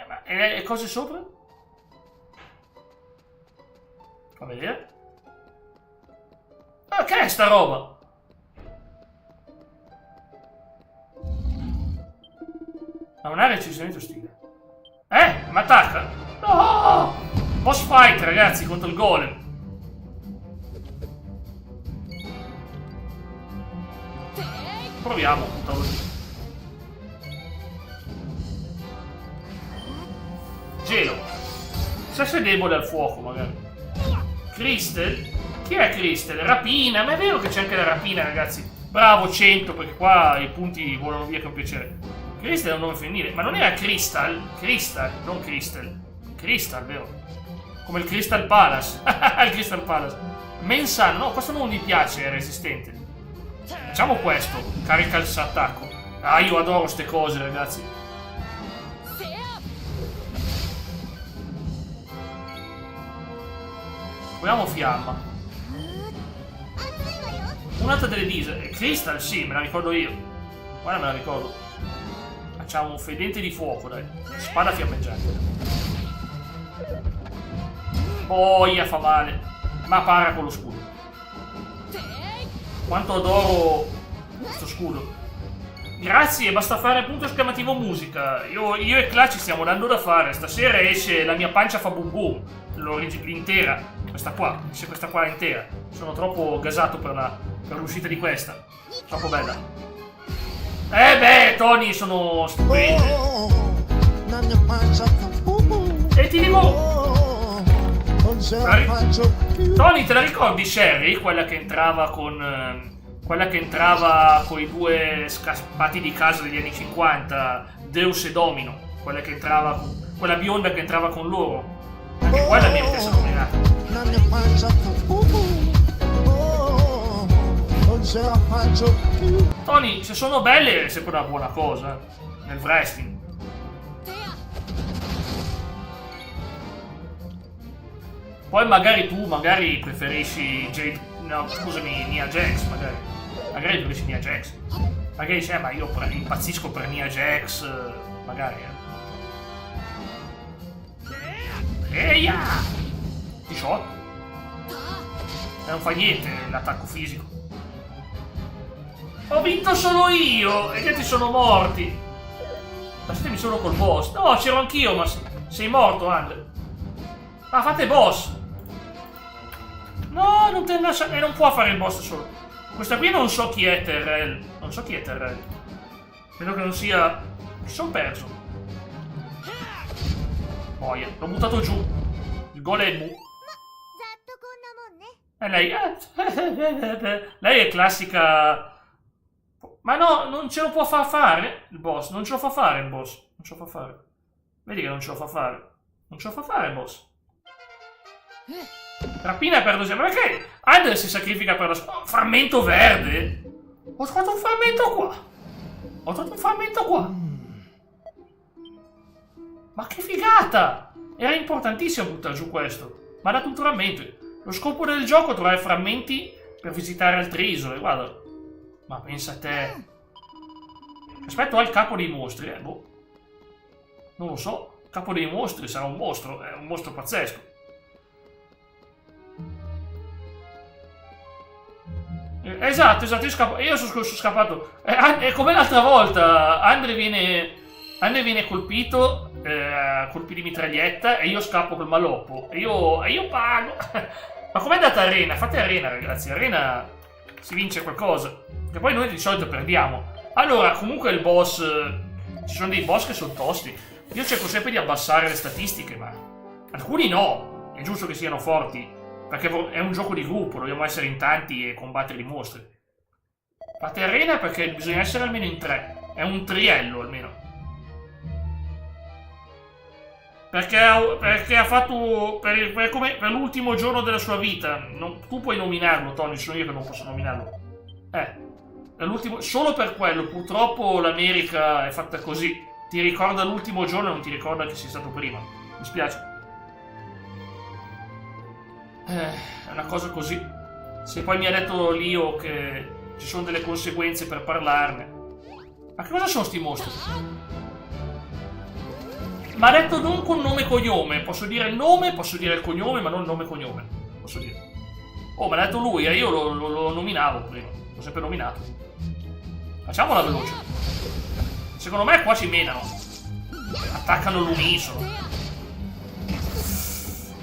S1: Ma e cose sopra? Fa vedere. Ah, che è sta roba? Ha un'area decisamente ostile. Mi attacca? No! Boss fight, ragazzi, contro il golem. Proviamo. Gelo. Se sei debole al fuoco, magari. Crystal? Chi è Crystal? Rapina? Ma è vero che c'è anche la rapina, ragazzi. Bravo, 100, perché qua i punti volano via con piacere. Crystal è un nome femminile. Ma non era Crystal? Crystal, non Crystal. Crystal, vero? Come il Crystal Palace. Il Crystal Palace. Mensan, no, questo non mi piace, è resistente. Facciamo questo. Carica il attacco. Ah, io adoro ste cose, ragazzi. Proviamo fiamma. Un'altra delle dise. Crystal, sì, me la ricordo io. Guarda, me la ricordo. Facciamo un fedente di fuoco, dai. Spada fiammeggiante. Boia, fa male. Ma para con lo scudo. Quanto adoro questo scudo. Grazie, basta fare punto esclamativo musica. Io e Cla ci stiamo dando da fare. Stasera esce La mia pancia fa boom boom. L'intera. Questa qua. Esce questa qua intera. Sono troppo gasato per l'uscita di questa. Troppo bella. Beh, Tony, sono stupende. E ti dico... Tony, te la ricordi Sherry? Quella che entrava con i due scappati di casa degli anni 50, Deus e Domino, quella bionda che entrava con loro. Anche quella mi è nominata. Tony, se sono belle è sempre una buona cosa nel wrestling. Poi magari tu preferisci Nia Jax, magari preferisci Nia Jax. Magari dici, ma io impazzisco per Nia Jax, magari. Eia! 18. E non fa niente l'attacco fisico. Ho vinto solo io! E gli altri sono morti! Lasciatemi solo col boss. No, c'ero anch'io, ma sei morto, Andre. Ah, fate boss! No, non te lascia... non può fare il boss solo. Questa qui non so chi è Terrell. Non so chi è Terrell. Credo che non sia... Mi sono perso. Boia, l'ho buttato giù. Il golem. E lei... lei è classica... Ma no, non ce lo può fare il boss. Non ce lo fa fare il boss. Non ce lo fa fare. Vedi che non ce lo fa fare. Non ce lo fa fare il boss. Rapina per dose. Ma perché Andre si sacrifica per la frammento verde? Ho trovato un frammento qua. Ma che figata! Era importantissimo buttare giù questo. Ma ha dato un frammento. Lo scopo del gioco è trovare frammenti per visitare altre isole. Guarda. Ma pensa a te. Aspetto al capo dei mostri. Boh. Non lo so. Il capo dei mostri sarà un mostro. È un mostro pazzesco. Esatto, io sono scappato. È come l'altra volta. Andre viene colpito colpi di mitraglietta e io scappo col maloppo. E io pago. Ma com'è andata Arena? Fate Arena, ragazzi. Arena si vince qualcosa. Che poi noi di solito perdiamo. Allora, comunque il boss... ci sono dei boss che sono tosti. Io cerco sempre di abbassare le statistiche, ma... alcuni no. È giusto che siano forti. Perché è un gioco di gruppo, dobbiamo essere in tanti e combattere i mostri. Fate Arena perché bisogna essere almeno in 3. È un triello almeno. Perché ha fatto per l'ultimo giorno della sua vita. Tu puoi nominarlo, Tony, sono io che non posso nominarlo. Solo per quello. Purtroppo l'America è fatta così. Ti ricorda l'ultimo giorno e non ti ricorda che sei stato prima. Mi spiace. È una cosa così. Se poi mi ha detto Lio che ci sono delle conseguenze per parlarne. Ma che cosa sono sti mostri? Ma ha detto non con nome e cognome. Posso dire il nome, posso dire il cognome, ma non nome e cognome. Posso dire. Oh, me l'ha detto lui, io lo nominavo prima. L'ho sempre nominato. Facciamola veloce. Secondo me qua ci menano. Attaccano l'unisono.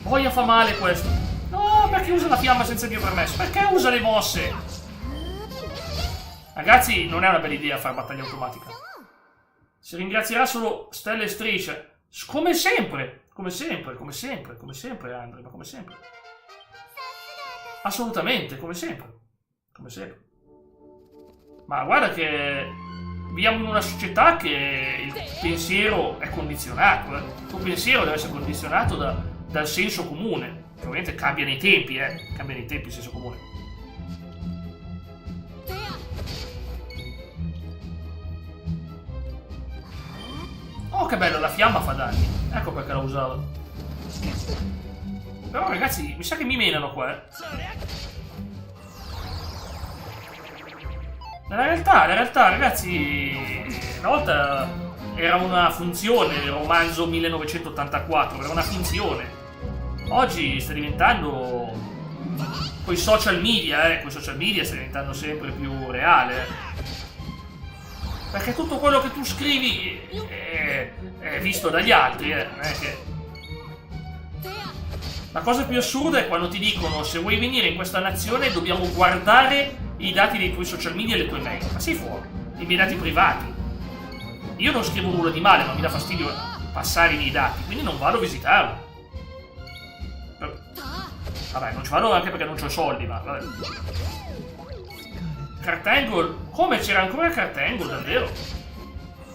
S1: Boia fa male questo. No, perché usa la fiamma senza il mio permesso? Perché usa le mosse? Ragazzi, non è una bella idea fare battaglia automatica. Si ringrazierà solo stelle e strisce. Come sempre, come sempre, come sempre, come sempre, Andre, ma come sempre. Assolutamente, come sempre. Come sempre. Ma guarda che viviamo in una società che il pensiero è condizionato. Il tuo pensiero deve essere condizionato dal senso comune. Che ovviamente cambia nei tempi, cambia nei tempi il senso comune. Oh, che bello, la fiamma fa danni. Ecco perché la usavo. Però ragazzi, mi sa che mi menano qua, Nella realtà, ragazzi, una volta era una funzione il romanzo 1984, era una finzione. Oggi sta diventando, con i social media sta diventando sempre più reale. Perché tutto quello che tu scrivi è visto dagli altri, non è che... La cosa più assurda è quando ti dicono se vuoi venire in questa nazione dobbiamo guardare i dati dei tuoi social media e le tue mail. Ma sei fuori, i miei dati privati. Io non scrivo nulla di male, ma mi dà fastidio passare i miei dati, quindi non vado a visitarlo. Vabbè, non ci vado anche perché non c'ho soldi, ma vabbè. Cartangle? Come c'era ancora Cartangle, davvero?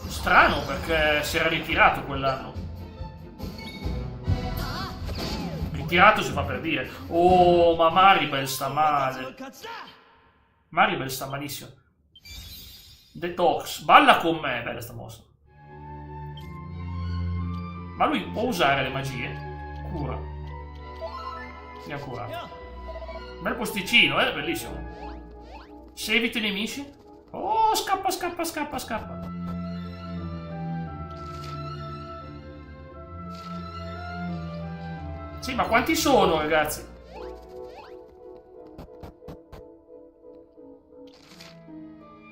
S1: Strano, perché si era ritirato quell'anno. Ritirato si fa per dire. Oh, ma Maribel sta male. Maribel sta malissimo. Detox, balla con me. Bella sta mossa. Ma lui può usare le magie? Cura. Andiamo a curare. Bel posticino, bellissimo. Se eviti i nemici. Oh, scappa. Sì, ma quanti sono, ragazzi?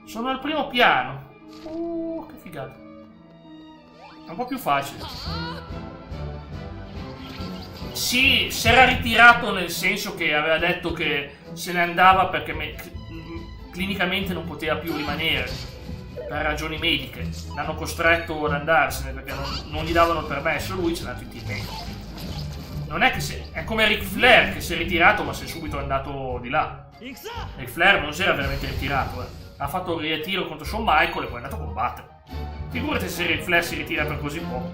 S1: Sono al primo piano. Oh, che figata. È un po' più facile. Sì, si era ritirato nel senso che aveva detto che se ne andava perché clinicamente non poteva più rimanere per ragioni mediche. L'hanno costretto ad andarsene perché non gli davano il permesso. Lui ce l'ha tutti in mente. Non è che è come Ric Flair che si è ritirato ma si è subito andato di là. Ric Flair non si era veramente ritirato. Ha fatto il ritiro contro Shawn Michaels e poi è andato a combattere. Figurati se Ric Flair si ritira per così poco.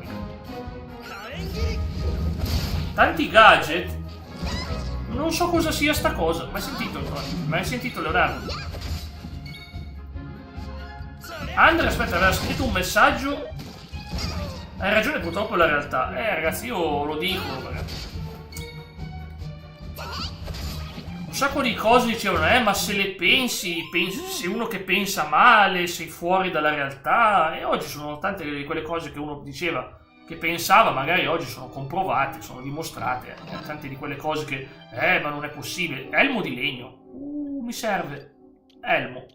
S1: Tanti gadget. Non so cosa sia sta cosa. Mai sentito Leonardo? Andre, aspetta, aveva scritto un messaggio. Hai ragione, purtroppo è la realtà. Ragazzi, io lo dico, ragazzi. Un sacco di cose dicevano, ma se le pensi, se uno che pensa male, sei fuori dalla realtà. E oggi sono tante di quelle cose che uno diceva, che pensava, magari oggi sono comprovate, sono dimostrate. Tante di quelle cose che, ma non è possibile. Elmo di legno. Mi serve. Elmo.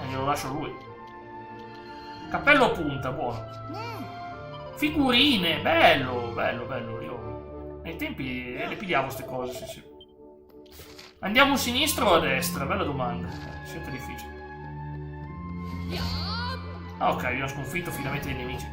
S1: Glielo lascio a lui. Cappello a punta, buono. Figurine, bello. Io nei tempi le pigliavo queste cose, sì. Andiamo a sinistra o a destra? Bella domanda. Scelta difficile. Ok, abbiamo sconfitto finalmente i nemici.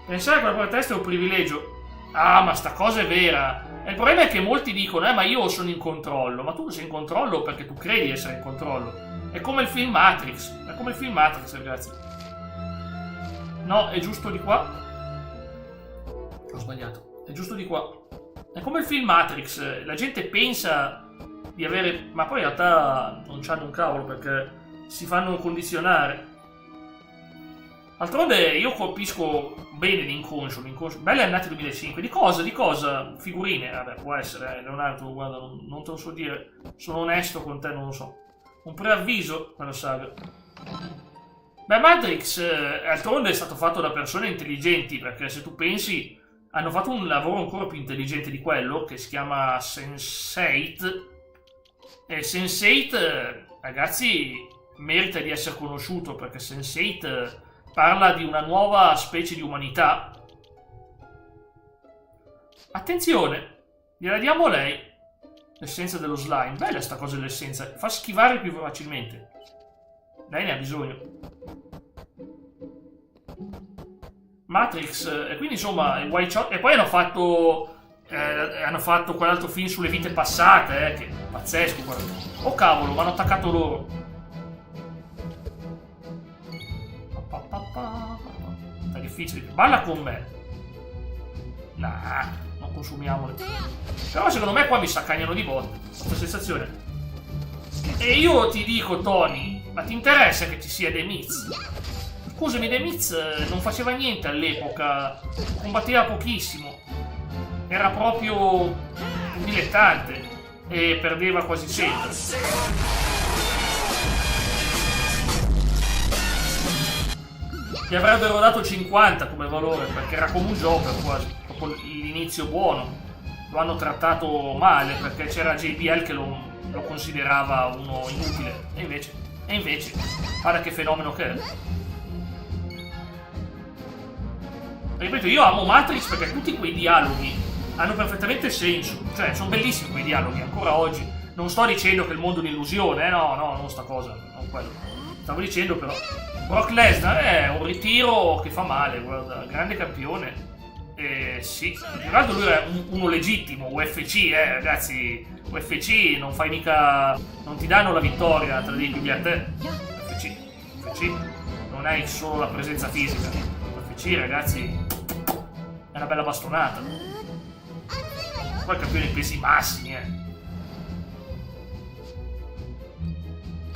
S1: Pensare a quella testa è un privilegio. Ah, ma sta cosa è vera. E il problema è che molti dicono, ma io sono in controllo. Ma tu sei in controllo perché tu credi essere in controllo. È come il film Matrix. Ragazzi. No, è giusto di qua. Ho sbagliato. È giusto di qua. È come il film Matrix. La gente pensa di avere... Ma poi in realtà non c'hanno un cavolo perché si fanno condizionare. D'altronde io colpisco bene l'inconscio. Belle annate 2005. Di cosa? Figurine. Vabbè, può essere, Leonardo, guarda, non te lo so dire. Sono onesto con te, non lo so. Un preavviso, quello saggio. Beh, Matrix, d'altronde è stato fatto da persone intelligenti, perché se tu pensi, hanno fatto un lavoro ancora più intelligente di quello, che si chiama Sense8. E Sense8, ragazzi, merita di essere conosciuto, perché Sense8 parla di una nuova specie di umanità. Attenzione, gliela diamo a lei. L'essenza dello slime. Bella sta cosa dell'essenza. Fa schivare più facilmente. Lei ne ha bisogno. Matrix. E quindi insomma, il White Shot. E poi hanno fatto quell'altro film sulle vite passate, che è pazzesco. Guarda. Oh cavolo, mi hanno attaccato loro. È difficile. Balla con me. Nah, non consumiamole. Però secondo me qua mi saccagnano di botte. Questa sensazione. E io ti dico, Tony, ma ti interessa che ci sia The Miz? Scusami, The Miz non faceva niente all'epoca. Combatteva pochissimo. Era proprio un dilettante. E perdeva quasi sempre. Gli avrebbero dato 50 come valore, perché era come un Joker quasi, dopo l'inizio buono. Lo hanno trattato male, perché c'era JBL che lo considerava uno inutile. E invece, guarda che fenomeno che è. Ripeto, io amo Matrix perché tutti quei dialoghi hanno perfettamente senso. Cioè, sono bellissimi quei dialoghi, ancora oggi. Non sto dicendo che il mondo è un'illusione, no, non sta cosa, non quello. Stavo dicendo però... Brock Lesnar è un ritiro che fa male, guarda, grande campione. Sì, tra l'altro lui è uno legittimo, UFC, ragazzi. UFC non fai mica... non ti danno la vittoria tra dei più a te. UFC non hai solo la presenza fisica. UFC, ragazzi, è una bella bastonata. Poi il campione in pesi massimi,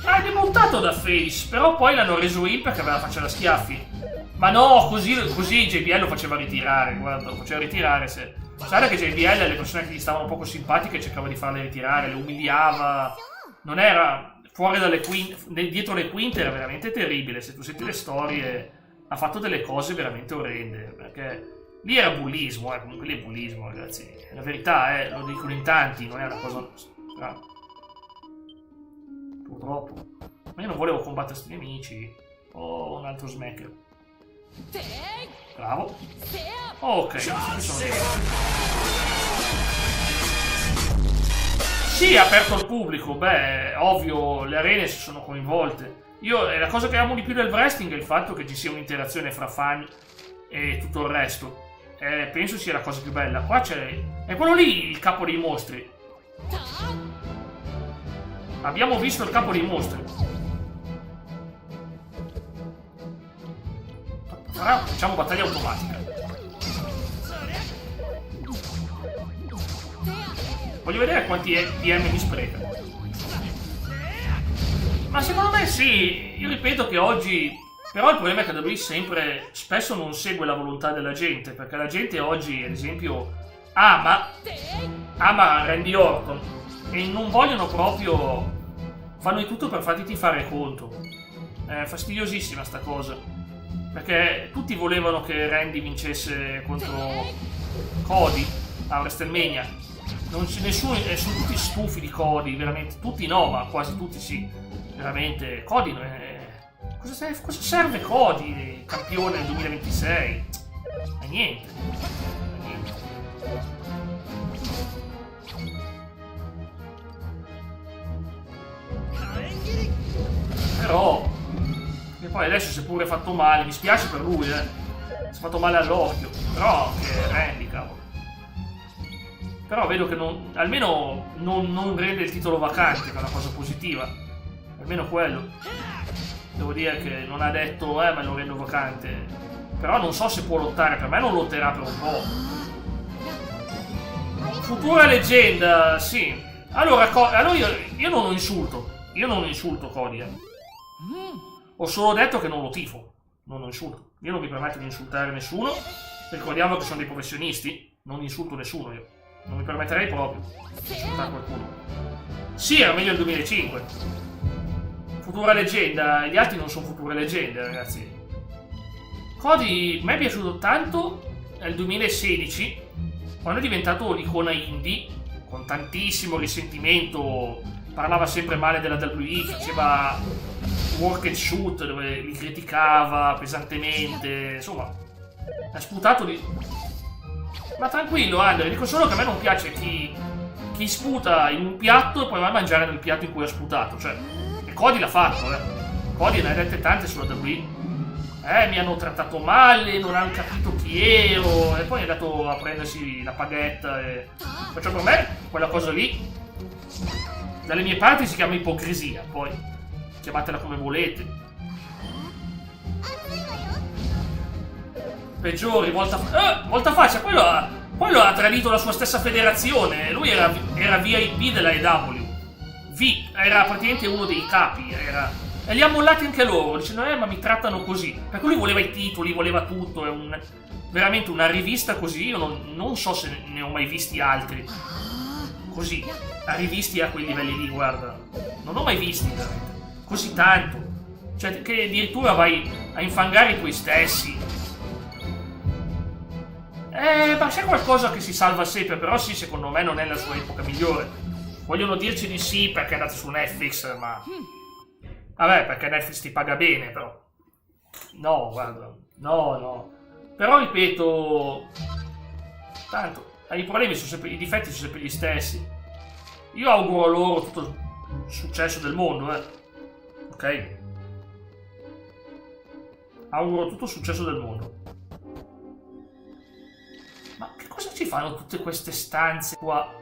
S1: Ha debuttato da face, però poi l'hanno reso heel perché aveva la faccia da schiaffi. Ma no, così JBL lo faceva ritirare, guarda, lo faceva ritirare se... Sai che JBL le persone che gli stavano poco simpatiche cercava di farle ritirare, le umiliava. Non era... fuori dalle quinte, dietro le quinte era veramente terribile. Se tu senti le storie, ha fatto delle cose veramente orrende, perché lì era bullismo, comunque lì è bullismo, ragazzi. La verità, lo dicono in tanti, non è una cosa... Purtroppo. Ma io non volevo combattere questi nemici. Oh, un altro smacker. Bravo. Ok, questi sono dei... Sì, ha aperto al pubblico. Beh, ovvio, le arene si sono coinvolte. La cosa che amo di più del wrestling è il fatto che ci sia un'interazione fra fan e tutto il resto. Penso sia la cosa più bella. Qua c'è... È quello lì il capo dei mostri. Abbiamo visto il capo dei mostri. Facciamo battaglia automatica. Voglio vedere quanti PM mi spreca. Ma secondo me sì. Io ripeto che oggi... Però il problema è che WWE sempre... Spesso non segue la volontà della gente. Perché la gente oggi, ad esempio, ama Randy Orton. E non vogliono proprio... Fanno di tutto per farti fare conto. È fastidiosissima sta cosa. Perché tutti volevano che Randy vincesse contro Cody a WrestleMania. Nessuno, sono tutti stufi di Cody, veramente. Tutti no, ma quasi tutti sì. Veramente, Cody non è... Cosa serve Cody, campione nel 2026? E niente. Però e poi adesso si è pure fatto male, mi spiace per lui, si è fatto male all'occhio, però che Randy, cavolo. Però vedo che almeno non rende il titolo vacante, che è una cosa positiva, almeno quello. Devo dire che non ha detto ma lo rendo vacante, però non so se può lottare, per me non lotterà per un po'. Futura leggenda, sì. Allora io non lo insulto. Io non insulto Cody, Ho solo detto che non lo tifo. Non lo insulto. Io non mi permetto di insultare nessuno. Ricordiamo che sono dei professionisti. Non insulto nessuno io. Non mi permetterei proprio di insultare qualcuno. Sì, era meglio il 2005. Futura leggenda. Gli altri non sono future leggende, ragazzi. Cody a me è piaciuto tanto nel 2016, quando è diventato l'icona indie, con tantissimo risentimento. Parlava sempre male della WWE, faceva work and shoot dove li criticava pesantemente, insomma, ha sputato di... Ma tranquillo, Andre, dico solo che a me non piace chi sputa in un piatto e poi va a mangiare nel piatto in cui ha sputato, cioè... E Cody l'ha fatto, Cody ne ha dette tante sulla WWE. Mi hanno trattato male, non hanno capito chi ero, e poi è andato a prendersi la paghetta e... Perciò per me, quella cosa lì, dalle mie parti si chiama ipocrisia, poi chiamatela come volete. Peggiori, voltafaccia, quello ha tradito la sua stessa federazione, lui era VIP della EW, era praticamente uno dei capi, e li ha mollati anche loro, dicendo ma mi trattano così, perché lui voleva i titoli, voleva tutto, è veramente una rivista così, io non so se ne ho mai visti altri, così, a rivisti a quei livelli lì, guarda, non ho mai visti veramente, così tanto, cioè che addirittura vai a infangare i tuoi stessi. Ma c'è qualcosa che si salva sempre, però sì, secondo me non è la sua epoca migliore. Vogliono dirci di sì perché è andato su Netflix, ma... Vabbè, perché Netflix ti paga bene, però. No, guarda, no. Però, ripeto... Tanto, i problemi sono sempre... I difetti sono sempre gli stessi. Io auguro a loro tutto il successo del mondo, ok? Auguro tutto il successo del mondo. Ma che cosa ci fanno tutte queste stanze qua?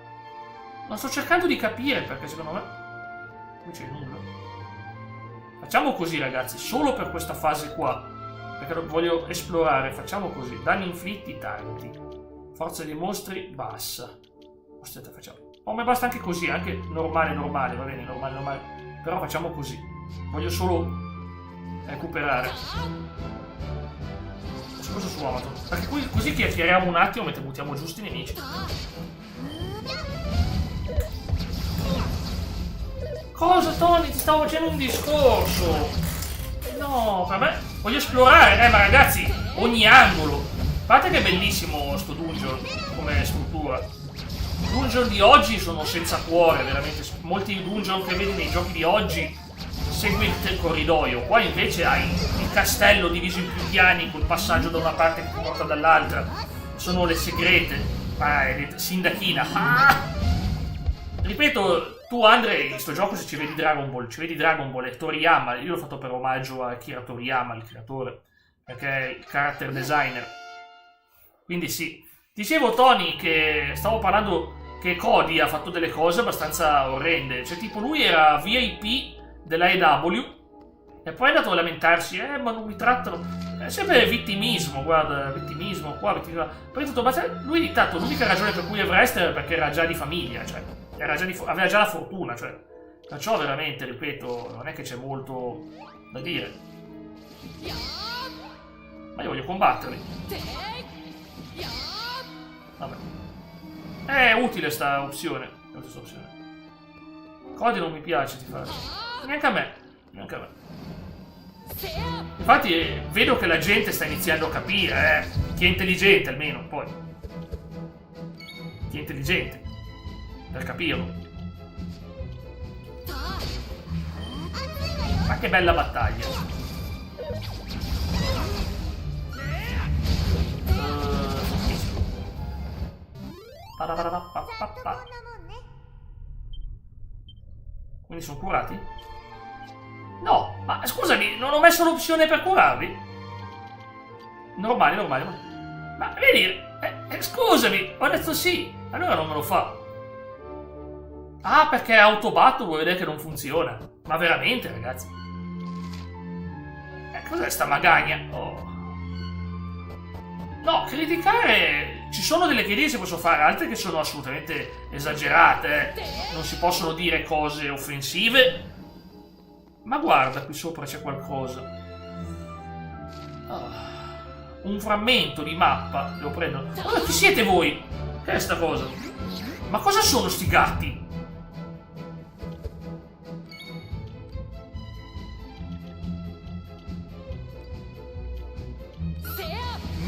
S1: Non sto cercando di capire, perché secondo me... Qui c'è nulla. Facciamo così, ragazzi, solo per questa fase qua, perché voglio esplorare. Facciamo così: danni inflitti tanti, forza dei mostri bassa. Aspetta, facciamo. Oh, ma basta anche così, anche normale, va bene, normale. Però facciamo così. Voglio solo recuperare. Cosa su Amazon? Perché così chiacchieriamo un attimo mentre buttiamo giù sti nemici. Cosa, Tony? Ti stavo facendo un discorso. No, per me... Voglio esplorare, ma ragazzi, ogni angolo. A parte che è bellissimo sto dungeon come struttura. I dungeon di oggi sono senza cuore, veramente. Molti dungeon che vedi nei giochi di oggi segui il corridoio. Qua invece hai il castello diviso in più piani col passaggio da una parte che ti porta dall'altra. Sono le segrete. Sindachina. Ripeto, tu Andre, in questo gioco se ci vedi Dragon Ball e Toriyama, io l'ho fatto per omaggio a Akira Toriyama, il creatore, perché è il character designer. Quindi sì. Dicevo, Tony, che stavo parlando che Cody ha fatto delle cose abbastanza orrende. Cioè, tipo, lui era VIP della EW e poi è andato a lamentarsi, ma non mi trattano. È sempre vittimismo, guarda, vittimismo qua, vittimismo. Poi tutto, ma lui di tanto l'unica ragione per cui è wrestler è perché era già di famiglia, cioè aveva già la fortuna, cioè. Perciò veramente, ripeto, non è che c'è molto da dire. Ma io voglio combatterli. Vabbè. È utile sta opzione. Cody non mi piace ti faccio. Neanche a me. Infatti vedo che la gente sta iniziando a capire, chi è intelligente almeno, poi. Chi è intelligente. Per capirlo. Ma che bella battaglia. Quindi sono curati? No, ma scusami, non ho messo l'opzione per curarli? Normale. Ma vedi, scusami, ho detto sì, allora non me lo fa. Ah, perché è autobattle, vuoi vedere che non funziona? Ma veramente, ragazzi? Cos'è sta magagna? Oh. No, criticare... Ci sono delle critiche che si possono fare, altre che sono assolutamente esagerate, Non si possono dire cose offensive. Ma guarda, qui sopra c'è qualcosa. Oh. un frammento di mappa. Devo prendere. Allora, chi siete voi? Che è sta cosa? Ma cosa sono sti gatti?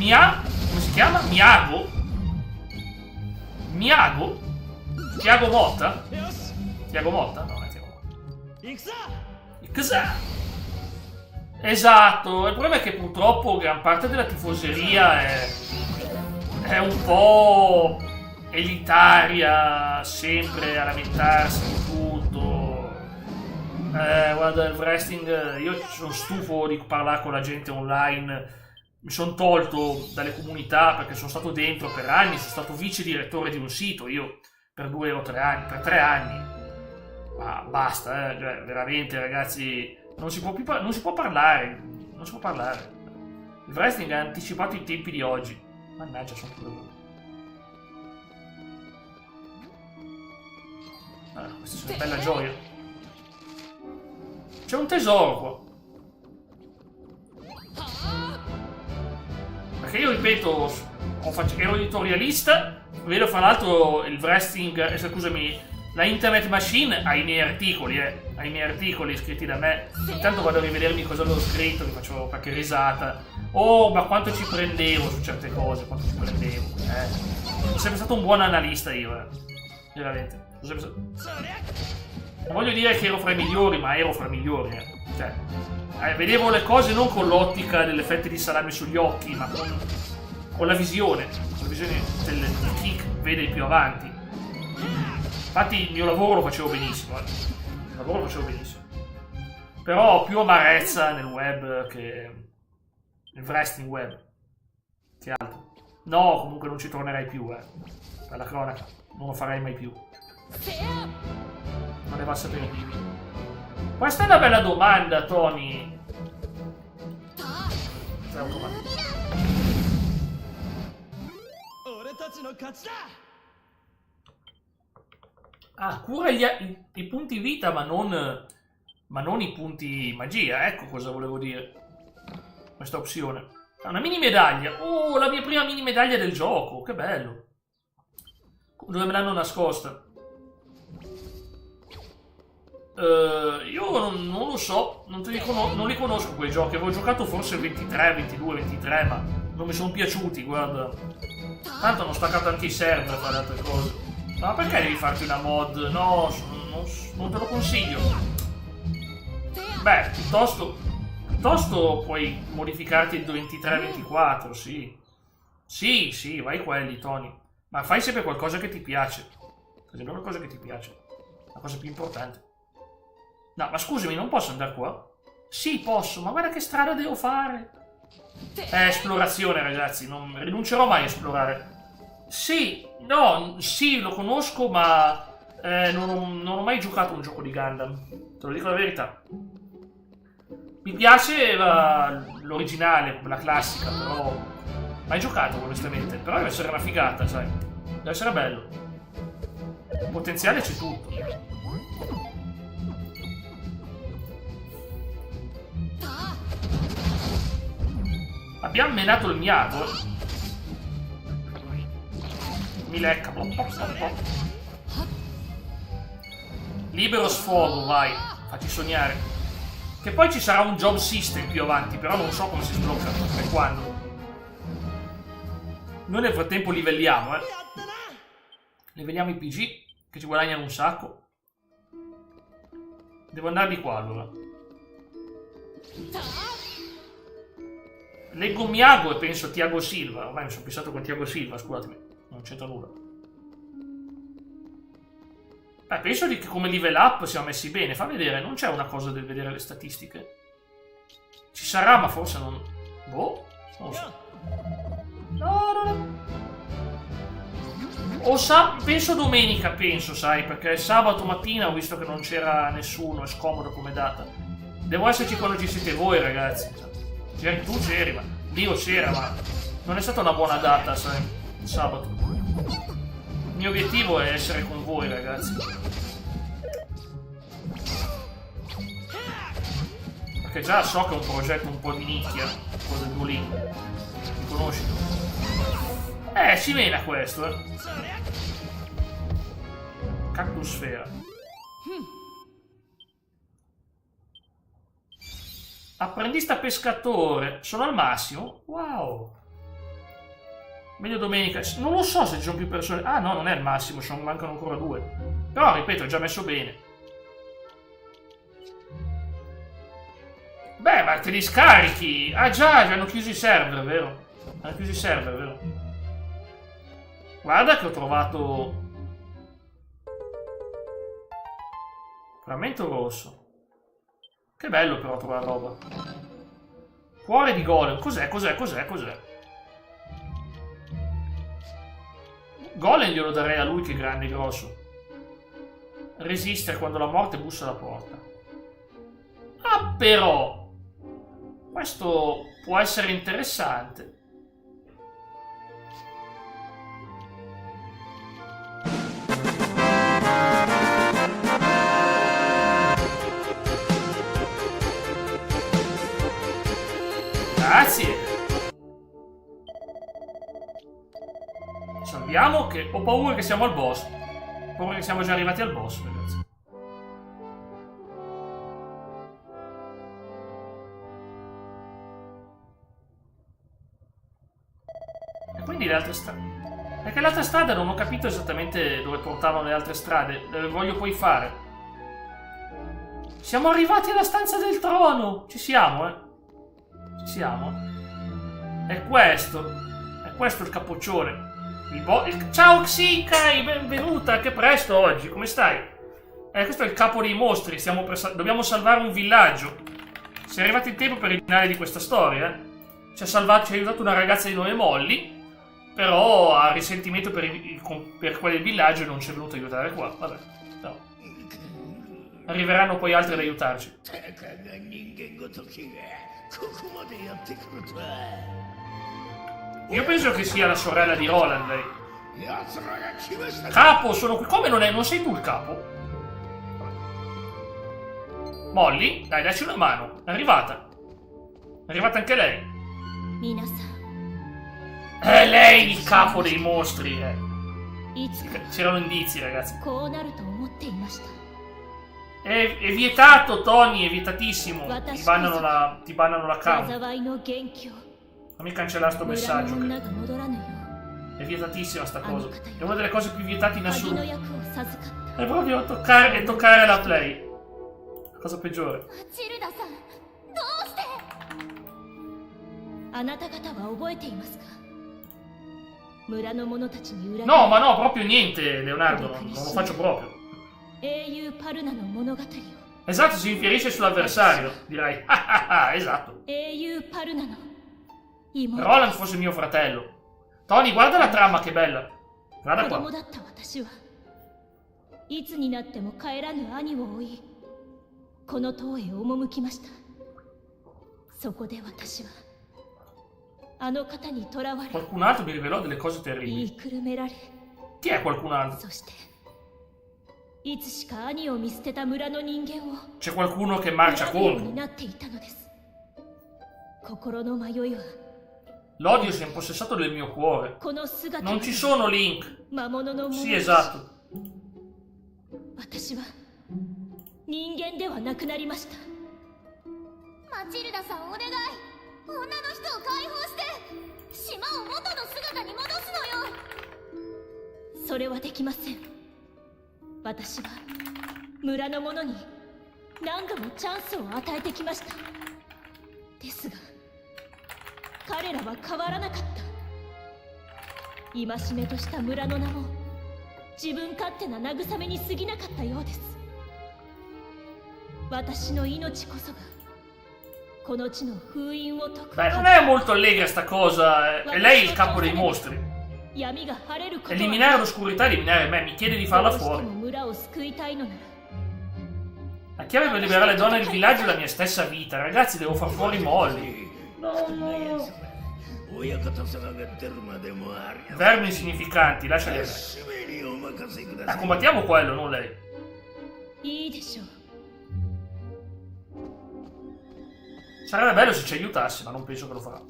S1: Come si chiama? Miago? Miago? Tiago Motta? Tiago Motta? No, non è Tiago Motta. Cos'è? Esatto, il problema è che purtroppo gran parte della tifoseria è un po' elitaria, sempre a lamentarsi di tutto. Guarda, il wrestling, io sono stufo di parlare con la gente online. Mi sono tolto dalle comunità perché sono stato dentro per anni, sono stato vice direttore di un sito, io per 2 o 3 anni, per 3 anni. Ma basta, cioè, veramente ragazzi, non si può parlare, non si può parlare. Il wrestling ha anticipato i tempi di oggi. Mannaggia, sono quello. Questa è una bella gioia. C'è un tesoro qua. Perché io ripeto, ero editorialista, vedo fra l'altro il wrestling, scusami, la Internet Machine ha i miei articoli scritti da me. Intanto vado a rivedermi cosa avevo scritto, mi facevo qualche risata. Oh, ma quanto ci prendevo su certe cose, quanto ci prendevo. Sono sempre stato un buon analista io, veramente. Non voglio dire che ero fra i migliori, ma ero fra i migliori, Cioè, vedevo le cose non con l'ottica delle fette di salame sugli occhi, ma con la visione del chi vede più avanti. Infatti il mio lavoro lo facevo benissimo, Il lavoro lo facevo benissimo. Però ho più amarezza nel web che nel wrestling web. Che altro. No, comunque non ci tornerei più, Per la cronaca. Non lo farei mai più. Non ne va a sapere più. Questa è una bella domanda, Tony. Ah, cura i punti vita, ma non i punti magia. Ecco cosa volevo dire. Questa opzione. Una mini medaglia. Oh, la mia prima mini medaglia del gioco. Che bello. Dove me l'hanno nascosta? Io non lo so. Non li conosco quei giochi. Avevo giocato forse il 23, 22, 23, ma non mi sono piaciuti, guarda. Tanto hanno staccato anche i server a fare altre cose. Ma perché devi farti una mod? No, non te lo consiglio. Beh, piuttosto puoi modificarti il 23-24, sì. Sì, vai quelli, Tony. Ma fai sempre qualcosa che ti piace. Fai sempre qualcosa che ti piace. La cosa più importante. No, ma scusami, non posso andare qua? Sì, posso, ma guarda che strada devo fare. Esplorazione, ragazzi, non rinuncerò mai a esplorare. Sì, lo conosco, ma non ho mai giocato a un gioco di Gundam. Te lo dico la verità. Mi piace l'originale, la classica, però mai giocato onestamente. Però deve essere una figata, sai. Deve essere bello. Il potenziale c'è tutto. Abbiamo menato il miago. Mi lecca. Libero sfogo, vai. Facci sognare. Che poi ci sarà un job system più avanti, però non so come si sblocca e quando. Noi nel frattempo livelliamo, Livelliamo i PG, che ci guadagnano un sacco. Devo andare di qua, allora. Leggo Miago e penso Thiago Silva. Ormai mi sono pensato con Thiago Silva, scusatemi. Non c'entra nulla. Penso che come level up siamo messi bene. Fa vedere, non c'è una cosa del vedere le statistiche. Ci sarà, ma forse non... Boh, non lo so. No. Penso domenica, sai, perché sabato mattina ho visto che non c'era nessuno, è scomodo come data. Devo esserci quando ci siete voi, ragazzi. Tu c'eri, ma Dio c'era, ma non è stata una buona data, sai, sabato. Il mio obiettivo è essere con voi, ragazzi. Perché già so che è un progetto un po' di nicchia, quello del Duolingo. conosci. Si mena questo, Cactusfera. Apprendista pescatore. Sono al massimo? Wow. Meglio domenica. Non lo so se ci sono più persone. Ah no, non è il massimo, mancano ancora 2. Però, ripeto, è già messo bene. Beh, ma te li scarichi. Ah già, hanno chiuso i server, vero? Hanno chiuso i server, vero? Guarda che ho trovato... frammento rosso. Che bello però trovare roba. Cuore di golem. Cos'è? Golem glielo darei a lui che è grande e grosso. Resistere quando la morte bussa alla porta. Ah, però... questo può essere interessante. Grazie. Salviamo che ho paura che siamo al boss. Ho paura che siamo già arrivati al boss, ragazzi. E quindi le altre strade. Perché l'altra strada non ho capito esattamente dove portavano le altre strade. Le voglio poi fare. Siamo arrivati alla stanza del trono. Ci siamo, Ci siamo. È questo il capoccione. Ciao Xikai, benvenuta, che presto oggi, come stai? Questo è il capo dei mostri, dobbiamo salvare un villaggio. Sei arrivato in tempo per il finale di questa storia, ci ha aiutato una ragazza di nome Molly, però ha risentimento per quel villaggio e non ci è venuto a aiutare qua. Vabbè, no. Arriveranno poi altri ad aiutarci. Io penso che sia la sorella di Roland, lei. Capo, sono qui. Come non sei tu il capo? Molly, dai, dacci una mano. È arrivata. È arrivata anche lei. È lei il capo dei mostri, C'erano indizi, ragazzi. È vietato, Tony, è vietatissimo. Ti bannano l'account. Fammi cancellare sto messaggio. È vietatissima sta cosa. È una delle cose più vietate in assoluto. È proprio toccare la play. La cosa peggiore. No, ma no, proprio niente, Leonardo. Non lo faccio proprio. Esatto, si infierisce sull'avversario. Direi. Esatto. Roland fosse mio fratello. Tony, guarda la trama, che bella. Guarda qua. Qualcun altro mi rivelò delle cose terribili. Chi è qualcun altro? C'è qualcuno che marcia contro. L'odio si è impossessato del mio cuore. Non ci sono Link. Sì, esatto. Beh, non è molto allegra sta cosa. È lei il capo dei mostri. Eliminare l'oscurità, eliminare me. Mi chiede di farla fuori. La chiave per liberare le donne del villaggio è la mia stessa vita. Ragazzi, devo far fuori Molly. No. Vermi insignificanti, lasciali a me. Combattiamo quello, non lei. Sarebbe bello se ci aiutasse, ma non penso che lo farà.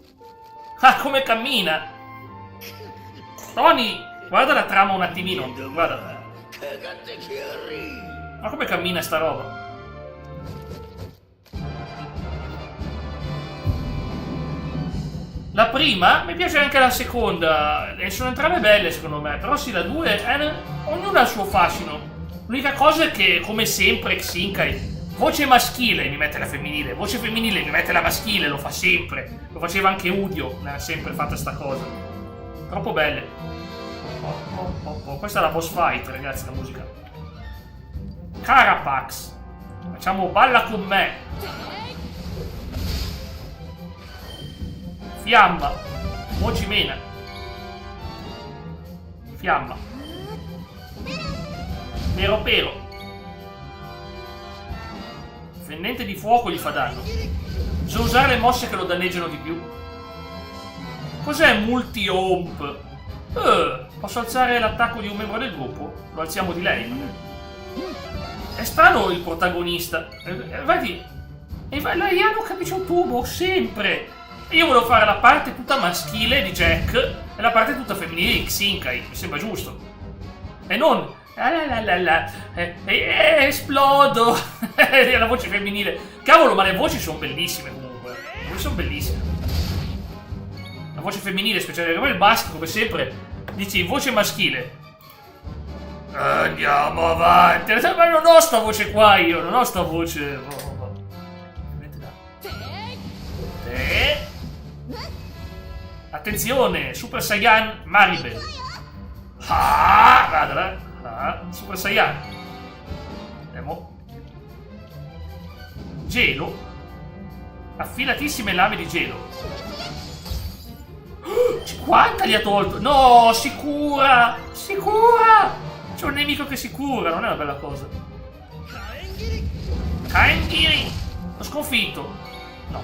S1: Ah, come cammina! Tony, guarda la trama un attimino, guarda. Ma come cammina sta roba? La prima, mi piace anche la seconda, e sono entrambe belle secondo me, però sì, la 2, ognuno ha il suo fascino. L'unica cosa è che, come sempre, Xinkai, voce maschile mi mette la femminile, voce femminile mi mette la maschile, lo fa sempre. Lo faceva anche Udio, ne ha sempre fatta sta cosa. Troppo belle. Questa è la boss fight, ragazzi, la musica. Carapax. Facciamo balla con me. Fiamma. Mocimena. Fiamma. Pero. Fendente di fuoco gli fa danno. So usare le mosse che lo danneggiano di più. Cos'è multi-omp? Posso alzare l'attacco di un membro del gruppo? Lo alziamo di lei. È strano il protagonista. Vedi? La IA non capisce un tubo, sempre. Io volevo fare la parte tutta maschile di Jack e la parte tutta femminile di Xinkai. Mi sembra giusto. E non... esplodo. La voce femminile. Cavolo, ma le voci sono bellissime comunque. Le voci sono bellissime. La voce femminile, speciale come il maschio, come sempre. Dici voce maschile. Andiamo avanti. Ma non ho sta voce qua io. Non ho sta voce. Attenzione, Super Saiyan Maribel. Guarda. Super Saiyan. Andiamo. Gelo. Affilatissime lame di gelo. 50 gli ha tolto. No, si cura. C'è un nemico che si cura. Non è una bella cosa. Kaengiri. L'ho sconfitto. No,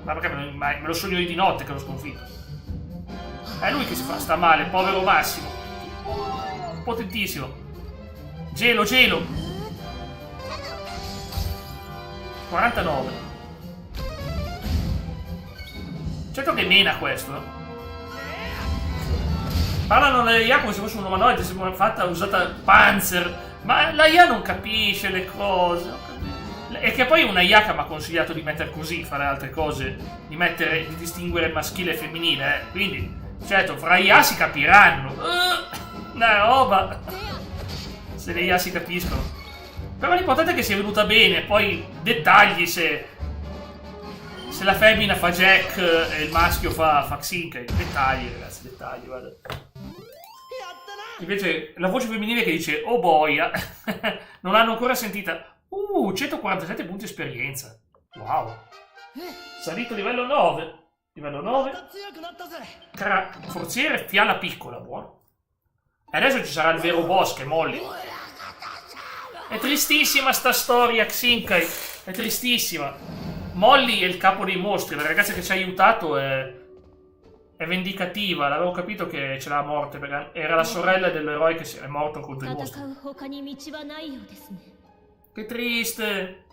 S1: ma perché me lo sogno io di notte che l'ho sconfitto. È lui che si fa sta male, povero Massimo. Potentissimo. Gelo. 49. Certo che mena questo, eh. Parlano le IA come se fosse un umanoide, sembra fatta usata Panzer. Ma la IA non capisce le cose. E che poi una IA che mi ha consigliato di mettere così, fare altre cose, di distinguere maschile e femminile, Quindi, certo, fra IA si capiranno. Una roba. Se le IA si capiscono. Però l'importante è che sia venuta bene. Poi dettagli se la femmina fa Jack e il maschio fa Xinkai. Dettagli, ragazzi, dettagli, guarda. Invece la voce femminile che dice oh boia. Non l'hanno ancora sentita. 147 punti esperienza. Wow. Salito livello 9. Livello 9. Forziere fiala piccola, buono. E adesso ci sarà il vero boss che è Molly. È tristissima sta storia, Xinkai. È tristissima. Molly è il capo dei mostri. La ragazza che ci ha aiutato è vendicativa. L'avevo capito che ce l'ha a morte perché era la sorella dell'eroe che è morto contro i mostri. Che triste.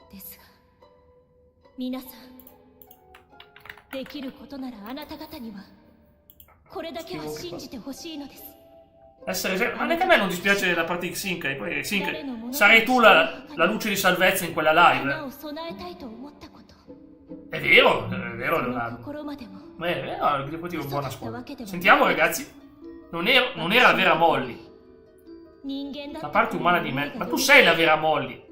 S1: Ma neanche a me non dispiace la parte di Xinkai. Poi Xinkai, sarai tu la luce di salvezza in quella live. È vero, Leonardo. Poi ti do buona scuola. Sentiamo, ragazzi. Non era la vera Molly. La parte umana di me. Ma tu sei la vera Molly.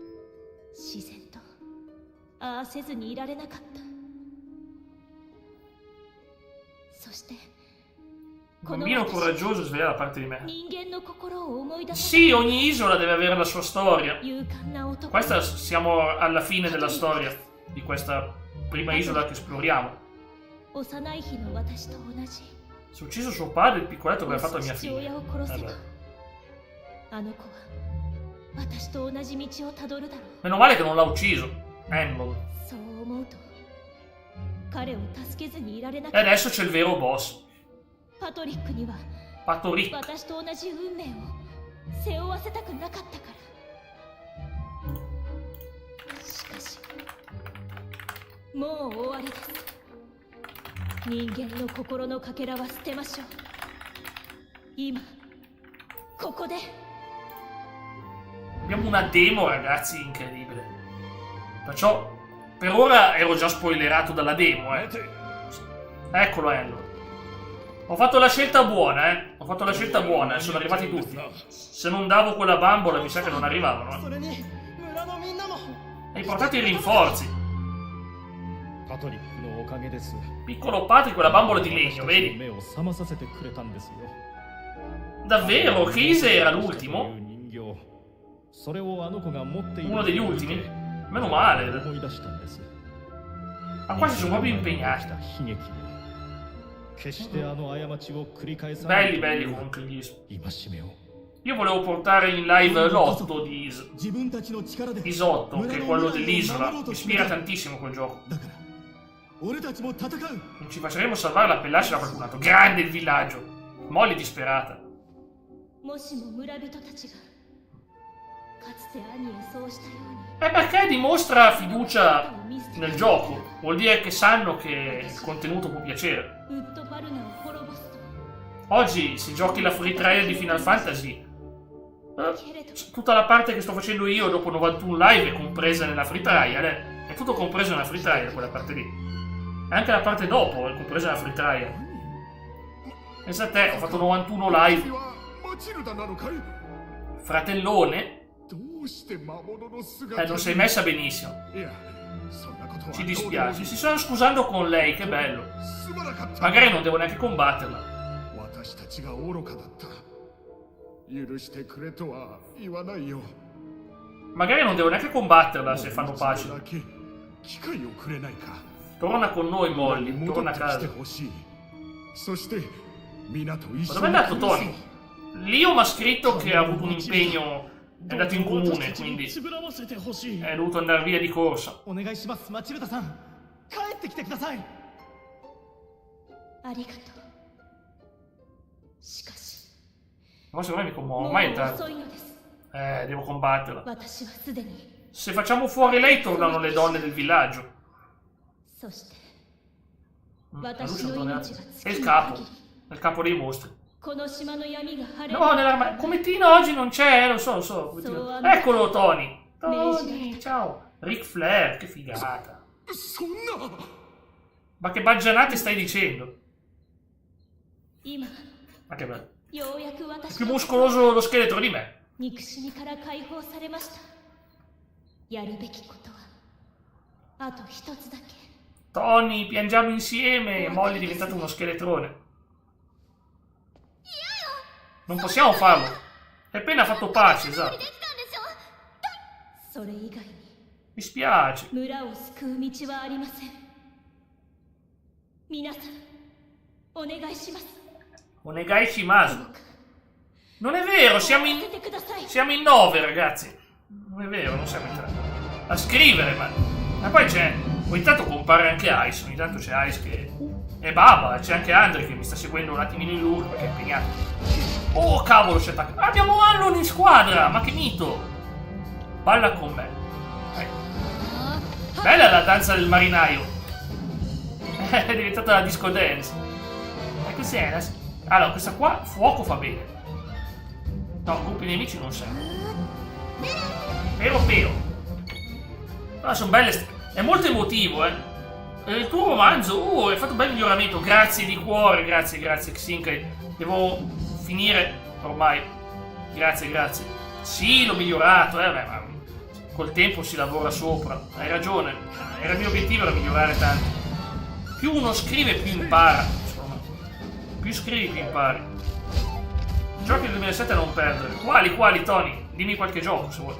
S1: Bambino coraggioso sveglia la parte di me. Sì, ogni isola deve avere la sua storia. Questa siamo alla fine della storia di questa prima isola che esploriamo. Se ho ucciso suo padre, il piccoletto che aveva fatto a mia figlia. Meno male che non l'ha ucciso. Embol. E adesso c'è il vero boss. Patoric.
S2: 人間の心のかけらは捨てましょう。今ここで。
S1: Abbiamo una demo, ragazzi, incredibile. Perciò, per ora ero già spoilerato dalla demo, Eccolo, Enlo. Ho fatto la scelta buona, Ho fatto la scelta buona, sono arrivati tutti. Se non davo quella bambola, mi sa che non arrivavano,
S3: それに村のみんなも
S1: Hai portato i rinforzi.
S3: カトリックのおかげです。
S1: Piccolo Patrick, quella bambola di legno, vedi?
S3: 目を覚まさせてくれたんですよ。
S1: Davvero? Chise era l'ultimo?
S3: 人形。それをあの子が持っている
S1: Uno degli ultimi? Meno male.
S3: 思い出したんです。
S1: Ma qua si sono proprio
S3: し
S1: impegnati.
S3: た悲劇を決してあの過ちを繰り返さない
S1: Belli, belli comunque gli...
S3: 戒めを
S1: Io volevo portare in live l'otto di
S3: 自分たちの力で
S1: Isotto, che è quello dell'isola. Mi ispira tantissimo quel gioco.
S3: だから俺たちも戦う
S1: Non ci facceremo salvare la pellascia da qualcun altro. Grande il villaggio. Molly disperata.
S2: もしも村人たちがかつて兄へそうしたように
S1: Perché dimostra fiducia nel gioco. Vuol dire che sanno che il contenuto può piacere.
S2: ウッドバルナを滅ぼすと
S1: Oggi, se giochi la free trial di Final Fantasy,
S2: けれど
S1: tutta la parte che sto facendo io dopo 91 live è compresa nella free trial, È tutto compreso nella free trial, quella parte lì. E anche la parte dopo è compresa nella free trial. Pensa a te, ho fatto 91 live.
S5: マチルダなのかい
S1: Fratellone,
S5: どうして魔物の姿
S1: non sei messa benissimo.
S5: いやそんなことは
S1: Ci dispiace. Si stanno scusando con lei, che bello.
S5: すまなかった
S1: Magari non devo neanche combatterla.
S5: 私たちが愚かだった許してくれとは言わないよ
S1: Magari non devo neanche combatterla se fanno
S5: もう
S1: pace.
S5: 一度だけ機会をくれないか
S1: Torna con noi, Molly.
S5: 戻
S1: Torna
S5: っ
S1: a
S5: てきて
S1: casa.
S5: ほしいそして皆と一
S1: Ma
S5: 緒
S1: dove è
S5: に
S1: andato
S5: 暮らそう
S1: Tony? Lio mi ha scritto che ha avuto un impegno. È andato in comune, quindi
S3: つぶらませてほしい
S1: è dovuto andare via di corsa.
S3: お願いしますマチルダさん帰ってきてください
S2: ありがとう。しかし
S1: Ma secondo me mi
S2: も
S1: commuovo.
S2: う
S1: Mai entrato.
S2: 遅いのです。
S1: Devo combatterla.
S2: 私はすでに
S1: Se facciamo fuori lei, tornano le donne del villaggio.
S2: そして
S1: La luce
S2: 私
S1: non
S2: の
S1: tornerà.
S2: 命が
S1: È
S2: 尽
S1: il
S2: きる
S1: capo.
S2: 限り
S1: È il capo dei mostri.
S2: この島の闇が晴れる
S1: No, nell'armadio. Comettino oggi non c'è, lo so. Comettino. Eccolo, Tony. Tony, ciao. Ric Flair, che figata.
S5: そんな
S1: Ma che baggianate stai dicendo?
S2: 今
S1: Ma che bello.
S2: ようやく
S1: È
S2: 私
S1: più
S2: の
S1: muscoloso lo scheletro di me.
S2: 憎しみから解放されました。やるべきことはあと一つだけ。
S1: Tony, piangiamo insieme. Molly è diventato uno scheletrone. Non possiamo farlo. È appena fatto pace, esatto.
S2: それ以外に
S1: Mi spiace.
S2: 村を救う道はありません。皆さんお願いします。
S1: Onegai Shimasu. Non è vero, siamo
S2: さ
S1: in
S2: せてください。
S1: Siamo in 9, ragazzi. Non è vero, non siamo in 3. A scrivere, ma poi c'è. Ogni tanto compare anche Ice. Ogni tanto c'è Ice che. E Baba, c'è anche Andre che mi sta seguendo un attimino in lurk perché è impegnato. Oh cavolo, c'è attaccato. Abbiamo Allon in squadra! Ma che mito! Balla con me. Bella la danza del marinaio. È diventata la disco dance. E cos'è? Allora, questa qua, fuoco fa bene. No, gruppi nemici non serve. Pero. Ah, sono belle. È molto emotivo, Il tuo romanzo, hai fatto un bel miglioramento. Grazie di cuore, grazie, Xinkai. Devo finire ormai. Grazie. Sì, l'ho migliorato, ma col tempo si lavora sopra. Hai ragione. Era il mio obiettivo, era migliorare tanto. Più uno scrive, più impara. Secondo me. Più scrivi, più impari. Giochi del 2007 a non perdere. Quali, Tony? Dimmi qualche gioco se vuoi.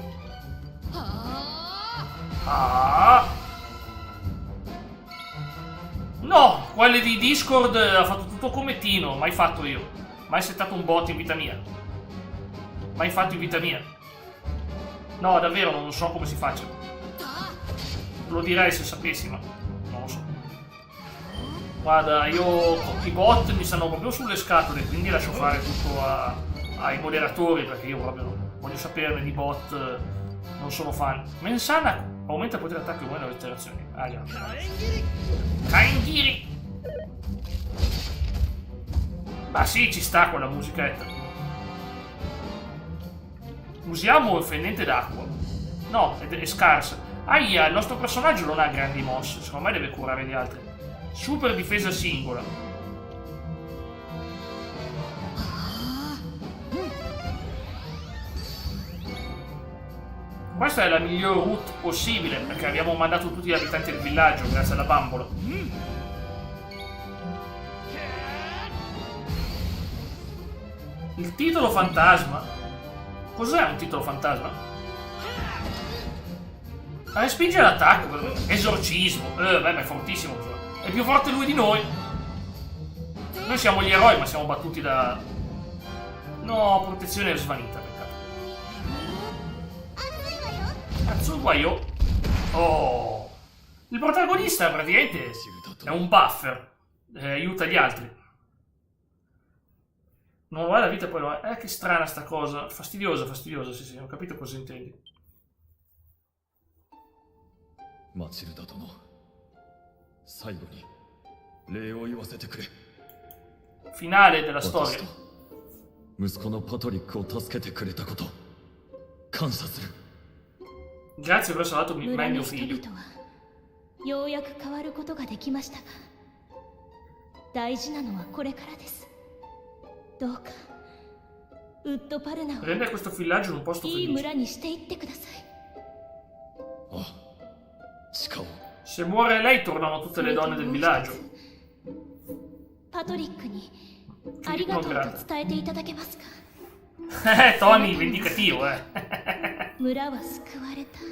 S1: No, quelli di Discord ha fatto tutto come Tino, mai fatto io. Mai settato un bot in vita mia. Mai fatto in vita mia. No, davvero, non so come si faccia. Lo direi se sapessi, ma non lo so. Guarda, io i bot mi stanno proprio sulle scatole, quindi lascio fare tutto ai moderatori, perché io proprio voglio saperne di bot, non sono fan. Mensana aumenta il potere d'attacco e aumenta le interazioni. Ah già. Kaingiri! Ma sì, ci sta quella musichetta. Usiamo il fendente d'acqua. No, è scarsa. Aia, il nostro personaggio non ha grandi mosse. Secondo me deve curare gli altri. Super difesa singola. Questa è la miglior route possibile, perché abbiamo mandato tutti gli abitanti del villaggio grazie alla bambola. Il titolo fantasma? Cos'è un titolo fantasma? Respinge l'attacco. Esorcismo. Beh, ma è fortissimo. È più forte lui di noi. Noi siamo gli eroi, ma siamo battuti da... No, protezione svanita, peccato. Atsuwayo. Oh. Il protagonista praticamente è un buffer. Aiuta gli altri. Non lo è la vita, poi lo è. Che strana sta cosa. Fastidiosa, sì, ho capito cosa intendi.
S5: Matilda殿、最後に礼を言わせてくれ。
S1: Finale della storia.
S5: 私と息子のパトリックを助けてくれたこと、感謝する。
S1: Grazie per aver salvato me
S2: 村
S1: e
S2: の
S1: mio
S2: 人
S1: figlio.
S2: 々はようやく変わることができましたが、大事なのはこれからです。どうかウッドパルナを
S1: Rendere questo villaggio un posto
S2: いい
S1: felice.
S2: 村にしていってください。
S5: ああ、地下を
S1: Se muore lei tornano tutte le donne del villaggio.
S2: パトリックにありがとうと伝えていただけますか。
S1: Tony, vendicativo,
S2: 村は救われたと。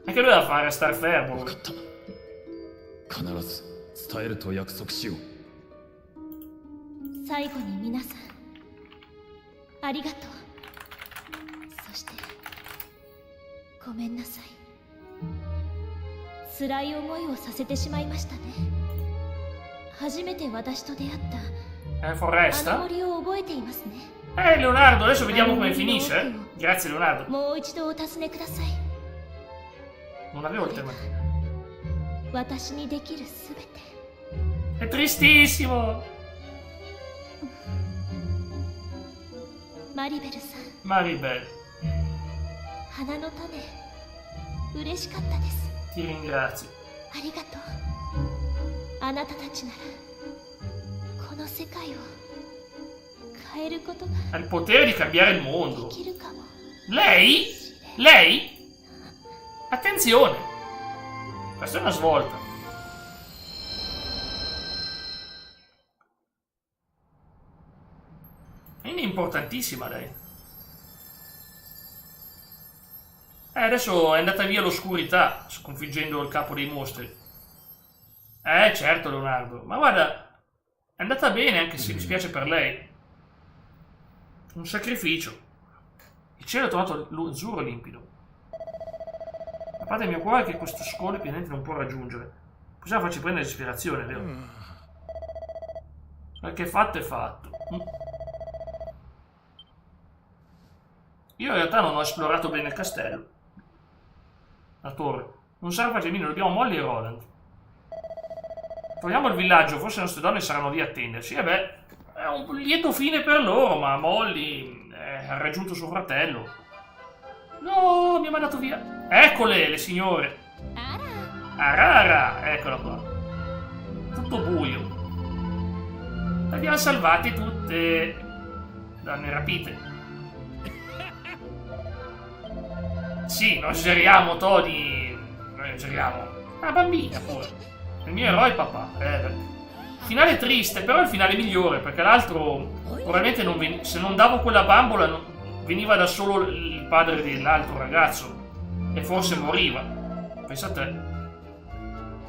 S1: Anche lui da fare, star fermo.
S5: 分かった。必ず伝えると約束しよう。
S2: 最後に皆さんありがとう。そしてごめんなさい。辛い思いをさせてしまいましたね。初めて私と出会ったあの
S1: Foresta?
S2: 森を覚えていますね。
S1: Leonardo, adesso vediamo come finisce. Grazie, Leonardo.
S2: もう一度お尋ねください。
S1: Non avevo il tema.
S2: 私にできるすべて。
S1: È tristissimo.
S2: マリベルさん、
S1: Maribel,
S2: 花の種嬉しかったです。
S1: ti ringrazio.
S2: ありがとう。あなたたちならこの世界を変えることが
S1: Ha il potere di cambiare il
S2: で
S1: mondo.
S2: きるかも。
S1: Lei? Lei? Attenzione. Questa è una svolta. È importantissima lei. Adesso è andata via l'oscurità, sconfiggendo il capo dei mostri. Certo, Leonardo. Ma guarda, è andata bene, anche se mi spiace per lei. Un sacrificio. Il cielo è tornato azzurro limpido. La parte del mio cuore è che questo scole pianeta non può raggiungere. Possiamo farci prendere ispirazione, vero? Perché fatto è fatto. Io in realtà non ho esplorato bene il castello. La torre. Non sarà facile, non dobbiamo Molly e Roland. Troviamo il villaggio, forse le nostre donne saranno lì a attenderci. E beh, è un lieto fine per loro, ma Molly ha raggiunto suo fratello. No, mi ha mandato via. Eccole, le signore. Arara, eccola qua. Tutto buio. Le abbiamo salvate tutte. Donne rapite. Sì, non esageriamo, Tony. Non esageriamo. Una bambina pure. Il mio eroe papà. Finale triste, però è il finale migliore, perché l'altro probabilmente non se non davo quella bambola veniva da solo il padre dell'altro ragazzo e forse moriva. Pensate.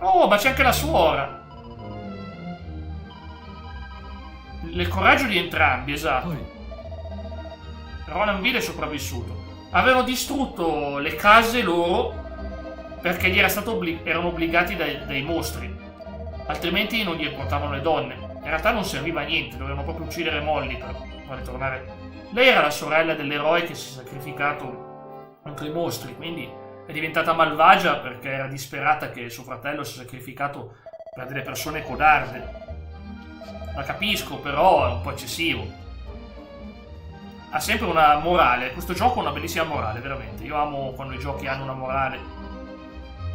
S1: Oh, ma c'è anche la suora. Il coraggio di entrambi, esatto. Roland Vile è sopravvissuto. Avevano distrutto le case loro perché gli erano obbligati dai mostri, altrimenti non gli portavano le donne. In realtà non serviva a niente, dovevano proprio uccidere Molly per farle tornare. Lei era la sorella dell'eroe che si è sacrificato contro i mostri, quindi è diventata malvagia perché era disperata che suo fratello si è sacrificato per delle persone codarde. La capisco, però è un po' eccessivo. Ha sempre una morale. Questo gioco ha una bellissima morale, veramente. Io amo quando i giochi hanno una morale.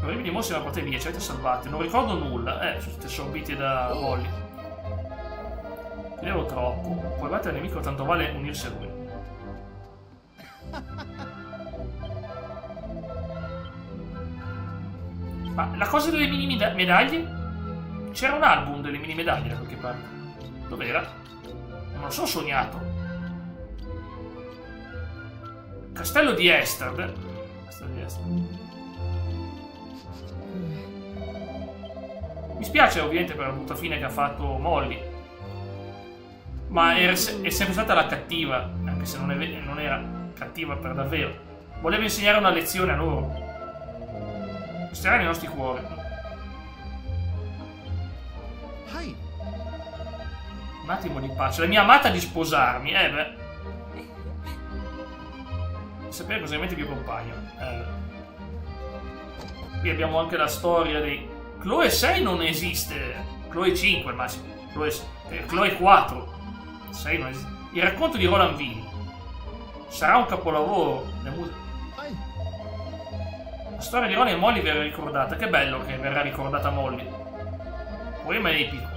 S1: I orribili mostri la portate via, ci avete salvati. Non ricordo nulla. Sono stati assorbiti da Molly. Credevo troppo. Puoi battere il nemico, tanto vale unirsi a lui. Ma la cosa delle mini medaglie? C'era un album delle mini medaglie da qualche parte. Dov'era? Non lo so, sognato. Castello di Esther. Castello di Esther. Mi spiace ovviamente per la brutta fine che ha fatto Molly. Ma è sempre stata la cattiva, anche se non era cattiva per davvero. Voleva insegnare una lezione a loro. Resterà nei nostri cuori. Un attimo di pace. La mia amata di sposarmi. Sapere cosa mette mio compagno. Qui abbiamo anche la storia dei... Chloe 6 non esiste. Chloe 5 al massimo. Chloe 4. 6 non esiste. Il racconto di Roland Vini. Sarà un capolavoro. La storia di Ron e Molly verrà ricordata. Che bello che verrà ricordata Molly. Poema epico.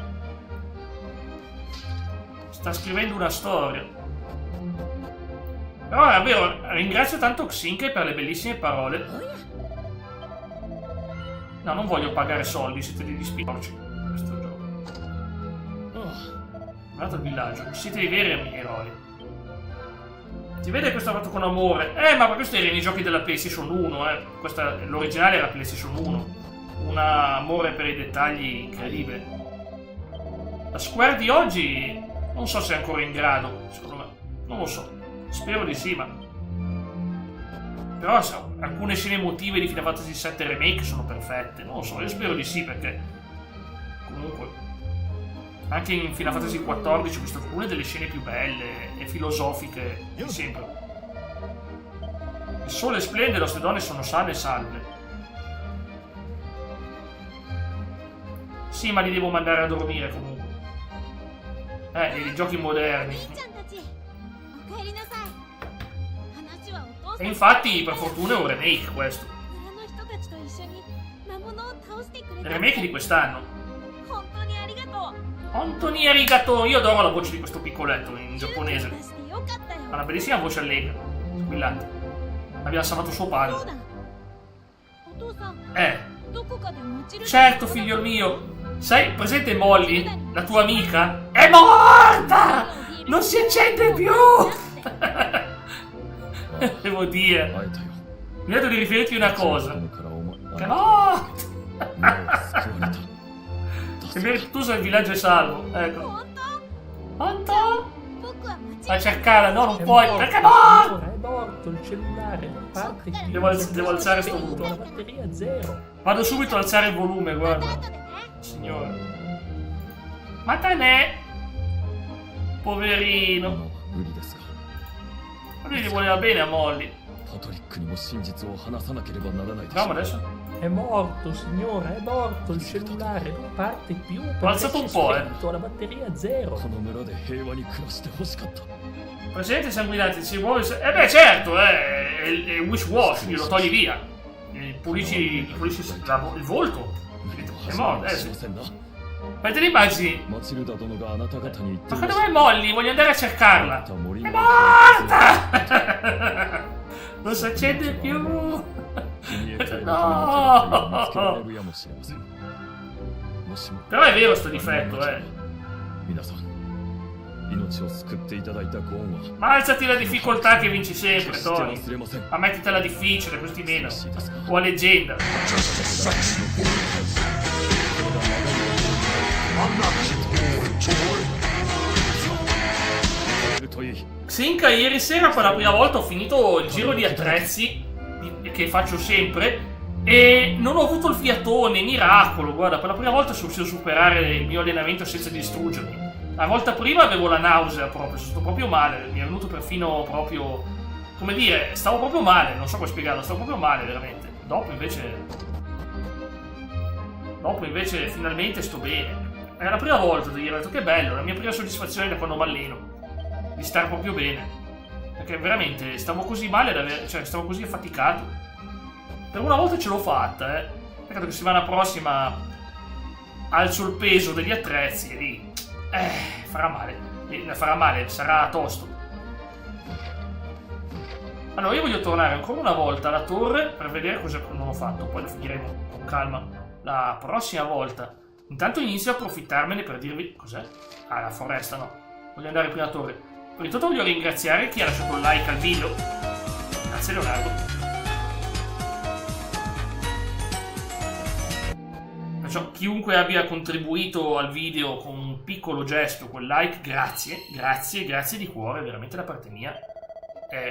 S1: Sta scrivendo una storia. Però davvero ringrazio tanto Xinke per le bellissime parole. No, non voglio pagare soldi, siete degli spicci. Questo gioco. Guardate il villaggio. Siete dei veri eroi. Si vede che questo è fatto con amore. Ma questo era nei giochi della PlayStation 1, l'originale era PlayStation 1. Un amore per i dettagli incredibile. La Square di oggi non so se è ancora in grado, secondo me. Non lo so. Spero di sì, ma... Però alcune scene emotive di Final Fantasy VII Remake sono perfette. Non lo so, io spero di sì, perché... Comunque... Anche in Final Fantasy XIV ho visto alcune delle scene più belle e filosofiche di sempre. Il sole splende e le nostre donne sono sane e salve. Sì, ma li devo mandare a dormire comunque. I giochi moderni. E infatti, per fortuna, è un remake questo. Il remake di quest'anno. Antoni arigato. Io adoro la voce di questo piccoletto in giapponese. Ha una bellissima voce allegra, squillante. Abbiamo salvato suo padre. Certo, figlio mio. Sai, presente Molly, la tua amica? È morta! Non si accende più! Devo dire. Mi ha detto di riferirti una cosa. Che no! Tu sei il villaggio è salvo. Ecco. Quanto? Vai a cercarla, no, non puoi. Perché è morto?
S6: È morto il cellulare.
S1: Devo alzare sto
S6: volume. La
S1: volume.
S6: batteria zero.
S1: Vado subito ad alzare il volume, guarda. Signore. Ma te ne? Poverino. Ma lui gli voleva bene a Molly. Vediamo adesso.
S6: È morto, signora, è morto il cellulare, non parte più.
S1: L'ho alzato un po',
S6: La batteria zero.
S1: Presidente sanguinante, si muove... certo, è il wish wash, glielo togli via. Pulisci il volto. È morto, sì. Ma te ne immagini? Ma quando vai Molly? Voglio andare a cercarla. È morta! Non si accende più. No! Però è vero sto difetto, Ma alzati la difficoltà che vinci sempre, Tony. Ma mettitela difficile, così meno. O a leggenda. Xinka, ieri sera per la prima volta ho finito il giro di attrezzi che faccio sempre e non ho avuto il fiatone, miracolo, guarda, per la prima volta sono riuscito a superare il mio allenamento senza distruggermi. La volta prima avevo la nausea proprio, sono stato proprio male, mi è venuto perfino proprio, come dire, stavo proprio male, non so come spiegarlo, stavo proprio male veramente. Dopo invece Dopo invece finalmente sto bene. È la prima volta, devo dire, ho detto che bello, la mia prima soddisfazione da quando m'alleno. Di stare proprio bene. Perché veramente stavo così male, cioè stavo così affaticato. Per una volta ce l'ho fatta, Peccato che settimana prossima alzo il peso degli attrezzi e lì farà male, sarà tosto. Allora io voglio tornare ancora una volta alla torre per vedere cosa non ho fatto, poi lo finiremo con calma la prossima volta. Intanto inizio a approfittarmene per dirvi cos'è. Ah, la foresta no, voglio andare prima alla torre. Prima di tutto voglio ringraziare chi ha lasciato un like al video. Grazie Leonardo. Perciò chiunque abbia contribuito al video con un piccolo gesto, quel like, grazie di cuore, veramente da parte mia.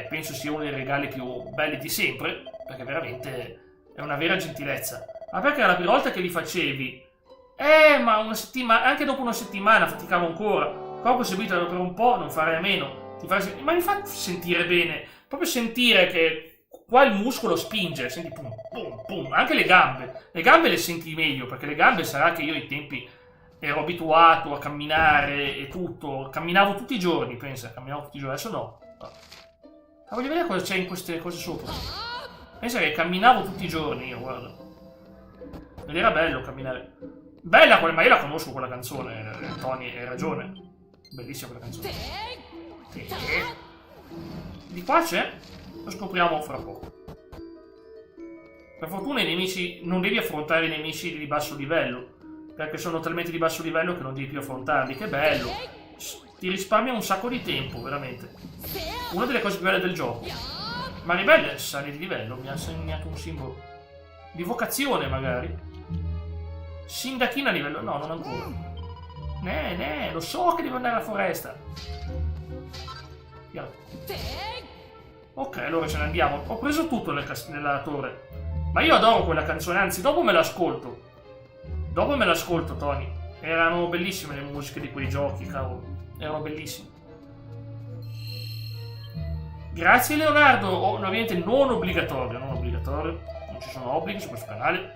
S1: Penso sia uno dei regali più belli di sempre, perché veramente è una vera gentilezza. Ma perché era la prima volta che li facevi? Ma una settimana, anche dopo una settimana faticavo ancora. Corpo seguito per un po', non fare a meno. Ma mi fa sentire bene, proprio sentire che qua il muscolo spinge, senti pum, pum, pum. Anche le gambe le senti meglio, perché le gambe sarà che io ai tempi ero abituato a camminare e tutto, camminavo tutti i giorni, adesso no. Ma voglio vedere cosa c'è in queste cose sopra. Pensa che camminavo tutti i giorni io, guarda. Ed era bello camminare. Bella quella, ma io la conosco quella canzone, Tony, hai ragione. Bellissima quella canzone. Di qua c'è? Lo scopriamo fra poco. Per fortuna i nemici, non devi affrontare i nemici di basso livello, perché sono talmente di basso livello che non devi più affrontarli. Che bello! Ti risparmia un sacco di tempo, veramente. Una delle cose più belle del gioco. Ma ribelle sale di livello, mi ha segnato un simbolo. Di vocazione, magari. Sindachina a livello... No, non ancora. Lo so che devo andare alla foresta. Via. Ok, allora ce ne andiamo. Ho preso tutto nella torre. Ma io adoro quella canzone, anzi, dopo me l'ascolto. Tony. Erano bellissime le musiche di quei giochi, cavolo. Erano bellissime. Grazie Leonardo. Ovviamente non obbligatorio. Non ci sono obblighi su questo canale.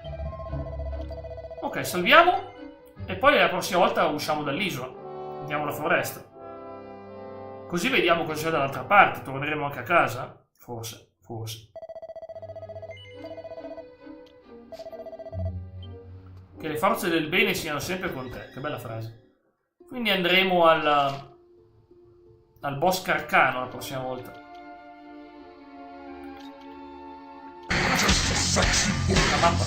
S1: Ok, salviamo. E poi la prossima volta usciamo dall'isola. Andiamo alla foresta. Così vediamo cosa c'è dall'altra parte. Torneremo anche a casa? Forse. Che le forze del bene siano sempre con te. Che bella frase. Quindi andremo al boss Carcano la prossima volta. La mappa.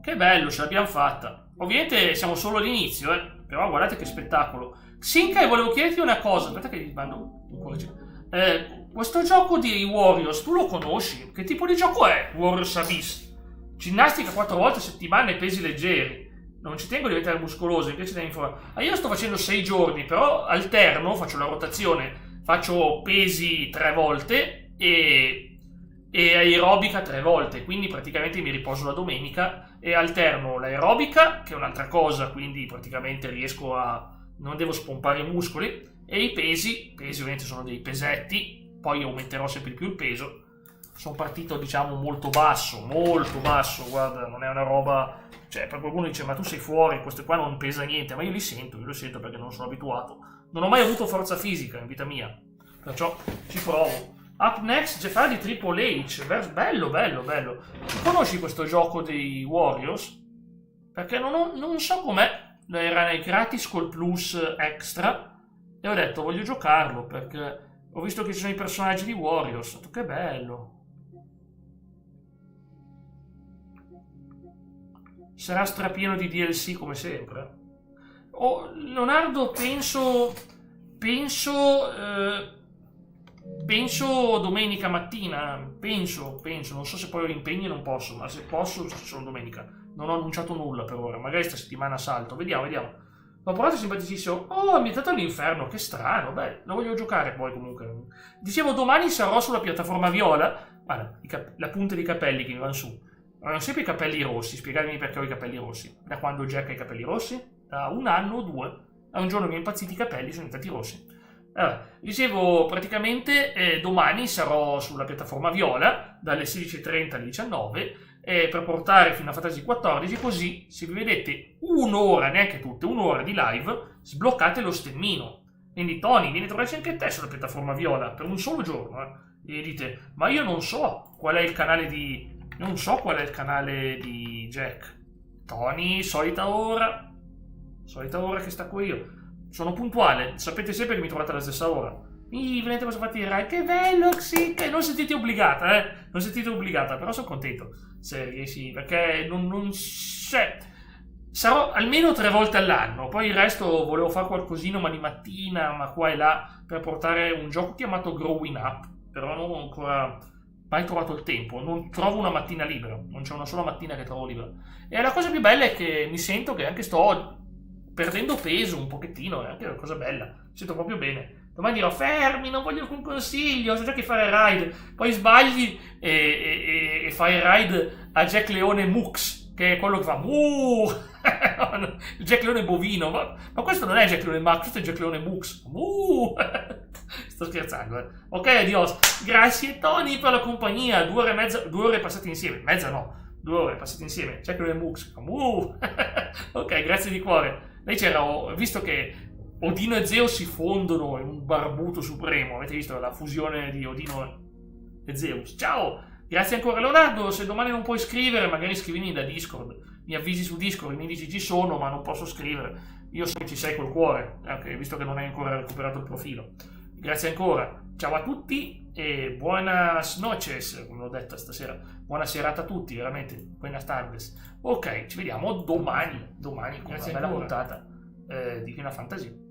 S1: Che bello, ce l'abbiamo fatta. Ovviamente siamo solo all'inizio, però guardate che spettacolo. Xinkai, volevo chiederti una cosa. Aspetta che gli mando un cuore. Questo gioco di Warriors, tu lo conosci? Che tipo di gioco è Warriors Abyss? Ginnastica 4 volte a settimana e pesi leggeri. Non ci tengo a diventare muscoloso, invece da informare. Io sto facendo 6 giorni, però alterno, faccio la rotazione. Faccio pesi 3 volte e aerobica 3 volte. Quindi praticamente mi riposo la domenica e alterno l'aerobica, che è un'altra cosa, quindi praticamente riesco a... non devo spompare i muscoli. E i pesi ovviamente sono dei pesetti. Poi aumenterò sempre di più il peso. Sono partito, diciamo, molto basso, guarda, non è una roba... Cioè, per qualcuno dice, ma tu sei fuori, questo qua non pesa niente, ma io lo sento perché non sono abituato. Non ho mai avuto forza fisica in vita mia, perciò ci provo. Up next, Jafar di Triple H, bello. Tu conosci questo gioco dei Warriors? Perché non so com'è, era nei gratis col Plus Extra, e ho detto, voglio giocarlo, perché... Ho visto che ci sono i personaggi di Warriors. Ho detto, che bello. Sarà strapieno di DLC come sempre. Leonardo, penso domenica mattina. Penso. Non so se poi ho impegni e non posso. Ma se posso, solo domenica. Non ho annunciato nulla per ora. Magari sta settimana salto. Vediamo. L'ho provato simpaticissimo. Ambientato all'inferno, che strano. Beh, lo voglio giocare poi comunque. Dicevo, domani sarò sulla piattaforma viola. Guarda, la punta dei capelli che mi vanno su. Ho sempre i capelli rossi. Spiegatemi perché ho i capelli rossi. Da quando Jack ha i capelli rossi? Da 1 anno o 2. A un giorno mi è impazziti i capelli, sono diventati rossi. Dicevo, praticamente domani sarò sulla piattaforma Viola dalle 16:30 alle 19 per portare Final Fantasy XIV, così se vi vedete un'ora, neanche tutte, un'ora di live, sbloccate lo stemmino. Quindi Tony, vieni a trovarci anche te sulla piattaforma Viola per un solo giorno. E dite, ma io non so qual è il canale di Jack. Tony, solita ora che stacco io. Sono puntuale, sapete sempre che mi trovate alla stessa ora. Venite a fare il raid, che bello, sì, che non sentite obbligata, non sentite obbligata, però sono contento se riesci, perché non c'è. Sarò almeno 3 volte all'anno, poi il resto volevo fare qualcosina domani mattina, ma qua e là, per portare un gioco chiamato Growing Up, però non ho ancora mai trovato il tempo, non trovo una mattina libera, non c'è una sola mattina che trovo libera. E la cosa più bella è che mi sento che anche sto perdendo peso un pochettino, è anche una cosa bella, mi sento proprio bene. Domani dirò, fermi, non voglio alcun consiglio, so già che fare il raid, poi sbagli e fai il raid a Jack Leone Mux, che è quello che fa il Jack Leone bovino, ma questo non è Jack Leone Max, questo è Jack Leone Mux. Sto scherzando, Ok, adios. Grazie Tony per la compagnia, 2 ore e mezza, 2 ore passate insieme, mezza no, 2 ore passate insieme, Jack Leone Mux. Ok, grazie di cuore. Lei c'era, visto che Odino e Zeus si fondono in un barbuto supremo, avete visto la fusione di Odino e Zeus. Ciao, grazie ancora Leonardo, se domani non puoi scrivere magari scrivimi da Discord, mi avvisi su Discord, mi dici ci sono ma non posso scrivere, io so che ci sei col cuore, visto che non hai ancora recuperato il profilo. Grazie ancora, ciao a tutti e buenas noches, come l'ho detta stasera, buona serata a tutti, veramente, buenas tardes. Ok, ci vediamo domani con una bella puntata di Final Fantasy.